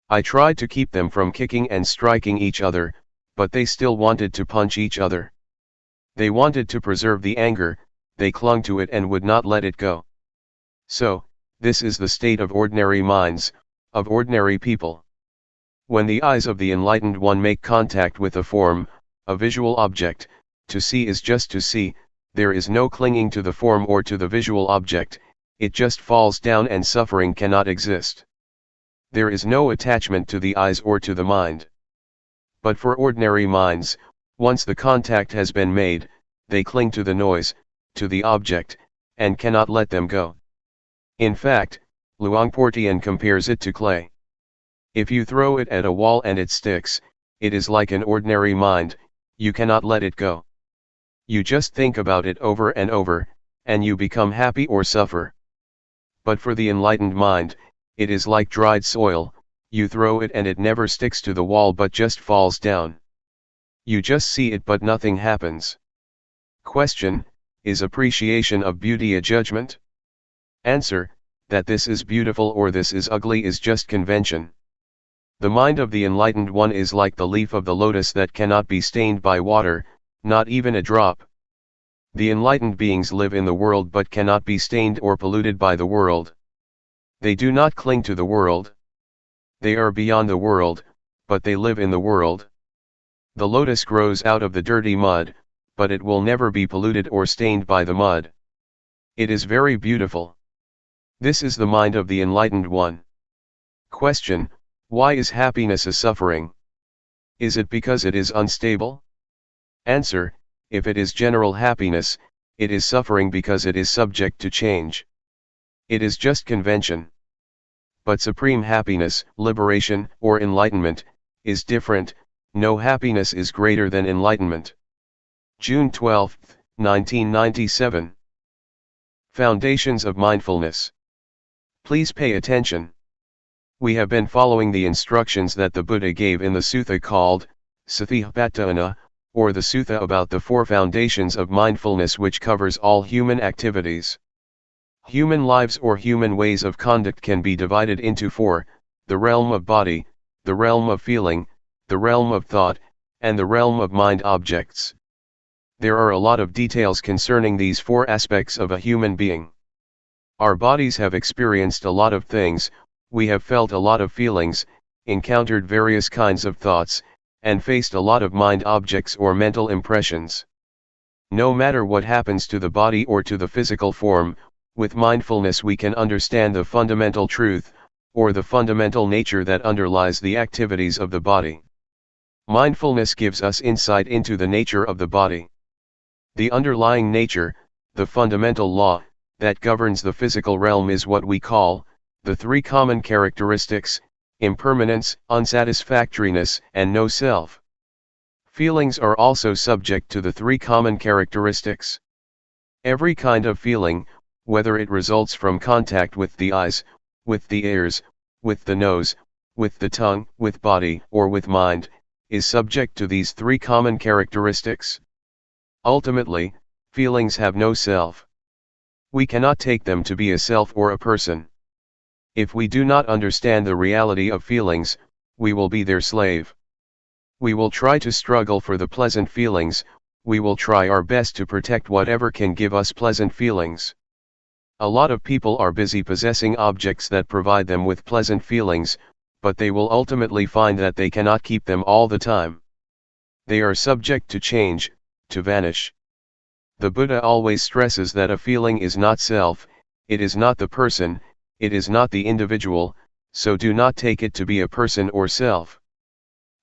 Speaker 1: I tried to keep them from kicking and striking each other, but they still wanted to punch each other. They wanted to preserve the anger, they clung to it and would not let it go. So, this is the state of ordinary minds, of ordinary people. When the eyes of the enlightened one make contact with a form, a visual object, to see is just to see, there is no clinging to the form or to the visual object, it just falls down and suffering cannot exist. There is no attachment to the eyes or to the mind. But for ordinary minds, once the contact has been made, they cling to the noise, to the object, and cannot let them go. In fact, Luangpor Teean compares it to clay. If you throw it at a wall and it sticks, it is like an ordinary mind, you cannot let it go. You just think about it over and over, and you become happy or suffer. But for the enlightened mind, it is like dried soil, you throw it and it never sticks to the wall but just falls down. You just see it but nothing happens. Question: is appreciation of beauty a judgment? Answer: that this is beautiful or this is ugly is just convention. The mind of the enlightened one is like the leaf of the lotus that cannot be stained by water, not even a drop. The enlightened beings live in the world but cannot be stained or polluted by the world. They do not cling to the world. They are beyond the world, but they live in the world. The lotus grows out of the dirty mud, but it will never be polluted or stained by the mud. It is very beautiful. This is the mind of the enlightened one. Question: why is happiness a suffering? Is it because it is unstable? Answer: if it is general happiness, it is suffering because it is subject to change. It is just convention. But supreme happiness, liberation, or enlightenment, is different. No happiness is greater than enlightenment. June 12, 1997. Foundations of Mindfulness. Please pay attention. We have been following the instructions that the Buddha gave in the sutta called Satipatthana, or the sutta about the 4 foundations of mindfulness, which covers all human activities. Human lives or human ways of conduct can be divided into 4, the realm of body, the realm of feeling, the realm of thought, and the realm of mind objects. There are a lot of details concerning these 4 aspects of a human being. Our bodies have experienced a lot of things, we have felt a lot of feelings, encountered various kinds of thoughts, and faced a lot of mind objects or mental impressions. No matter what happens to the body or to the physical form, with mindfulness we can understand the fundamental truth, or the fundamental nature that underlies the activities of the body. Mindfulness gives us insight into the nature of the body. The underlying nature, the fundamental law, that governs the physical realm is what we call, the 3 common characteristics: impermanence, unsatisfactoriness, and no self. Feelings are also subject to the 3 common characteristics. Every kind of feeling, whether it results from contact with the eyes, with the ears, with the nose, with the tongue, with body, or with mind, is subject to these 3 common characteristics. Ultimately, feelings have no self. We cannot take them to be a self or a person. If we do not understand the reality of feelings, we will be their slave. We will try to struggle for the pleasant feelings, we will try our best to protect whatever can give us pleasant feelings. A lot of people are busy possessing objects that provide them with pleasant feelings, but they will ultimately find that they cannot keep them all the time. They are subject to change, to vanish. The Buddha always stresses that a feeling is not self, it is not the person, it is not the individual, so do not take it to be a person or self.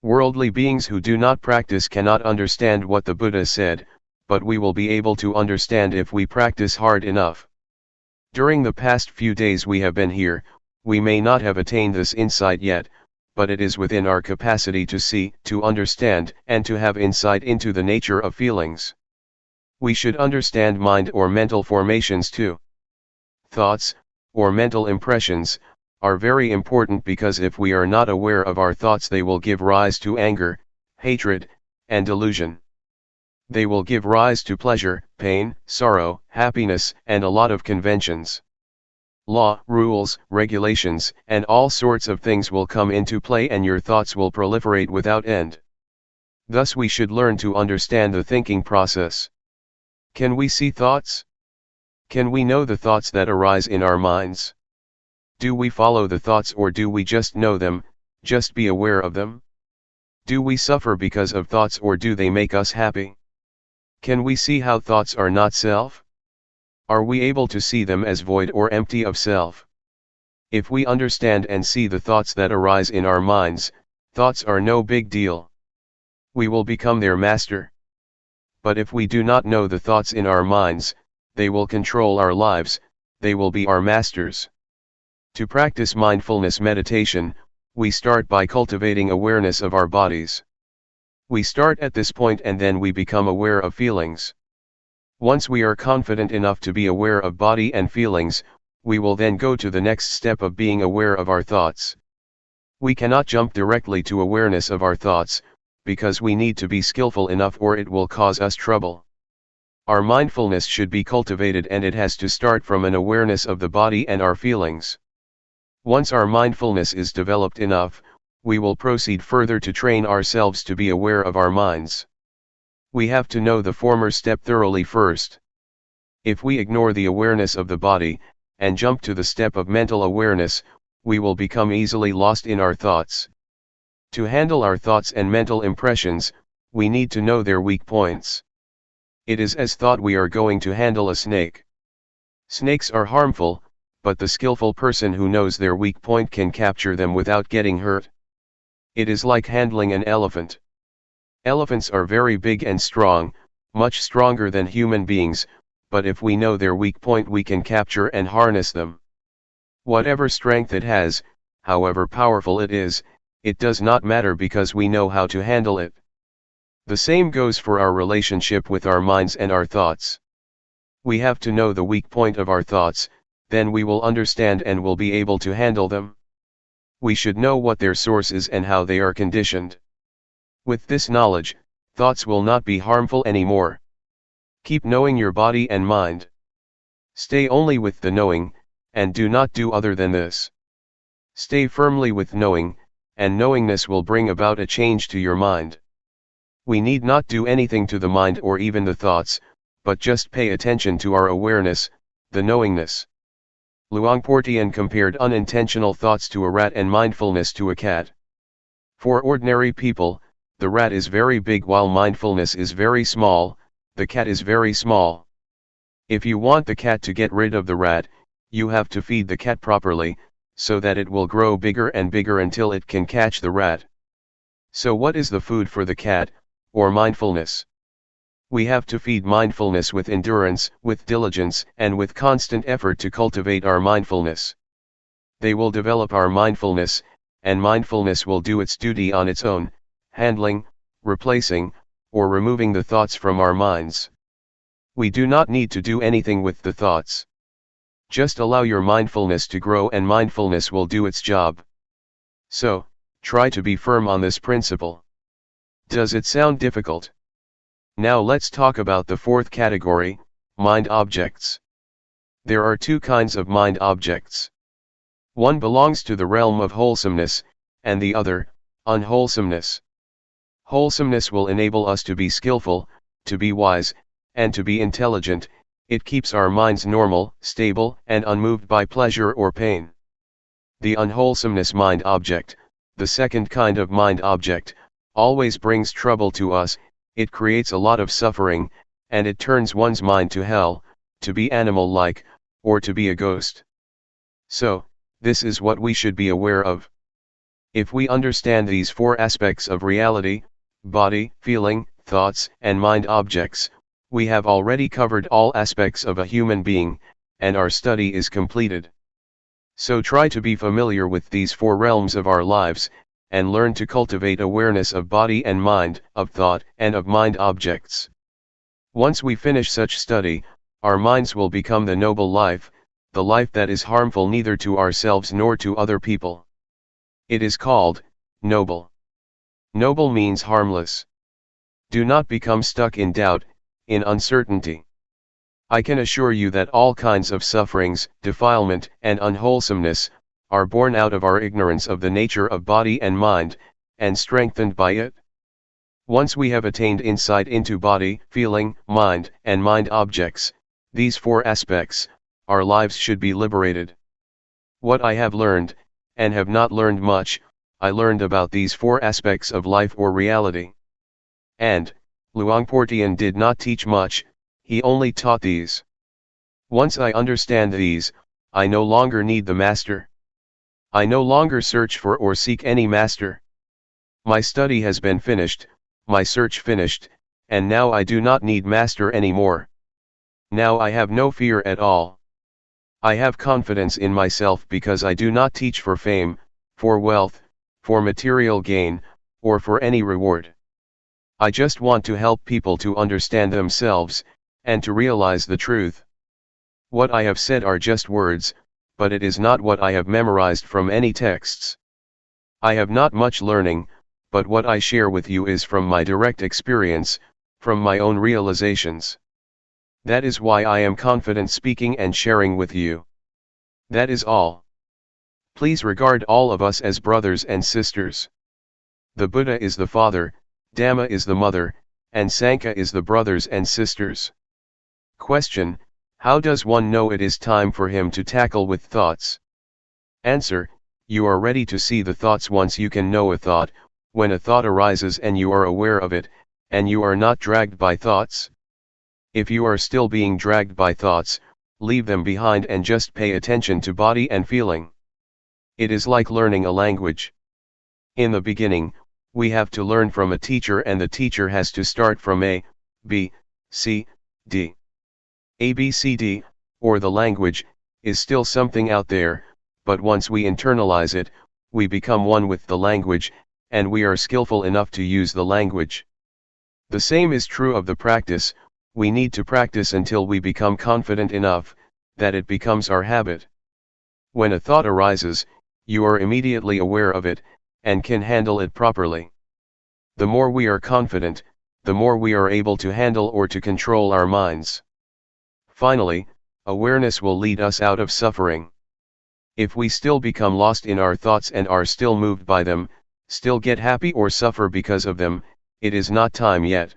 Speaker 1: Worldly beings who do not practice cannot understand what the Buddha said, but we will be able to understand if we practice hard enough. During the past few days we have been here, we may not have attained this insight yet, but it is within our capacity to see, to understand, and to have insight into the nature of feelings. We should understand mind or mental formations too. Thoughts, or mental impressions, are very important because if we are not aware of our thoughts they will give rise to anger, hatred, and delusion. They will give rise to pleasure, pain, sorrow, happiness, and a lot of conventions. Law, rules, regulations, and all sorts of things will come into play and your thoughts will proliferate without end. Thus we should learn to understand the thinking process. Can we see thoughts? Can we know the thoughts that arise in our minds? Do we follow the thoughts or do we just know them, just be aware of them? Do we suffer because of thoughts or do they make us happy? Can we see how thoughts are not self? Are we able to see them as void or empty of self? If we understand and see the thoughts that arise in our minds, thoughts are no big deal. We will become their master. But if we do not know the thoughts in our minds, they will control our lives, they will be our masters. To practice mindfulness meditation, we start by cultivating awareness of our bodies. We start at this point and then we become aware of feelings. Once we are confident enough to be aware of body and feelings, we will then go to the next step of being aware of our thoughts. We cannot jump directly to awareness of our thoughts, because we need to be skillful enough or it will cause us trouble. Our mindfulness should be cultivated and it has to start from an awareness of the body and our feelings. Once our mindfulness is developed enough, we will proceed further to train ourselves to be aware of our minds. We have to know the former step thoroughly first. If we ignore the awareness of the body, and jump to the step of mental awareness, we will become easily lost in our thoughts. To handle our thoughts and mental impressions, we need to know their weak points. It is as thought we are going to handle a snake. Snakes are harmful, but the skillful person who knows their weak point can capture them without getting hurt. It is like handling an elephant. Elephants are very big and strong, much stronger than human beings, but if we know their weak point we can capture and harness them. Whatever strength it has, however powerful it is, it does not matter because we know how to handle it. The same goes for our relationship with our minds and our thoughts. We have to know the weak point of our thoughts, then we will understand and will be able to handle them. We should know what their source is and how they are conditioned. With this knowledge, thoughts will not be harmful anymore. Keep knowing your body and mind. Stay only with the knowing, and do not do other than this. Stay firmly with knowing, and knowingness will bring about a change to your mind. We need not do anything to the mind or even the thoughts, but just pay attention to our awareness, the knowingness. Luangpor Teean compared unintentional thoughts to a rat and mindfulness to a cat. For ordinary people, the rat is very big while mindfulness is very small, the cat is very small. If you want the cat to get rid of the rat, you have to feed the cat properly, so that it will grow bigger and bigger until it can catch the rat. So what is the food for the cat, or mindfulness? We have to feed mindfulness with endurance, with diligence, and with constant effort to cultivate our mindfulness. They will develop our mindfulness, and mindfulness will do its duty on its own, handling, replacing, or removing the thoughts from our minds. We do not need to do anything with the thoughts. Just allow your mindfulness to grow and mindfulness will do its job. So, try to be firm on this principle. Does it sound difficult? Now let's talk about the fourth category, mind objects. There are two kinds of mind objects. One belongs to the realm of wholesomeness, and the other, unwholesomeness. Wholesomeness will enable us to be skillful, to be wise, and to be intelligent. It keeps our minds normal, stable, and unmoved by pleasure or pain. The unwholesomeness mind object, the second kind of mind object, always brings trouble to us. It creates a lot of suffering, and it turns one's mind to hell, to be animal-like, or to be a ghost. So, this is what we should be aware of. If we understand these four aspects of reality, body, feeling, thoughts, and mind objects, we have already covered all aspects of a human being, and our study is completed. So try to be familiar with these four realms of our lives, and learn to cultivate awareness of body and mind, of thought and of mind objects. Once we finish such study, our minds will become the noble life, the life that is harmful neither to ourselves nor to other people. It is called noble. Noble means harmless. Do not become stuck in doubt, in uncertainty. I can assure you that all kinds of sufferings, defilement, and unwholesomeness are born out of our ignorance of the nature of body and mind, and strengthened by it. Once we have attained insight into body, feeling, mind, and mind objects, these four aspects, our lives should be liberated. What I have learned, and have not learned much, I learned about these four aspects of life or reality. And, Luangpor Teean did not teach much, he only taught these. Once I understand these, I no longer need the master. I no longer search for or seek any master. My study has been finished, my search finished, and now I do not need master anymore. Now I have no fear at all. I have confidence in myself because I do not teach for fame, for wealth, for material gain, or for any reward. I just want to help people to understand themselves, and to realize the truth. What I have said are just words, but it is not what I have memorized from any texts. I have not much learning, but what I share with you is from my direct experience, from my own realizations. That is why I am confident speaking and sharing with you. That is all. Please regard all of us as brothers and sisters. The Buddha is the father, Dhamma is the mother, and Sangha is the brothers and sisters. Question: How does one know it is time for him to tackle with thoughts? Answer: you are ready to see the thoughts once you can know a thought, when a thought arises and you are aware of it, and you are not dragged by thoughts. If you are still being dragged by thoughts, leave them behind and just pay attention to body and feeling. It is like learning a language. In the beginning, we have to learn from a teacher, and the teacher has to start from A, B, C, D. A, B, C, D, or the language, is still something out there, but once we internalize it, we become one with the language, and we are skillful enough to use the language. The same is true of the practice. We need to practice until we become confident enough that it becomes our habit. When a thought arises, you are immediately aware of it, and can handle it properly. The more we are confident, the more we are able to handle or to control our minds. Finally, awareness will lead us out of suffering. If we still become lost in our thoughts and are still moved by them, still get happy or suffer because of them, it is not time yet.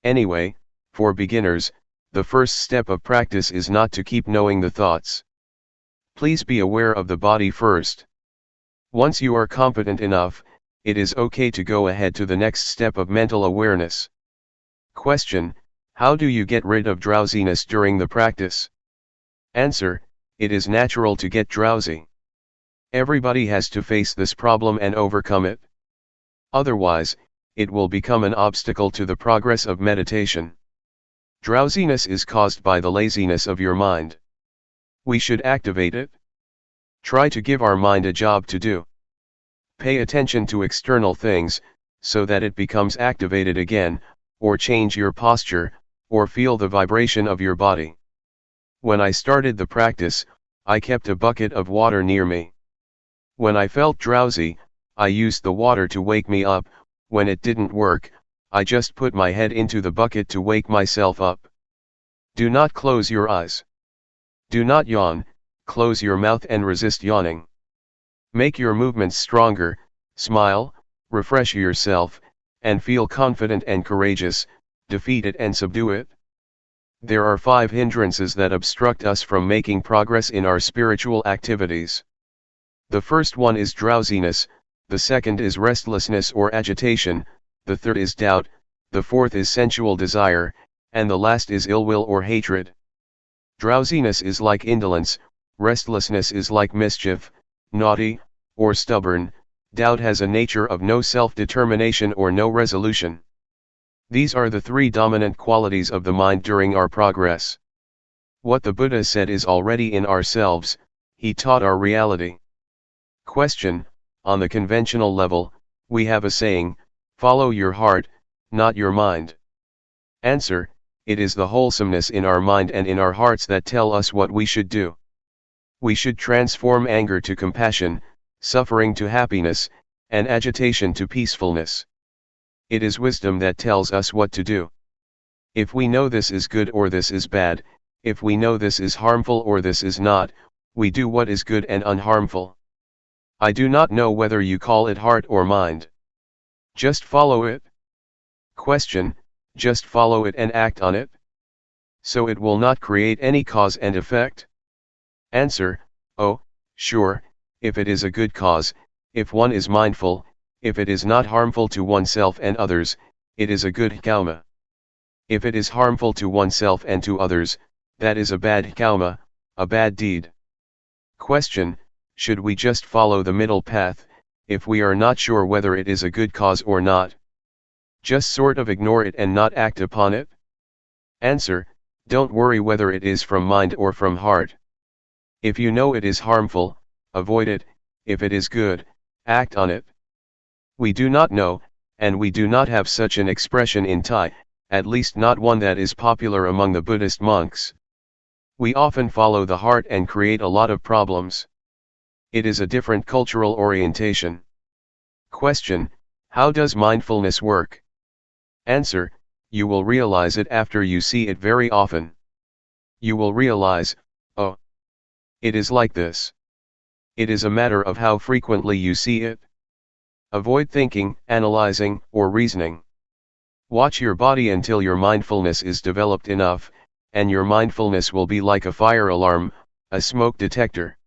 Speaker 1: Anyway, for beginners, the first step of practice is not to keep knowing the thoughts. Please be aware of the body first. Once you are competent enough, it is okay to go ahead to the next step of mental awareness. Question: how do you get rid of drowsiness during the practice? Answer: it is natural to get drowsy. Everybody has to face this problem and overcome it. Otherwise, it will become an obstacle to the progress of meditation. Drowsiness is caused by the laziness of your mind. We should activate it. Try to give our mind a job to do. Pay attention to external things, so that it becomes activated again, or change your posture, or feel the vibration of your body. When I started the practice, I kept a bucket of water near me. When I felt drowsy, I used the water to wake me up. When it didn't work, I just put my head into the bucket to wake myself up. Do not close your eyes. Do not yawn, close your mouth and resist yawning. Make your movements stronger, smile, refresh yourself, and feel confident and courageous. Defeat it and subdue it. There are 5 hindrances that obstruct us from making progress in our spiritual activities. The first one is drowsiness, the second is restlessness or agitation, the third is doubt, the fourth is sensual desire, and the last is ill will or hatred. Drowsiness is like indolence, restlessness is like mischief, naughty, or stubborn, doubt has a nature of no self-determination or no resolution. These are the 3 dominant qualities of the mind during our progress. What the Buddha said is already in ourselves. He taught our reality. Question: on the conventional level, we have a saying, follow your heart, not your mind. Answer: it is the wholesomeness in our mind and in our hearts that tell us what we should do. We should transform anger to compassion, suffering to happiness, and agitation to peacefulness. It is wisdom that tells us what to do. If we know this is good or this is bad, if we know this is harmful or this is not, we do what is good and unharmful. I do not know whether you call it heart or mind. Just follow it. Question: just follow it and act on it? So it will not create any cause and effect? Answer: oh, sure, if it is a good cause, if one is mindful, if it is not harmful to oneself and others, it is a good karma. If it is harmful to oneself and to others, that is a bad karma, a bad deed. Question: should we just follow the middle path, if we are not sure whether it is a good cause or not? Just sort of ignore it and not act upon it? Answer: don't worry whether it is from mind or from heart. If you know it is harmful, avoid it. If it is good, act on it. We do not know, and we do not have such an expression in Thai, at least not one that is popular among the Buddhist monks. We often follow the heart and create a lot of problems. It is a different cultural orientation. Question: how does mindfulness work? Answer: you will realize it after you see it very often. You will realize, oh, it is like this. It is a matter of how frequently you see it. Avoid thinking, analyzing, or reasoning. Watch your body until your mindfulness is developed enough, and your mindfulness will be like a fire alarm, a smoke detector.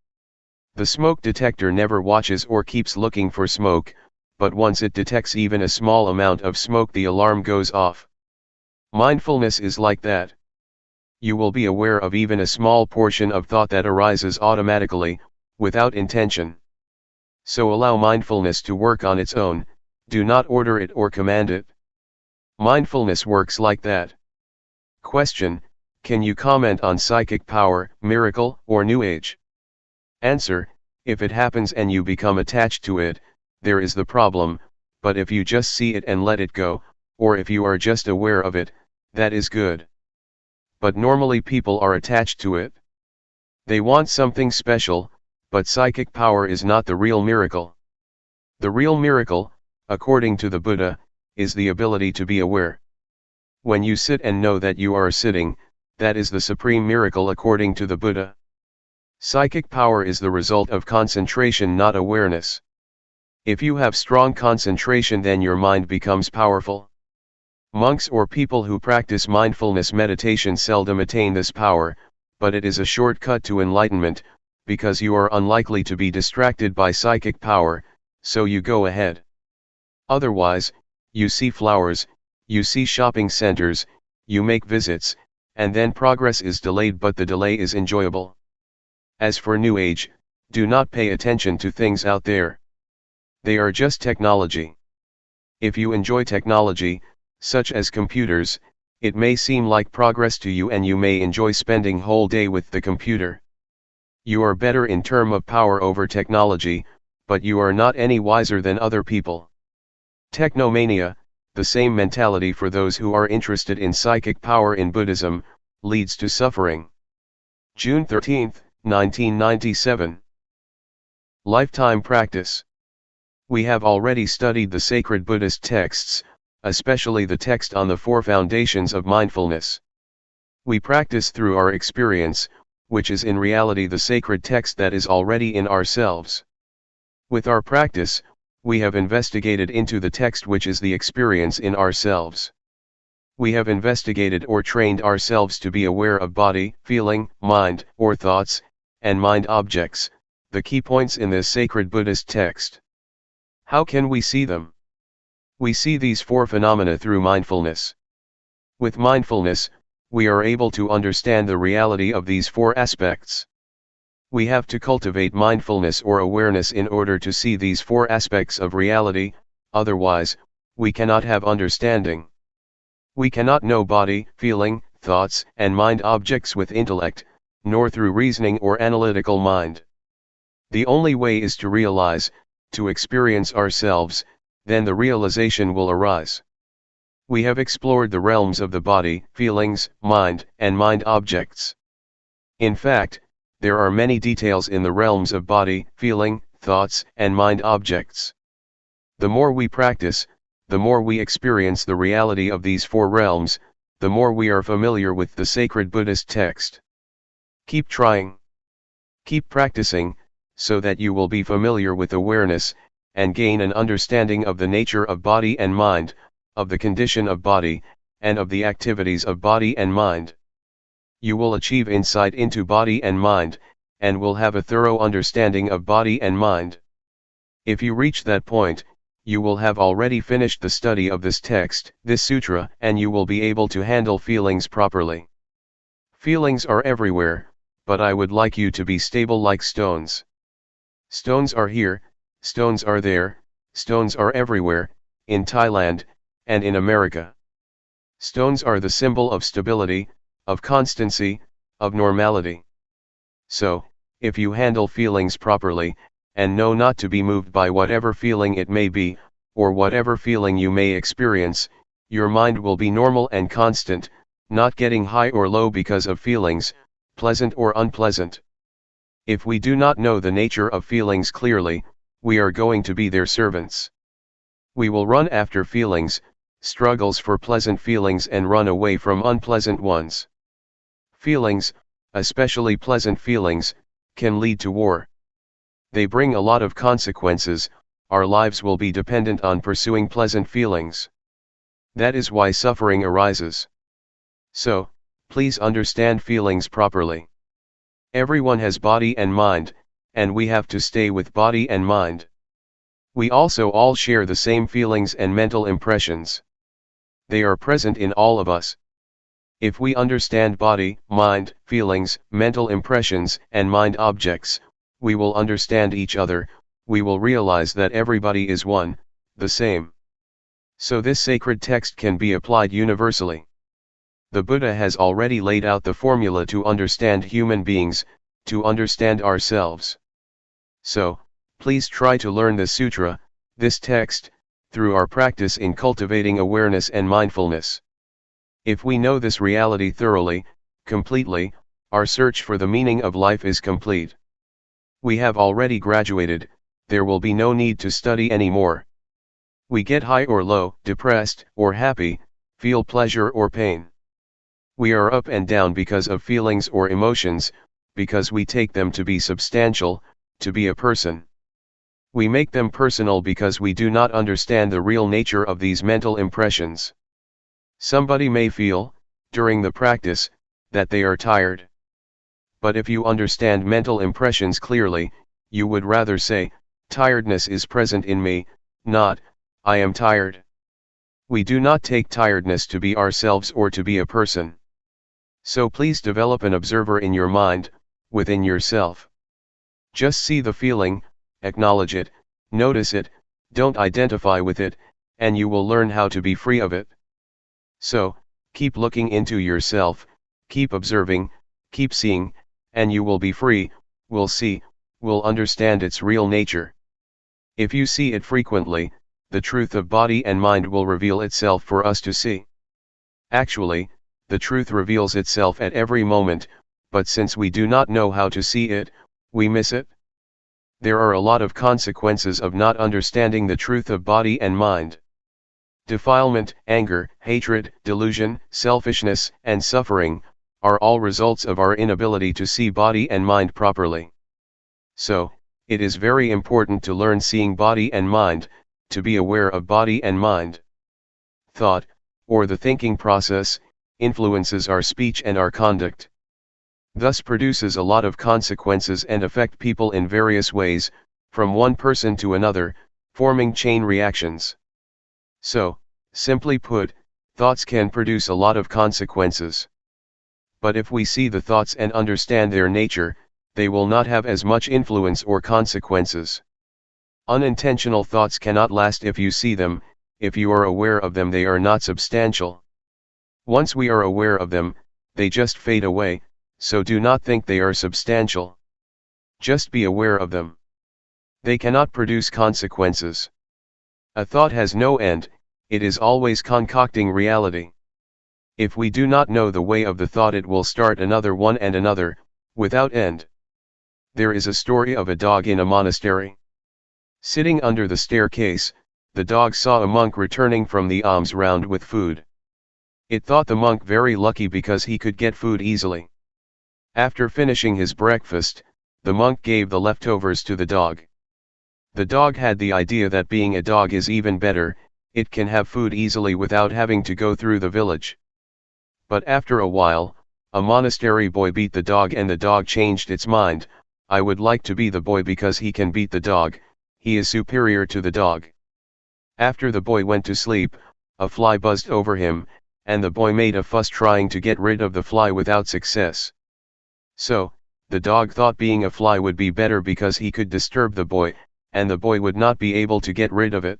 Speaker 1: The smoke detector never watches or keeps looking for smoke, but once it detects even a small amount of smoke, the alarm goes off. Mindfulness is like that. You will be aware of even a small portion of thought that arises automatically, without intention. So allow mindfulness to work on its own, do not order it or command it. Mindfulness works like that. Question: can you comment on psychic power, miracle, or New Age? Answer: if it happens and you become attached to it, there is the problem, but if you just see it and let it go, or if you are just aware of it, that is good. But normally people are attached to it. They want something special, but psychic power is not the real miracle. The real miracle, according to the Buddha, is the ability to be aware. When you sit and know that you are sitting, that is the supreme miracle according to the Buddha. Psychic power is the result of concentration, not awareness. If you have strong concentration, then your mind becomes powerful. Monks or people who practice mindfulness meditation seldom attain this power, but it is a shortcut to enlightenment, because you are unlikely to be distracted by psychic power, so you go ahead. Otherwise, you see flowers, you see shopping centers, you make visits, and then progress is delayed, but the delay is enjoyable. As for New Age, do not pay attention to things out there. They are just technology. If you enjoy technology, such as computers, it may seem like progress to you and you may enjoy spending whole day with the computer. You are better in terms of power over technology, but you are not any wiser than other people. Technomania, the same mentality for those who are interested in psychic power in Buddhism, leads to suffering. June 13, 1997. Lifetime practice. We have already studied the sacred Buddhist texts, especially the text on the four foundations of mindfulness. We practice through our experience, which is in reality the sacred text that is already in ourselves. With our practice, we have investigated into the text which is the experience in ourselves. We have investigated or trained ourselves to be aware of body, feeling, mind, or thoughts, and mind objects, the key points in this sacred Buddhist text. How can we see them? We see these four phenomena through mindfulness. With mindfulness, we are able to understand the reality of these four aspects. We have to cultivate mindfulness or awareness in order to see these four aspects of reality, otherwise, we cannot have understanding. We cannot know body, feeling, thoughts, and mind objects with intellect, nor through reasoning or analytical mind. The only way is to realize, to experience ourselves, then the realization will arise. We have explored the realms of the body, feelings, mind, and mind objects. In fact, there are many details in the realms of body, feeling, thoughts, and mind objects. The more we practice, the more we experience the reality of these four realms, the more we are familiar with the sacred Buddhist text. Keep trying. Keep practicing, so that you will be familiar with awareness, and gain an understanding of the nature of body and mind, of the condition of body, and of the activities of body and mind. You will achieve insight into body and mind, and will have a thorough understanding of body and mind. If you reach that point, you will have already finished the study of this text, this sutra, and you will be able to handle feelings properly. Feelings are everywhere, but I would like you to be stable like stones. Stones are here, stones are there, stones are everywhere, in Thailand, and in America. Stones are the symbol of stability, of constancy, of normality. So, if you handle feelings properly, and know not to be moved by whatever feeling it may be, or whatever feeling you may experience, your mind will be normal and constant, not getting high or low because of feelings, pleasant or unpleasant. If we do not know the nature of feelings clearly, we are going to be their servants. We will run after feelings, struggles for pleasant feelings and run away from unpleasant ones. Feelings, especially pleasant feelings, can lead to war. They bring a lot of consequences. Our lives will be dependent on pursuing pleasant feelings. That is why suffering arises. So, please understand feelings properly. Everyone has body and mind, and we have to stay with body and mind. We also all share the same feelings and mental impressions. They are present in all of us. If we understand body, mind, feelings, mental impressions, and mind objects, we will understand each other, we will realize that everybody is one, the same. So this sacred text can be applied universally. The Buddha has already laid out the formula to understand human beings, to understand ourselves. So, please try to learn the sutra, this text, through our practice in cultivating awareness and mindfulness. If we know this reality thoroughly, completely, our search for the meaning of life is complete. We have already graduated, there will be no need to study anymore. We get high or low, depressed or happy, feel pleasure or pain. We are up and down because of feelings or emotions, because we take them to be substantial, to be a person. We make them personal because we do not understand the real nature of these mental impressions. Somebody may feel, during the practice, that they are tired. But if you understand mental impressions clearly, you would rather say, tiredness is present in me, not, I am tired. We do not take tiredness to be ourselves or to be a person. So please develop an observer in your mind, within yourself. Just see the feeling, acknowledge it, notice it, don't identify with it, and you will learn how to be free of it. So, keep looking into yourself, keep observing, keep seeing, and you will be free, will see, will understand its real nature. If you see it frequently, the truth of body and mind will reveal itself for us to see. Actually, the truth reveals itself at every moment, but since we do not know how to see it, we miss it. There are a lot of consequences of not understanding the truth of body and mind. Defilement, anger, hatred, delusion, selfishness, and suffering, are all results of our inability to see body and mind properly. So, it is very important to learn seeing body and mind, to be aware of body and mind. Thought, or the thinking process, influences our speech and our conduct. Thus produces a lot of consequences and affect people in various ways, from one person to another, forming chain reactions. So, simply put, thoughts can produce a lot of consequences. But if we see the thoughts and understand their nature, they will not have as much influence or consequences. Unintentional thoughts cannot last if you see them, if you are aware of them they are not substantial. Once we are aware of them, they just fade away, so do not think they are substantial. Just be aware of them. They cannot produce consequences. A thought has no end, it is always concocting reality. If we do not know the way of the thought it will start another one and another, without end. There is a story of a dog in a monastery. Sitting under the staircase, the dog saw a monk returning from the alms round with food. It thought the monk very lucky because he could get food easily. After finishing his breakfast, the monk gave the leftovers to the dog. The dog had the idea that being a dog is even better, it can have food easily without having to go through the village. But after a while, a monastery boy beat the dog and the dog changed its mind, I would like to be the boy because he can beat the dog, he is superior to the dog. After the boy went to sleep, a fly buzzed over him, and the boy made a fuss trying to get rid of the fly without success. So, the dog thought being a fly would be better because he could disturb the boy, and the boy would not be able to get rid of it.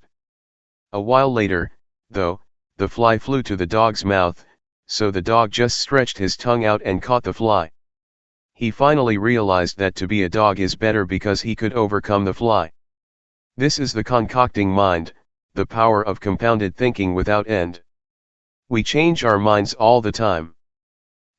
Speaker 1: A while later, though, the fly flew to the dog's mouth, so the dog just stretched his tongue out and caught the fly. He finally realized that to be a dog is better because he could overcome the fly. This is the concocting mind, the power of compounded thinking without end. We change our minds all the time.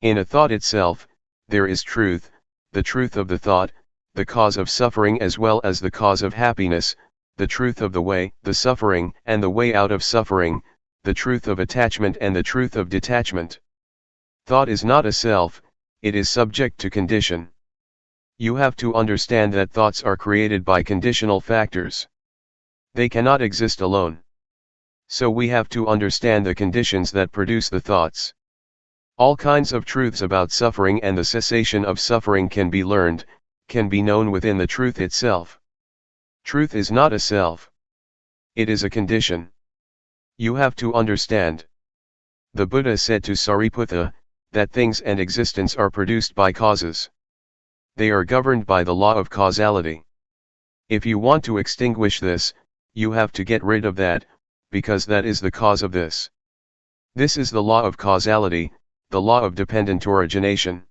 Speaker 1: In a thought itself, there is truth, the truth of the thought, the cause of suffering as well as the cause of happiness, the truth of the way, the suffering and the way out of suffering, the truth of attachment and the truth of detachment. Thought is not a self, it is subject to condition. You have to understand that thoughts are created by conditional factors. They cannot exist alone. So we have to understand the conditions that produce the thoughts. All kinds of truths about suffering and the cessation of suffering can be learned, can be known within the truth itself. Truth is not a self. It is a condition. You have to understand. The Buddha said to Sariputta, that things and existence are produced by causes. They are governed by the law of causality. If you want to extinguish this, you have to get rid of that, because that is the cause of this. This is the law of causality, the law of dependent origination.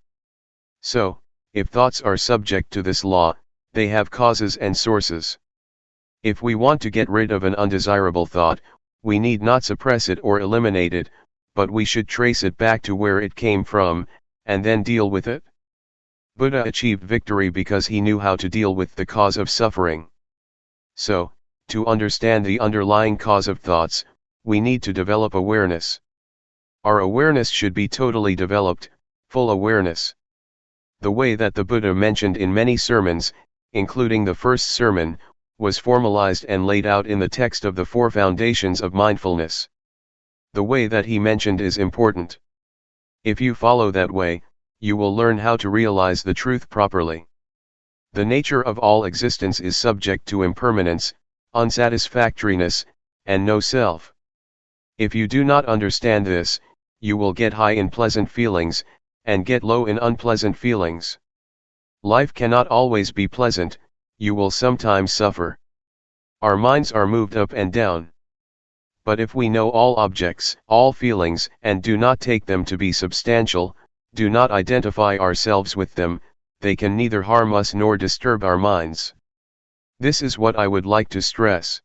Speaker 1: So, if thoughts are subject to this law, they have causes and sources. If we want to get rid of an undesirable thought, we need not suppress it or eliminate it, but we should trace it back to where it came from, and then deal with it. Buddha achieved victory because he knew how to deal with the cause of suffering. So, to understand the underlying cause of thoughts, we need to develop awareness. Our awareness should be totally developed, full awareness. The way that the Buddha mentioned in many sermons, including the first sermon, was formalized and laid out in the text of the Four Foundations of Mindfulness. The way that he mentioned is important. If you follow that way, you will learn how to realize the truth properly. The nature of all existence is subject to impermanence, unsatisfactoriness, and no self. If you do not understand this, you will get high in pleasant feelings, and get low in unpleasant feelings. Life cannot always be pleasant, you will sometimes suffer. Our minds are moved up and down. But if we know all objects, all feelings, and do not take them to be substantial, do not identify ourselves with them, they can neither harm us nor disturb our minds. This is what I would like to stress.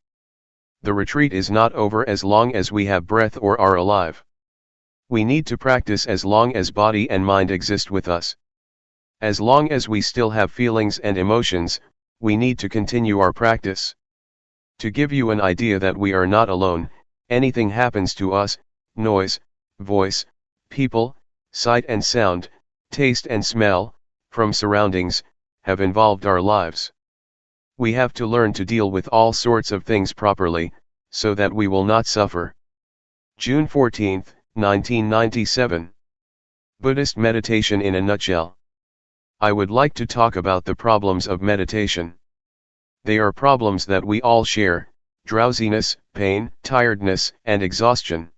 Speaker 1: The retreat is not over as long as we have breath or are alive. We need to practice as long as body and mind exist with us. As long as we still have feelings and emotions, we need to continue our practice. To give you an idea that we are not alone, anything happens to us, noise, voice, people, sight and sound, taste and smell, from surroundings, have involved our lives. We have to learn to deal with all sorts of things properly, so that we will not suffer. June 14, 1997. Buddhist meditation in a nutshell. I would like to talk about the problems of meditation. They are problems that we all share: drowsiness, pain, tiredness, and exhaustion.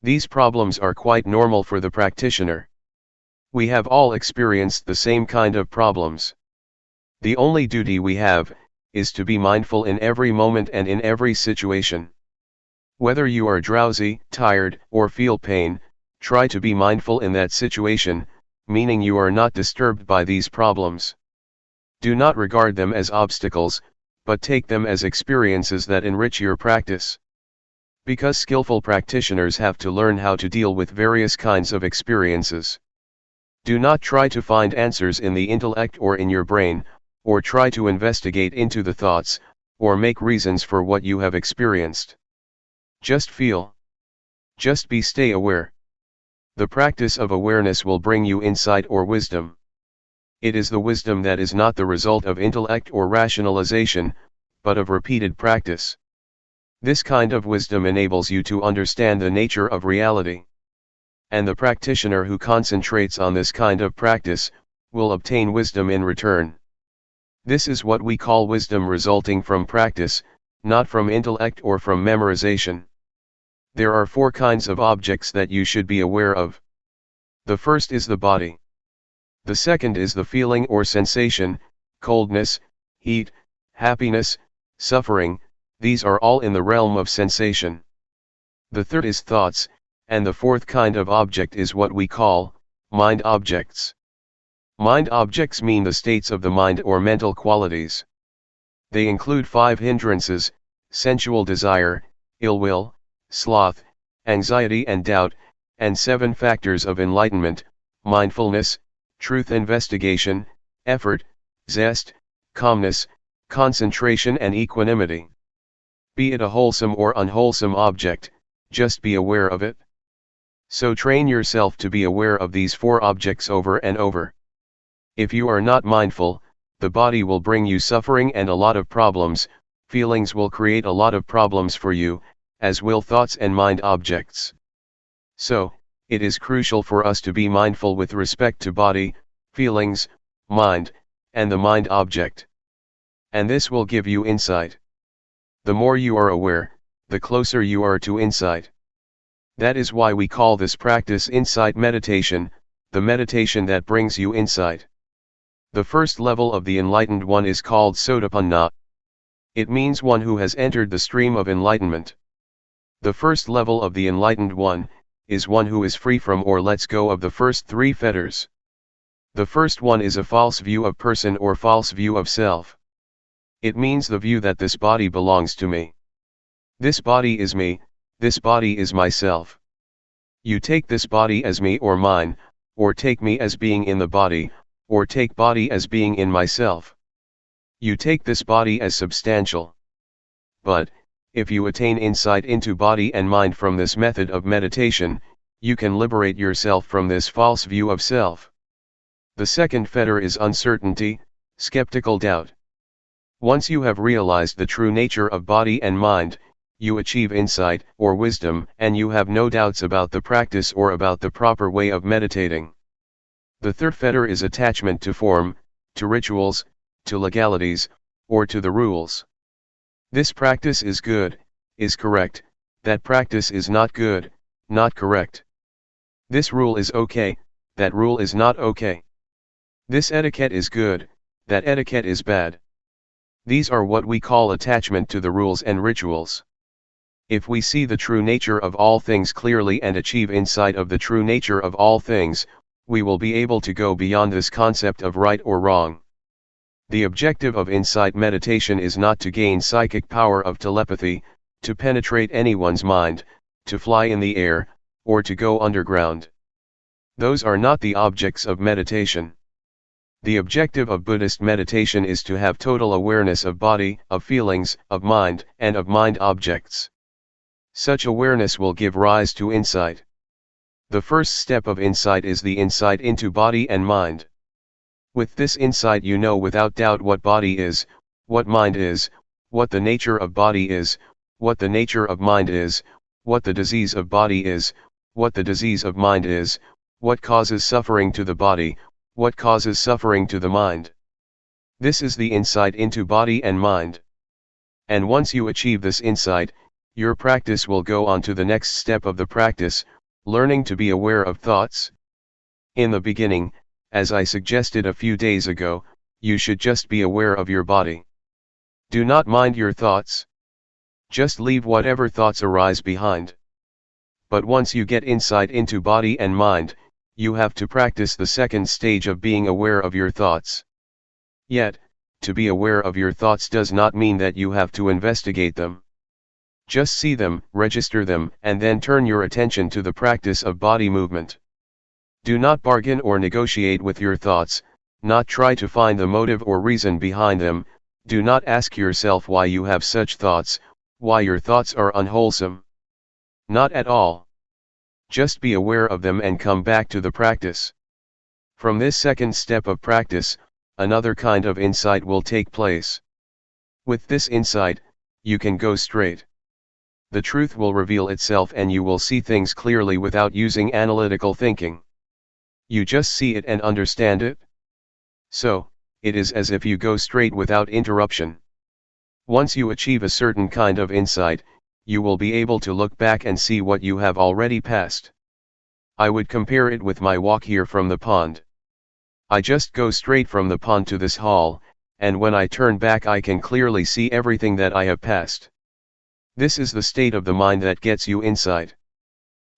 Speaker 1: These problems are quite normal for the practitioner. We have all experienced the same kind of problems. The only duty we have is to be mindful in every moment and in every situation. Whether you are drowsy, tired, or feel pain, try to be mindful in that situation, meaning you are not disturbed by these problems. Do not regard them as obstacles, but take them as experiences that enrich your practice. Because skillful practitioners have to learn how to deal with various kinds of experiences. Do not try to find answers in the intellect or in your brain, or try to investigate into the thoughts, or make reasons for what you have experienced. Just feel. Just stay aware. The practice of awareness will bring you insight or wisdom. It is the wisdom that is not the result of intellect or rationalization, but of repeated practice. This kind of wisdom enables you to understand the nature of reality. And the practitioner who concentrates on this kind of practice, will obtain wisdom in return. This is what we call wisdom resulting from practice, not from intellect or from memorization. There are 4 kinds of objects that you should be aware of. The first is the body. The second is the feeling or sensation: coldness, heat, happiness, suffering. These are all in the realm of sensation. The third is thoughts, and the 4th kind of object is what we call mind objects. Mind objects mean the states of the mind or mental qualities. They include 5 hindrances: sensual desire, ill will, sloth, anxiety and doubt, and 7 factors of enlightenment: mindfulness, truth investigation, effort, zest, calmness, concentration and equanimity. Be it a wholesome or unwholesome object, just be aware of it. So train yourself to be aware of these 4 objects over and over. If you are not mindful, the body will bring you suffering and a lot of problems, feelings will create a lot of problems for you, as will thoughts and mind objects. So, it is crucial for us to be mindful with respect to body, feelings, mind, and the mind object. And this will give you insight. The more you are aware, the closer you are to insight. That is why we call this practice insight meditation, the meditation that brings you insight. The first level of the enlightened one is called Sotapanna. It means one who has entered the stream of enlightenment. The first level of the enlightened one is one who is free from or lets go of the first three fetters. The first one is a false view of person or false view of self. It means the view that this body belongs to me. This body is me, this body is myself. You take this body as me or mine, or take me as being in the body, or take body as being in myself. You take this body as substantial. But, if you attain insight into body and mind from this method of meditation, you can liberate yourself from this false view of self. The second fetter is uncertainty, skeptical doubt. Once you have realized the true nature of body and mind, you achieve insight or wisdom, and you have no doubts about the practice or about the proper way of meditating. The third fetter is attachment to form, to rituals, to legalities, or to the rules. This practice is good, is correct, that practice is not good, not correct. This rule is okay, that rule is not okay. This etiquette is good, that etiquette is bad. These are what we call attachment to the rules and rituals. If we see the true nature of all things clearly and achieve insight of the true nature of all things, we will be able to go beyond this concept of right or wrong. The objective of insight meditation is not to gain psychic power of telepathy, to penetrate anyone's mind, to fly in the air, or to go underground. Those are not the objects of meditation. The objective of Buddhist meditation is to have total awareness of body, of feelings, of mind, and of mind objects. Such awareness will give rise to insight. The first step of insight is the insight into body and mind. With this insight you know without doubt what body is, what mind is, what the nature of body is, what the nature of mind is, what the disease of body is, what the disease of mind is, what causes suffering to the body, what causes suffering to the mind. This is the insight into body and mind. And once you achieve this insight, your practice will go on to the next step of the practice, learning to be aware of thoughts. In the beginning, as I suggested a few days ago, you should just be aware of your body. Do not mind your thoughts. Just leave whatever thoughts arise behind. But once you get insight into body and mind, you have to practice the second stage of being aware of your thoughts. Yet, to be aware of your thoughts does not mean that you have to investigate them. Just see them, register them, and then turn your attention to the practice of body movement. Do not bargain or negotiate with your thoughts, not try to find the motive or reason behind them, do not ask yourself why you have such thoughts, why your thoughts are unwholesome. Not at all. Just be aware of them and come back to the practice. From this second step of practice, another kind of insight will take place. With this insight, you can go straight. The truth will reveal itself and you will see things clearly without using analytical thinking. You just see it and understand it. So, it is as if you go straight without interruption. Once you achieve a certain kind of insight, you will be able to look back and see what you have already passed. I would compare it with my walk here from the pond. I just go straight from the pond to this hall, and when I turn back I can clearly see everything that I have passed. This is the state of the mind that gets you insight.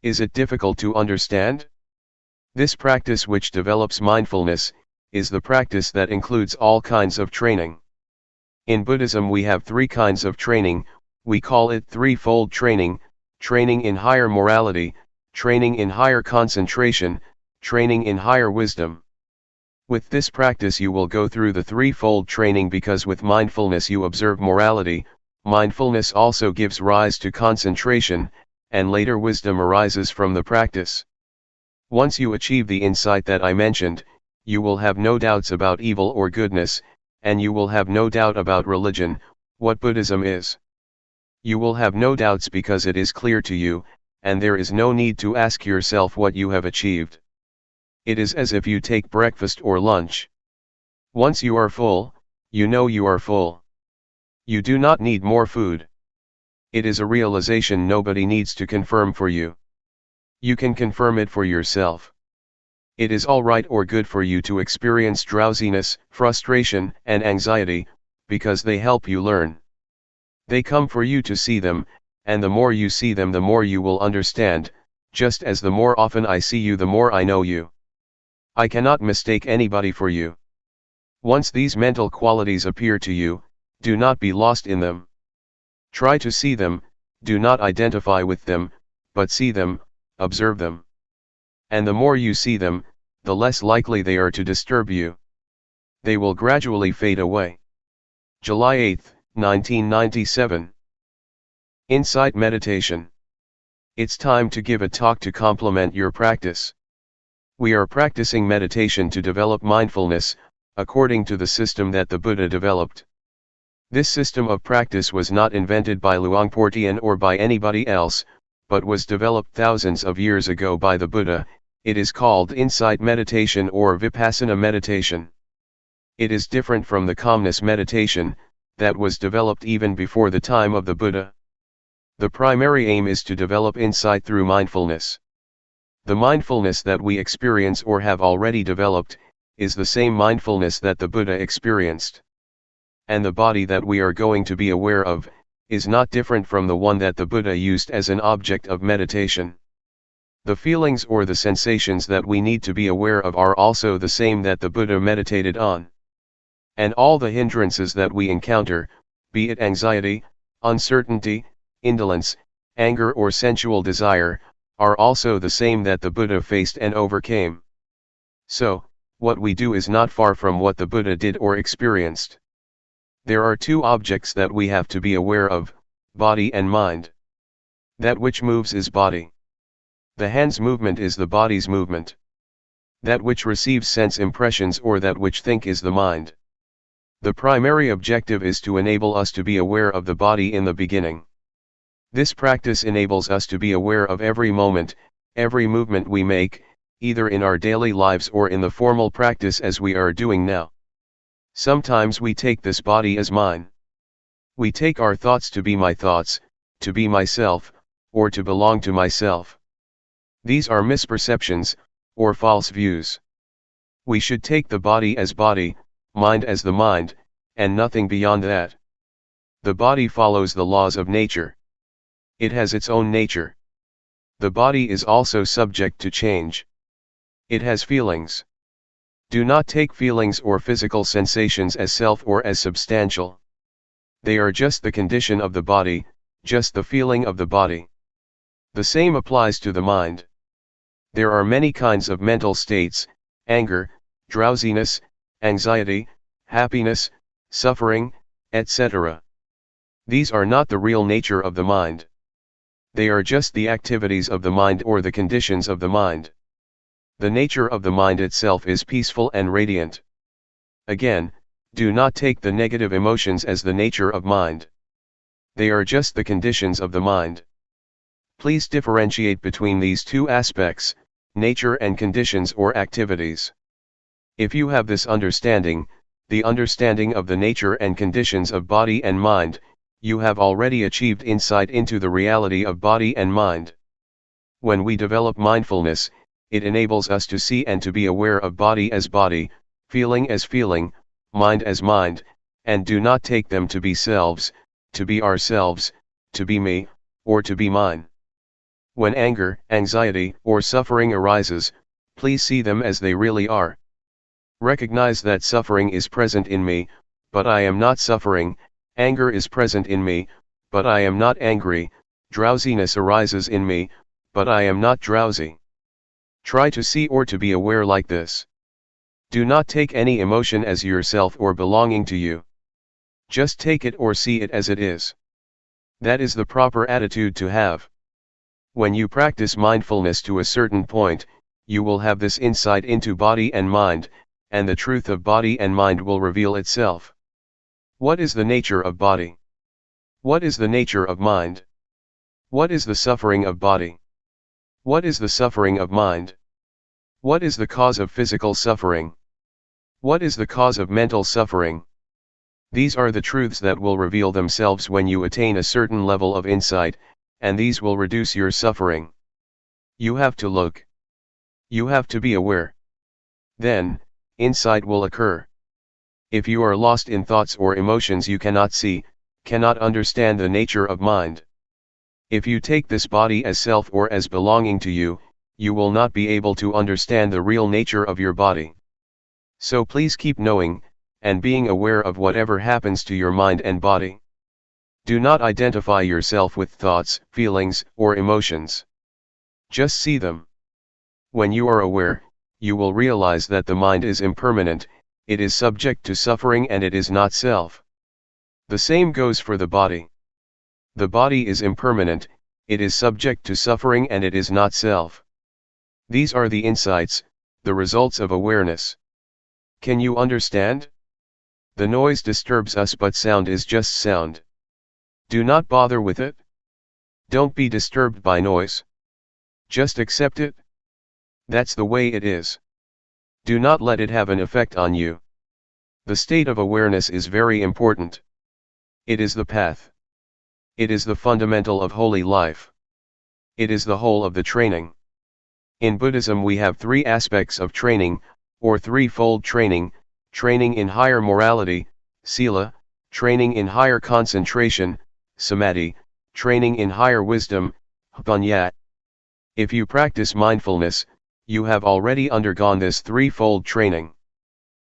Speaker 1: Is it difficult to understand? This practice which develops mindfulness, is the practice that includes all kinds of training. In Buddhism we have three kinds of training, we call it threefold training, training in higher morality, training in higher concentration, training in higher wisdom. With this practice you will go through the threefold training because with mindfulness you observe morality, mindfulness also gives rise to concentration, and later wisdom arises from the practice. Once you achieve the insight that I mentioned, you will have no doubts about evil or goodness, and you will have no doubt about religion, what Buddhism is. You will have no doubts because it is clear to you, and there is no need to ask yourself what you have achieved. It is as if you take breakfast or lunch. Once you are full, you know you are full. You do not need more food. It is a realization nobody needs to confirm for you. You can confirm it for yourself. It is all right or good for you to experience drowsiness, frustration, and anxiety, because they help you learn. They come for you to see them, and the more you see them the more you will understand, just as the more often I see you the more I know you. I cannot mistake anybody for you. Once these mental qualities appear to you, do not be lost in them. Try to see them, do not identify with them, but see them, observe them. And the more you see them, the less likely they are to disturb you. They will gradually fade away. July 8, 1997. Insight Meditation. It's time to give a talk to complement your practice. We are practicing meditation to develop mindfulness, according to the system that the Buddha developed. This system of practice was not invented by Luangpor Teean or by anybody else, but was developed thousands of years ago by the Buddha. It is called insight meditation or Vipassana meditation. It is different from the calmness meditation, that was developed even before the time of the Buddha. The primary aim is to develop insight through mindfulness. The mindfulness that we experience or have already developed, is the same mindfulness that the Buddha experienced. And the body that we are going to be aware of, is not different from the one that the Buddha used as an object of meditation. The feelings or the sensations that we need to be aware of are also the same that the Buddha meditated on. And all the hindrances that we encounter, be it anxiety, uncertainty, indolence, anger or sensual desire, are also the same that the Buddha faced and overcame. So, what we do is not far from what the Buddha did or experienced. There are two objects that we have to be aware of, body and mind. That which moves is body. The hand's movement is the body's movement. That which receives sense impressions or that which think is the mind. The primary objective is to enable us to be aware of the body in the beginning. This practice enables us to be aware of every moment, every movement we make, either in our daily lives or in the formal practice as we are doing now. Sometimes we take this body as mine. We take our thoughts to be my thoughts, to be myself, or to belong to myself. These are misperceptions, or false views. We should take the body as body, mind as the mind, and nothing beyond that. The body follows the laws of nature. It has its own nature. The body is also subject to change. It has feelings. Do not take feelings or physical sensations as self or as substantial. They are just the condition of the body, just the feeling of the body. The same applies to the mind. There are many kinds of mental states: anger, drowsiness, anxiety, happiness, suffering, etc. These are not the real nature of the mind. They are just the activities of the mind or the conditions of the mind. The nature of the mind itself is peaceful and radiant. Again, do not take the negative emotions as the nature of mind. They are just the conditions of the mind. Please differentiate between these two aspects, nature and conditions or activities. If you have this understanding, the understanding of the nature and conditions of body and mind, you have already achieved insight into the reality of body and mind. When we develop mindfulness, it enables us to see and to be aware of body as body, feeling as feeling, mind as mind, and do not take them to be selves, to be ourselves, to be me, or to be mine. When anger, anxiety, or suffering arises, please see them as they really are. Recognize that suffering is present in me, but I am not suffering. Anger is present in me, but I am not angry. Drowsiness arises in me, but I am not drowsy. Try to see or to be aware like this. Do not take any emotion as yourself or belonging to you. Just take it or see it as it is. That is the proper attitude to have. When you practice mindfulness to a certain point, you will have this insight into body and mind, and the truth of body and mind will reveal itself. What is the nature of body? What is the nature of mind? What is the suffering of body? What is the suffering of mind? What is the cause of physical suffering? What is the cause of mental suffering? These are the truths that will reveal themselves when you attain a certain level of insight, and these will reduce your suffering. You have to look. You have to be aware. Then, insight will occur. If you are lost in thoughts or emotions, you cannot see, cannot understand the nature of mind. If you take this body as self or as belonging to you, you will not be able to understand the real nature of your body. So please keep knowing, and being aware of whatever happens to your mind and body. Do not identify yourself with thoughts, feelings, or emotions. Just see them. When you are aware, you will realize that the mind is impermanent, it is subject to suffering, and it is not self. The same goes for the body. The body is impermanent, it is subject to suffering, and it is not self. These are the insights, the results of awareness. Can you understand? The noise disturbs us, but sound is just sound. Do not bother with it. Don't be disturbed by noise. Just accept it. That's the way it is. Do not let it have an effect on you. The state of awareness is very important. It is the path. It is the fundamental of holy life. It is the whole of the training. In Buddhism we have three aspects of training, or threefold training: training in higher morality, sila; training in higher concentration, samadhi; training in higher wisdom, panya. If you practice mindfulness, you have already undergone this threefold training.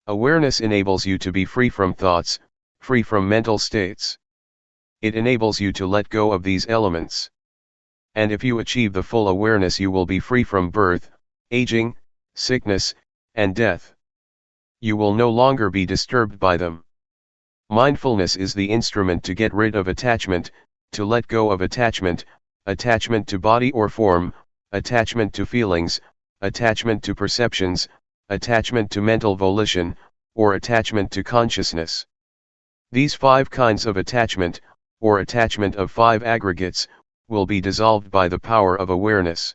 Speaker 1: Awareness enables you to be free from thoughts, free from mental states. It enables you to let go of these elements. And if you achieve the full awareness, you will be free from birth, aging, sickness, and death. You will no longer be disturbed by them. Mindfulness is the instrument to get rid of attachment, to let go of attachment, attachment to body or form, attachment to feelings, attachment to perceptions, attachment to mental volition, or attachment to consciousness. These 5 kinds of attachment, or attachment of 5 aggregates, will be dissolved by the power of awareness.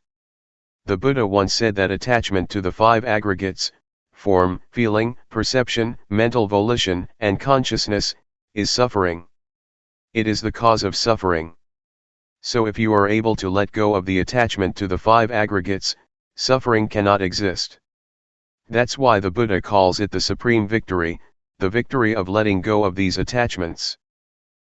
Speaker 1: The Buddha once said that attachment to the 5 aggregates, form, feeling, perception, mental volition, and consciousness, is suffering. It is the cause of suffering. So if you are able to let go of the attachment to the 5 aggregates, suffering cannot exist. That's why the Buddha calls it the supreme victory, the victory of letting go of these attachments.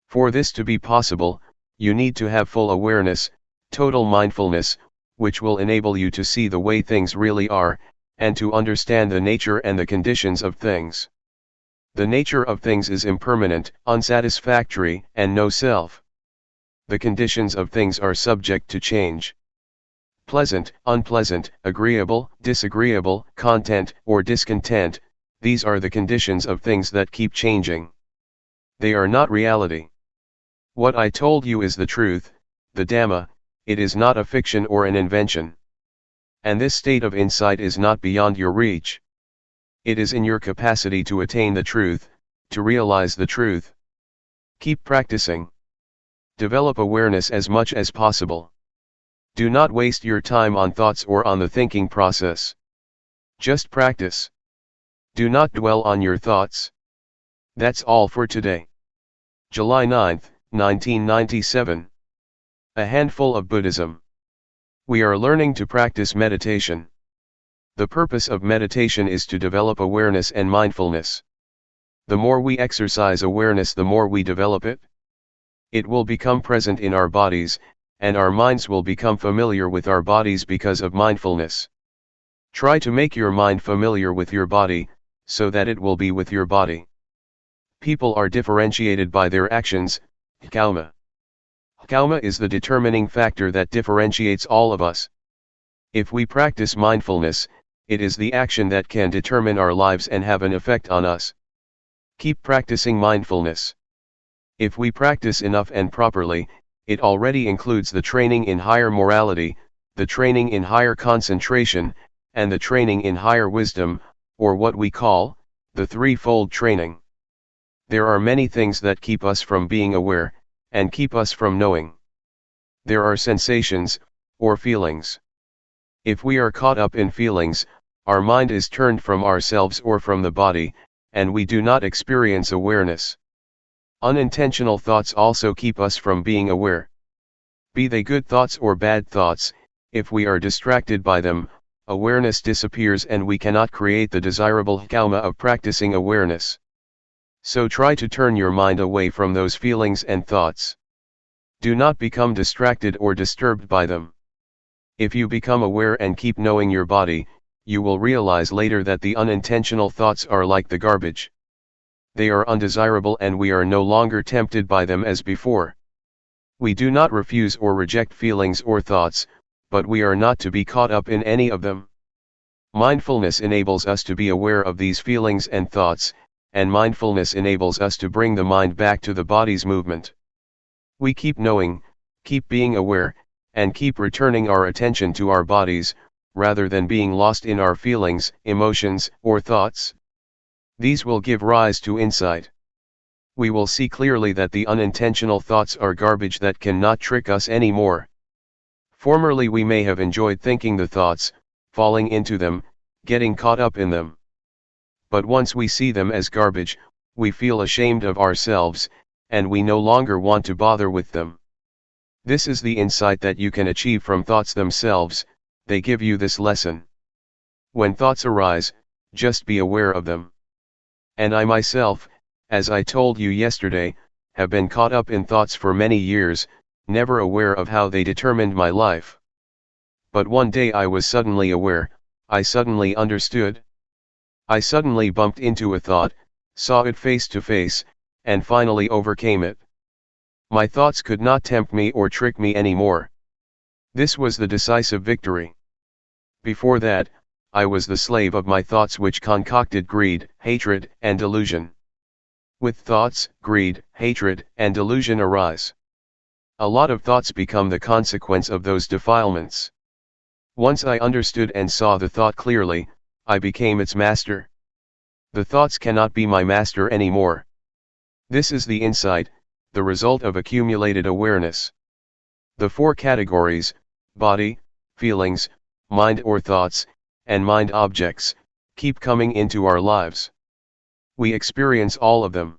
Speaker 1: For this to be possible, you need to have full awareness, total mindfulness, which will enable you to see the way things really are, and to understand the nature and the conditions of things. The nature of things is impermanent, unsatisfactory, and no self. The conditions of things are subject to change. Pleasant, unpleasant, agreeable, disagreeable, content or discontent, these are the conditions of things that keep changing. They are not reality. What I told you is the truth, the Dhamma, it is not a fiction or an invention. And this state of insight is not beyond your reach. It is in your capacity to attain the truth, to realize the truth. Keep practicing. Develop awareness as much as possible. Do not waste your time on thoughts or on the thinking process. Just practice. Do not dwell on your thoughts. That's all for today. July 9, 1997. A handful of Buddhism. We are learning to practice meditation. The purpose of meditation is to develop awareness and mindfulness. The more we exercise awareness, the more we develop it. It will become present in our bodies, and our minds will become familiar with our bodies because of mindfulness. Try to make your mind familiar with your body, so that it will be with your body. People are differentiated by their actions, karma. Karma is the determining factor that differentiates all of us. If we practice mindfulness, it is the action that can determine our lives and have an effect on us. Keep practicing mindfulness. If we practice enough and properly, it already includes the training in higher morality, the training in higher concentration, and the training in higher wisdom, or what we call, the threefold training. There are many things that keep us from being aware, and keep us from knowing. There are sensations, or feelings. If we are caught up in feelings, our mind is turned from ourselves or from the body, and we do not experience awareness. Unintentional thoughts also keep us from being aware. Be they good thoughts or bad thoughts, if we are distracted by them, awareness disappears and we cannot create the desirable karma of practicing awareness. So try to turn your mind away from those feelings and thoughts. Do not become distracted or disturbed by them. If you become aware and keep knowing your body, you will realize later that the unintentional thoughts are like the garbage. They are undesirable and we are no longer tempted by them as before. We do not refuse or reject feelings or thoughts, but we are not to be caught up in any of them. Mindfulness enables us to be aware of these feelings and thoughts, and mindfulness enables us to bring the mind back to the body's movement. We keep knowing, keep being aware, and keep returning our attention to our bodies, rather than being lost in our feelings, emotions, or thoughts. These will give rise to insight. We will see clearly that the unintentional thoughts are garbage that cannot trick us anymore. Formerly we may have enjoyed thinking the thoughts, falling into them, getting caught up in them. But once we see them as garbage, we feel ashamed of ourselves, and we no longer want to bother with them. This is the insight that you can achieve from thoughts themselves. They give you this lesson. When thoughts arise, just be aware of them. And I myself, as I told you yesterday, have been caught up in thoughts for many years, never aware of how they determined my life. But one day I was suddenly aware, I suddenly understood. I suddenly bumped into a thought, saw it face to face, and finally overcame it. My thoughts could not tempt me or trick me anymore. This was the decisive victory. Before that, I was the slave of my thoughts which concocted greed, hatred, and delusion. With thoughts, greed, hatred, and delusion arise. A lot of thoughts become the consequence of those defilements. Once I understood and saw the thought clearly, I became its master. The thoughts cannot be my master anymore. This is the insight, the result of accumulated awareness. The four categories, body, feelings, mind or thoughts, and mind objects, keep coming into our lives. We experience all of them.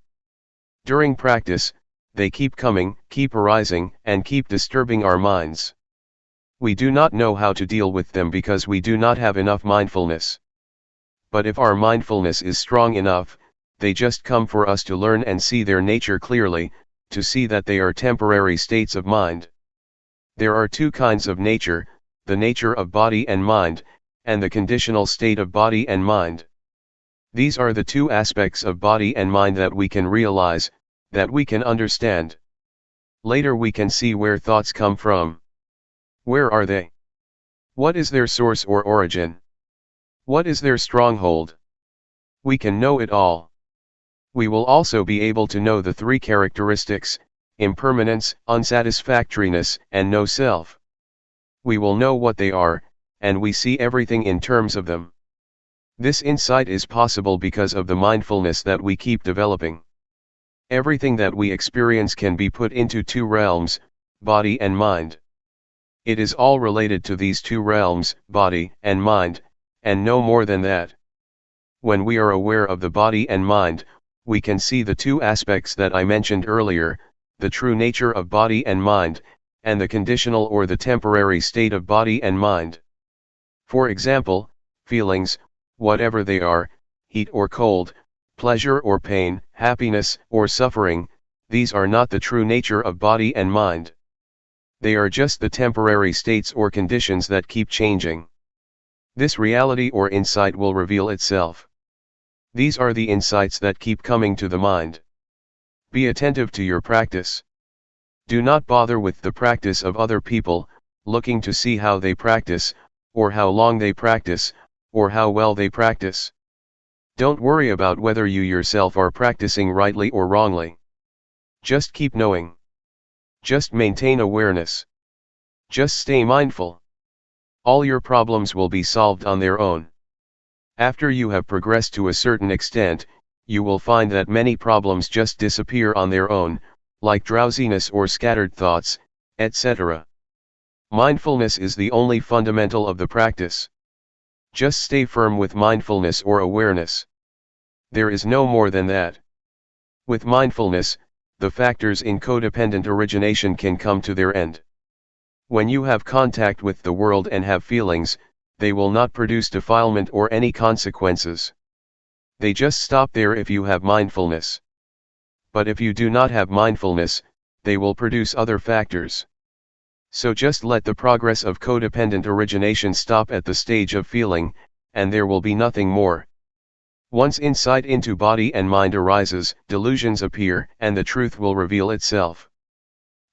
Speaker 1: During practice, they keep coming, keep arising, and keep disturbing our minds. We do not know how to deal with them because we do not have enough mindfulness. But if our mindfulness is strong enough, they just come for us to learn and see their nature clearly, to see that they are temporary states of mind. There are two kinds of nature, the nature of body and mind, and the conditional state of body and mind. These are the two aspects of body and mind that we can realize, that we can understand. Later we can see where thoughts come from. Where are they? What is their source or origin? What is their stronghold? We can know it all. We will also be able to know the three characteristics, impermanence, unsatisfactoriness, and no self. We will know what they are, and we see everything in terms of them. This insight is possible because of the mindfulness that we keep developing. Everything that we experience can be put into two realms, body and mind. It is all related to these two realms, body and mind, and no more than that. When we are aware of the body and mind, we can see the two aspects that I mentioned earlier, the true nature of body and mind, and the conditional or the temporary state of body and mind. For example, feelings, whatever they are, heat or cold, pleasure or pain, happiness or suffering, these are not the true nature of body and mind. They are just the temporary states or conditions that keep changing. This reality or insight will reveal itself. These are the insights that keep coming to the mind. Be attentive to your practice. Do not bother with the practice of other people, looking to see how they practice, or how long they practice, or how well they practice. Don't worry about whether you yourself are practicing rightly or wrongly. Just keep knowing. Just maintain awareness. Just stay mindful. All your problems will be solved on their own. After you have progressed to a certain extent, you will find that many problems just disappear on their own, like drowsiness or scattered thoughts, etc. Mindfulness is the only fundamental of the practice. Just stay firm with mindfulness or awareness. There is no more than that. With mindfulness, the factors in codependent origination can come to their end. When you have contact with the world and have feelings, they will not produce defilement or any consequences. They just stop there if you have mindfulness. But if you do not have mindfulness, they will produce other factors. So just let the progress of codependent origination stop at the stage of feeling, and there will be nothing more. Once insight into body and mind arises, delusions appear, and the truth will reveal itself.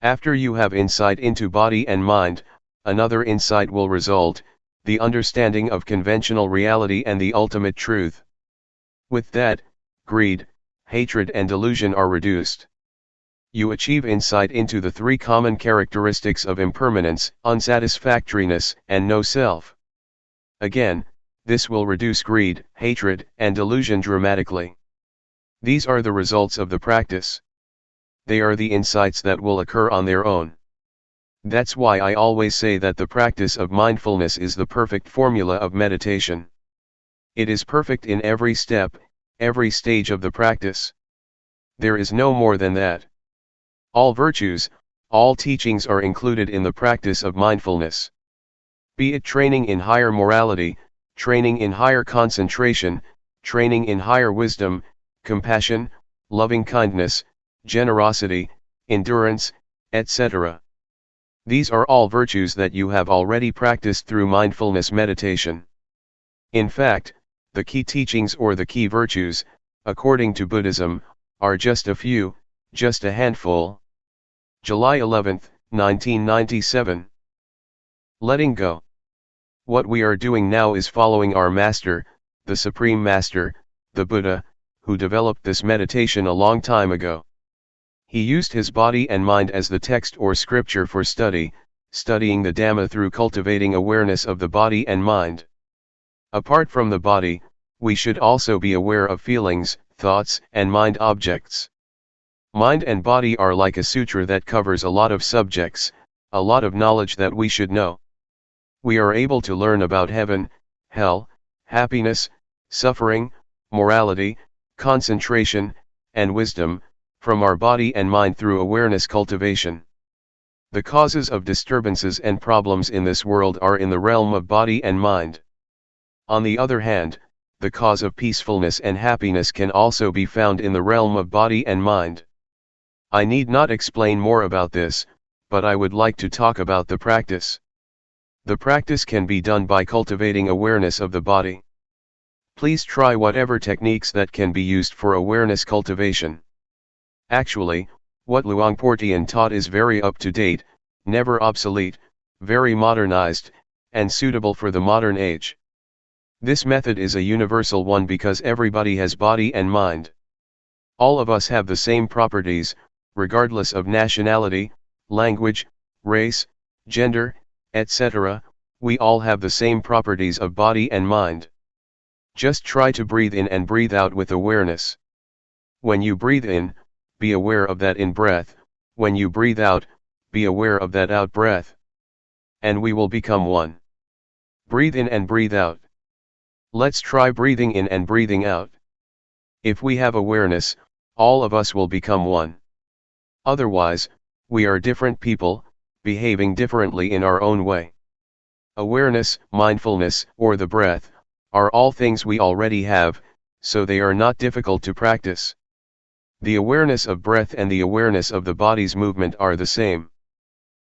Speaker 1: After you have insight into body and mind, another insight will result, the understanding of conventional reality and the ultimate truth. With that, greed, hatred and delusion are reduced. You achieve insight into the three common characteristics of impermanence, unsatisfactoriness, and no self. Again, this will reduce greed, hatred, and delusion dramatically. These are the results of the practice. They are the insights that will occur on their own. That's why I always say that the practice of mindfulness is the perfect formula of meditation. It is perfect in every step, every stage of the practice. There is no more than that. All virtues, all teachings are included in the practice of mindfulness. Be it training in higher morality, training in higher concentration, training in higher wisdom, compassion, loving kindness, generosity, endurance, etc. These are all virtues that you have already practiced through mindfulness meditation. In fact, the key teachings or the key virtues, according to Buddhism, are just a few, just a handful. July 11, 1997. Letting go. What we are doing now is following our Master, the Supreme Master, the Buddha, who developed this meditation a long time ago. He used his body and mind as the text or scripture for studying the Dhamma through cultivating awareness of the body and mind. Apart from the body, we should also be aware of feelings, thoughts, and mind objects. Mind and body are like a sutra that covers a lot of subjects, a lot of knowledge that we should know. We are able to learn about heaven, hell, happiness, suffering, morality, concentration, and wisdom, from our body and mind through awareness cultivation. The causes of disturbances and problems in this world are in the realm of body and mind. On the other hand, the cause of peacefulness and happiness can also be found in the realm of body and mind. I need not explain more about this, but I would like to talk about the practice. The practice can be done by cultivating awareness of the body. Please try whatever techniques that can be used for awareness cultivation. Actually, what Luangpor Teean taught is very up-to-date, never obsolete, very modernized, and suitable for the modern age. This method is a universal one because everybody has body and mind. All of us have the same properties, regardless of nationality, language, race, gender, etc. We all have the same properties of body and mind. Just try to breathe in and breathe out with awareness. When you breathe in, be aware of that in breath, when you breathe out, be aware of that out breath. And we will become one. Breathe in and breathe out. Let's try breathing in and breathing out. If we have awareness, all of us will become one. Otherwise, we are different people, behaving differently in our own way. Awareness, mindfulness, or the breath, are all things we already have, so they are not difficult to practice. The awareness of breath and the awareness of the body's movement are the same.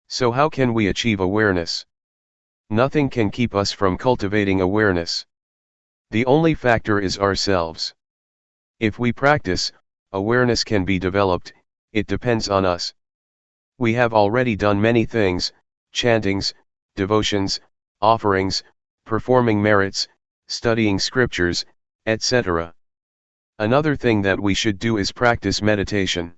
Speaker 1: So how can we achieve awareness? Nothing can keep us from cultivating awareness. The only factor is ourselves. If we practice, awareness can be developed, it depends on us. We have already done many things, chantings, devotions, offerings, performing merits, studying scriptures, etc. Another thing that we should do is practice meditation.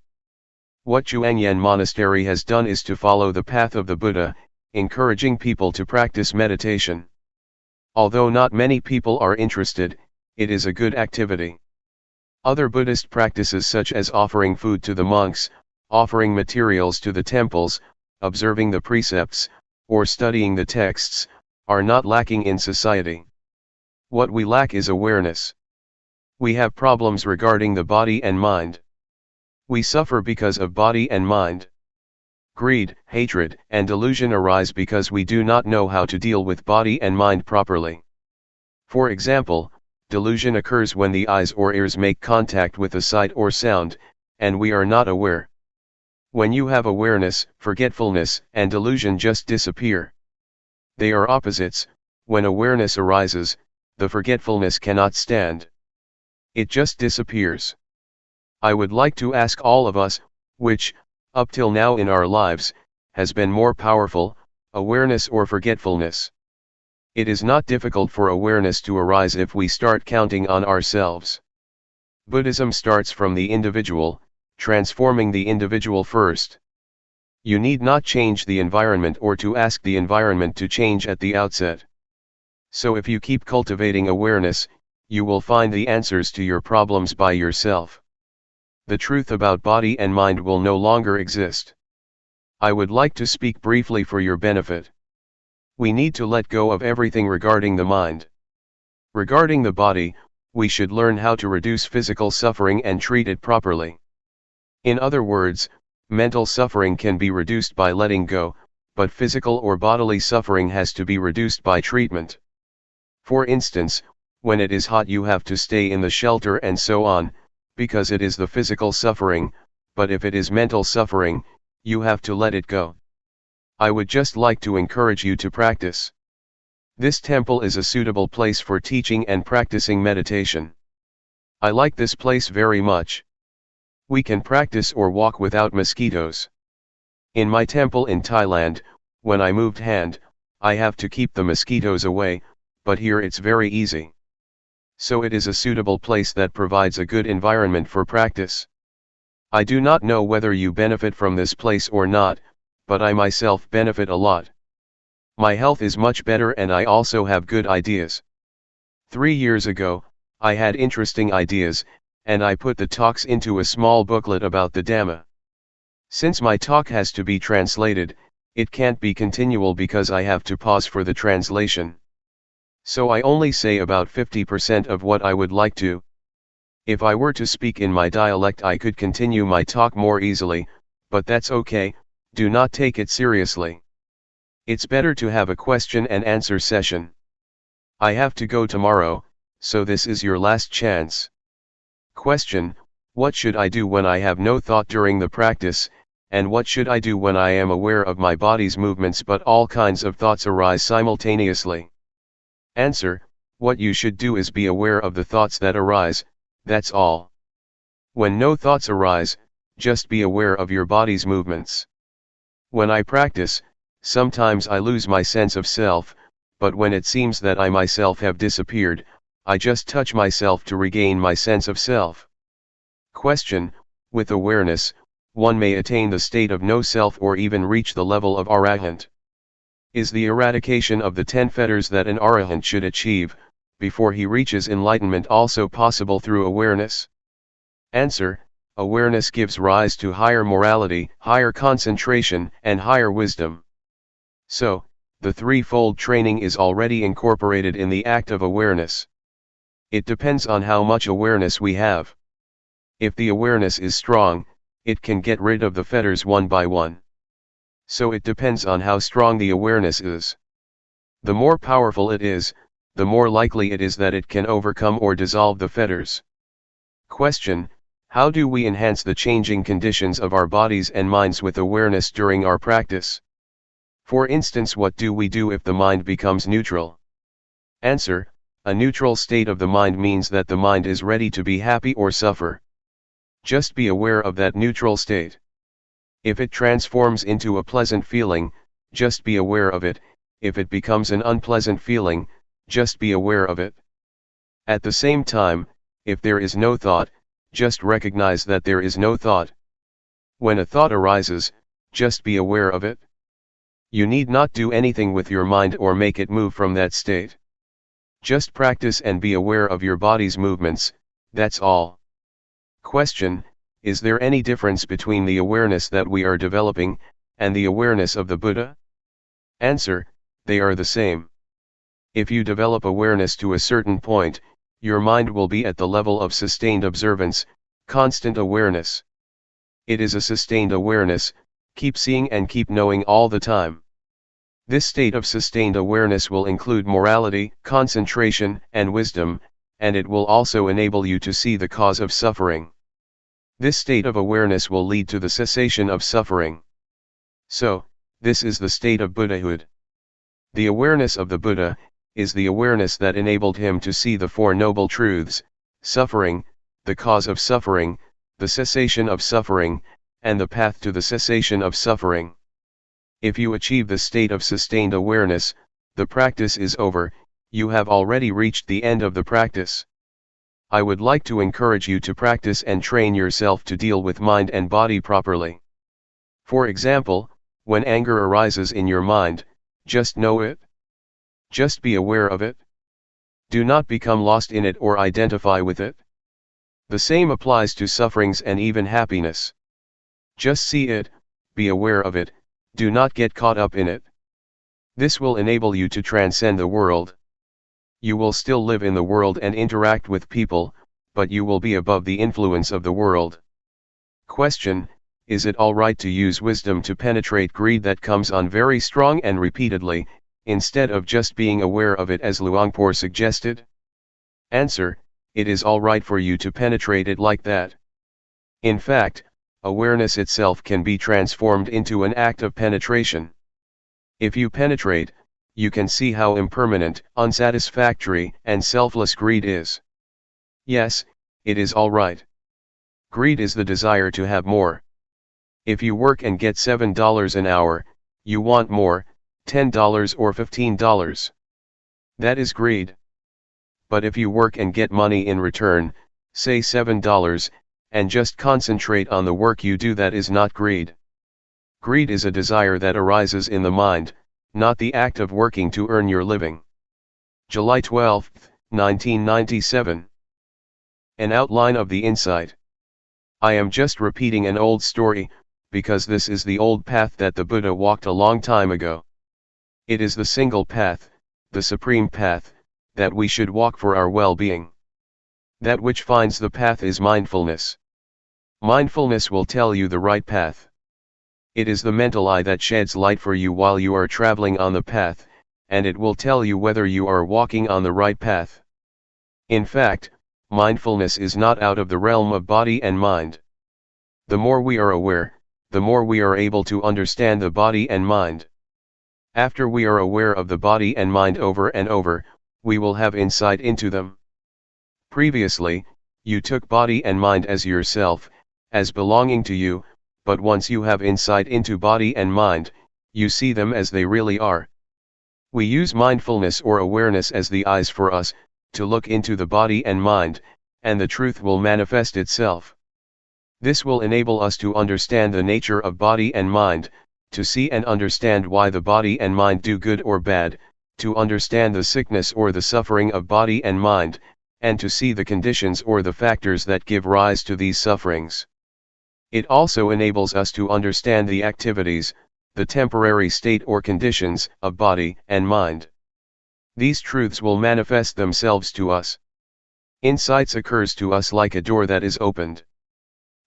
Speaker 1: What Zhuangyan Monastery has done is to follow the path of the Buddha, encouraging people to practice meditation. Although not many people are interested, it is a good activity. Other Buddhist practices such as offering food to the monks, offering materials to the temples, observing the precepts, or studying the texts, are not lacking in society. What we lack is awareness. We have problems regarding the body and mind. We suffer because of body and mind. Greed, hatred, and delusion arise because we do not know how to deal with body and mind properly. For example, delusion occurs when the eyes or ears make contact with a sight or sound, and we are not aware. When you have awareness, forgetfulness and delusion just disappear. They are opposites. When awareness arises, the forgetfulness cannot stand. It just disappears. I would like to ask all of us, which, up till now in our lives, has been more powerful, awareness or forgetfulness? It is not difficult for awareness to arise if we start counting on ourselves. Buddhism starts from the individual, transforming the individual first. You need not change the environment or to ask the environment to change at the outset. So if you keep cultivating awareness, you will find the answers to your problems by yourself. The truth about body and mind will no longer exist. I would like to speak briefly for your benefit. We need to let go of everything regarding the mind. Regarding the body, we should learn how to reduce physical suffering and treat it properly. In other words, mental suffering can be reduced by letting go, but physical or bodily suffering has to be reduced by treatment. For instance, when it is hot you have to stay in the shelter and so on, because it is the physical suffering, but if it is mental suffering, you have to let it go. I would just like to encourage you to practice. This temple is a suitable place for teaching and practicing meditation. I like this place very much. We can practice or walk without mosquitoes. In my temple in Thailand, when I moved hand, I have to keep the mosquitoes away, but here it's very easy. So it is a suitable place that provides a good environment for practice. I do not know whether you benefit from this place or not, but I myself benefit a lot. My health is much better and I also have good ideas. 3 years ago, I had interesting ideas, and I put the talks into a small booklet about the Dhamma. Since my talk has to be translated, it can't be continual because I have to pause for the translation. So I only say about 50% of what I would like to. If I were to speak in my dialect I could continue my talk more easily, but that's okay, do not take it seriously. It's better to have a question and answer session. I have to go tomorrow, so this is your last chance. Question: what should I do when I have no thought during the practice, and what should I do when I am aware of my body's movements but all kinds of thoughts arise simultaneously? Answer: what you should do is be aware of the thoughts that arise, that's all. When no thoughts arise, just be aware of your body's movements. When I practice, sometimes I lose my sense of self, but when it seems that I myself have disappeared, I just touch myself to regain my sense of self. Question: with awareness, one may attain the state of no self or even reach the level of arahant. Is the eradication of the 10 fetters that an arahant should achieve, before he reaches enlightenment also possible through awareness? Answer: awareness gives rise to higher morality, higher concentration, and higher wisdom. So, the threefold training is already incorporated in the act of awareness. It depends on how much awareness we have. If the awareness is strong, it can get rid of the fetters one by one. So it depends on how strong the awareness is. The more powerful it is, the more likely it is that it can overcome or dissolve the fetters. Question: how do we enhance the changing conditions of our bodies and minds with awareness during our practice? For instance, what do we do if the mind becomes neutral? Answer: a neutral state of the mind means that the mind is ready to be happy or suffer. Just be aware of that neutral state. If it transforms into a pleasant feeling, just be aware of it. If it becomes an unpleasant feeling, just be aware of it. At the same time, if there is no thought, just recognize that there is no thought. When a thought arises, just be aware of it. You need not do anything with your mind or make it move from that state. Just practice and be aware of your body's movements, that's all. Question: is there any difference between the awareness that we are developing, and the awareness of the Buddha? Answer: they are the same. If you develop awareness to a certain point, your mind will be at the level of sustained observance, constant awareness. It is a sustained awareness, keep seeing and keep knowing all the time. This state of sustained awareness will include morality, concentration, and wisdom, and it will also enable you to see the cause of suffering. This state of awareness will lead to the cessation of suffering. So, this is the state of Buddhahood. The awareness of the Buddha is the awareness that enabled him to see the Four Noble Truths: suffering, the cause of suffering, the cessation of suffering, and the path to the cessation of suffering. If you achieve the state of sustained awareness, the practice is over, you have already reached the end of the practice. I would like to encourage you to practice and train yourself to deal with mind and body properly. For example, when anger arises in your mind, just know it. Just be aware of it. Do not become lost in it or identify with it. The same applies to sufferings and even happiness. Just see it, be aware of it, do not get caught up in it. This will enable you to transcend the world. You will still live in the world and interact with people, but you will be above the influence of the world. Question: is it alright to use wisdom to penetrate greed that comes on very strong and repeatedly, instead of just being aware of it as Luangpor suggested? Answer: it is alright for you to penetrate it like that. In fact, awareness itself can be transformed into an act of penetration. If you penetrate, you can see how impermanent, unsatisfactory, and selfless greed is. Yes, it is alright. Greed is the desire to have more. If you work and get $7 an hour, you want more, $10 or $15. That is greed. But if you work and get money in return, say $7, and just concentrate on the work you do, that is not greed. Greed is a desire that arises in the mind, not the act of working to earn your living. July 12, 1997. An outline of the insight. I am just repeating an old story, because this is the old path that the Buddha walked a long time ago. It is the single path, the supreme path, that we should walk for our well-being. That which finds the path is mindfulness. Mindfulness will tell you the right path. It is the mental eye that sheds light for you while you are traveling on the path, and it will tell you whether you are walking on the right path. In fact, mindfulness is not out of the realm of body and mind. The more we are aware, the more we are able to understand the body and mind. After we are aware of the body and mind over and over, we will have insight into them. Previously, you took body and mind as yourself, as belonging to you, but once you have insight into body and mind, you see them as they really are. We use mindfulness or awareness as the eyes for us, to look into the body and mind, and the truth will manifest itself. This will enable us to understand the nature of body and mind, to see and understand why the body and mind do good or bad, to understand the sickness or the suffering of body and mind, and to see the conditions or the factors that give rise to these sufferings. It also enables us to understand the activities, the temporary state or conditions, of body and mind. These truths will manifest themselves to us. Insights occurs to us like a door that is opened.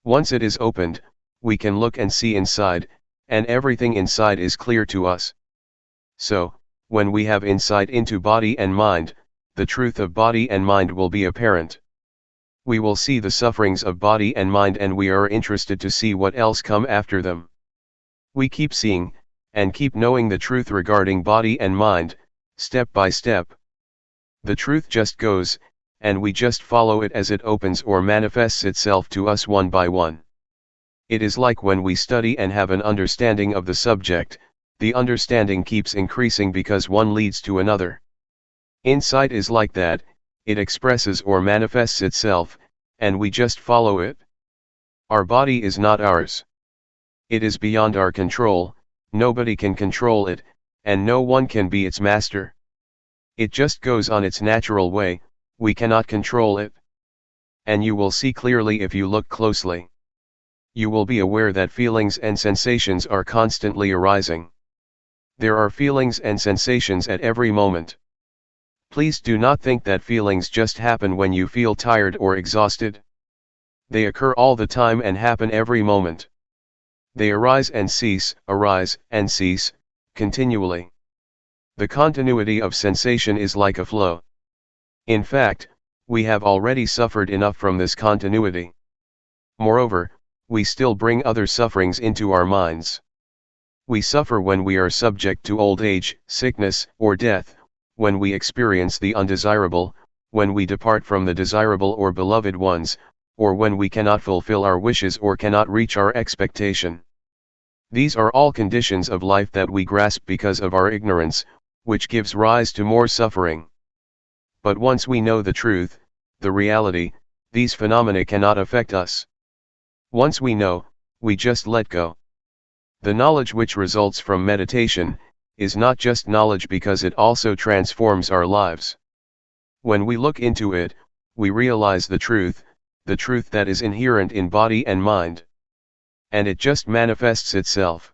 Speaker 1: Once it is opened, we can look and see inside, and everything inside is clear to us. So, when we have insight into body and mind, the truth of body and mind will be apparent. We will see the sufferings of body and mind, and we are interested to see what else come after them. We keep seeing, and keep knowing the truth regarding body and mind, step by step. The truth just goes, and we just follow it as it opens or manifests itself to us one by one. It is like when we study and have an understanding of the subject, the understanding keeps increasing because one leads to another. Insight is like that, it expresses or manifests itself, and we just follow it. Our body is not ours. It is beyond our control, nobody can control it, and no one can be its master. It just goes on its natural way, we cannot control it. And you will see clearly if you look closely. You will be aware that feelings and sensations are constantly arising. There are feelings and sensations at every moment. Please do not think that feelings just happen when you feel tired or exhausted. They occur all the time and happen every moment. They arise and cease, continually. The continuity of sensation is like a flow. In fact, we have already suffered enough from this continuity. Moreover, we still bring other sufferings into our minds. We suffer when we are subject to old age, sickness, or death, when we experience the undesirable, when we depart from the desirable or beloved ones, or when we cannot fulfill our wishes or cannot reach our expectation. These are all conditions of life that we grasp because of our ignorance, which gives rise to more suffering. But once we know the truth, the reality, these phenomena cannot affect us. Once we know, we just let go. The knowledge which results from meditation is not just knowledge because it also transforms our lives. When we look into it, we realize the truth that is inherent in body and mind. And it just manifests itself.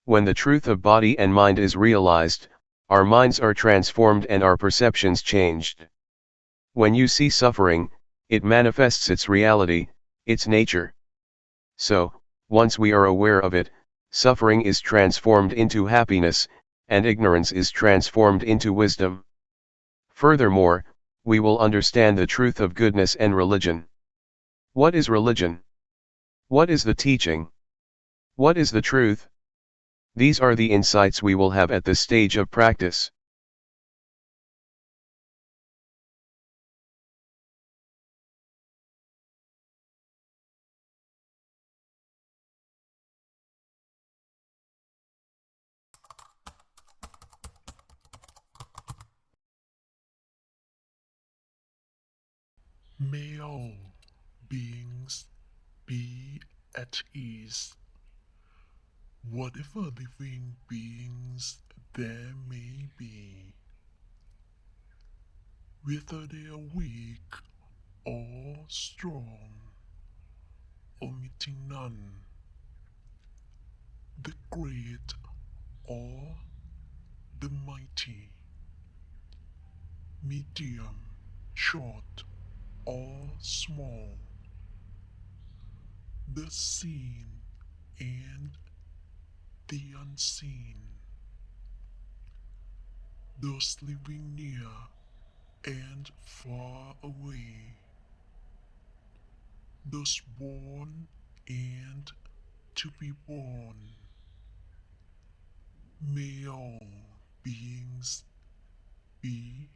Speaker 1: When the truth of body and mind is realized, our minds are transformed and our perceptions changed. When you see suffering, it manifests its reality, its nature. So, once we are aware of it, suffering is transformed into happiness, and ignorance is transformed into wisdom. Furthermore, we will understand the truth of goodness and religion. What is religion? What is the teaching? What is the truth? These are the insights we will have at this stage of practice.
Speaker 2: May all beings be at ease. Whatever living beings there may be, whether they are weak or strong, omitting none, the great or the mighty, medium, short or small, the seen and the unseen, those living near and far away, those born and to be born. May all beings be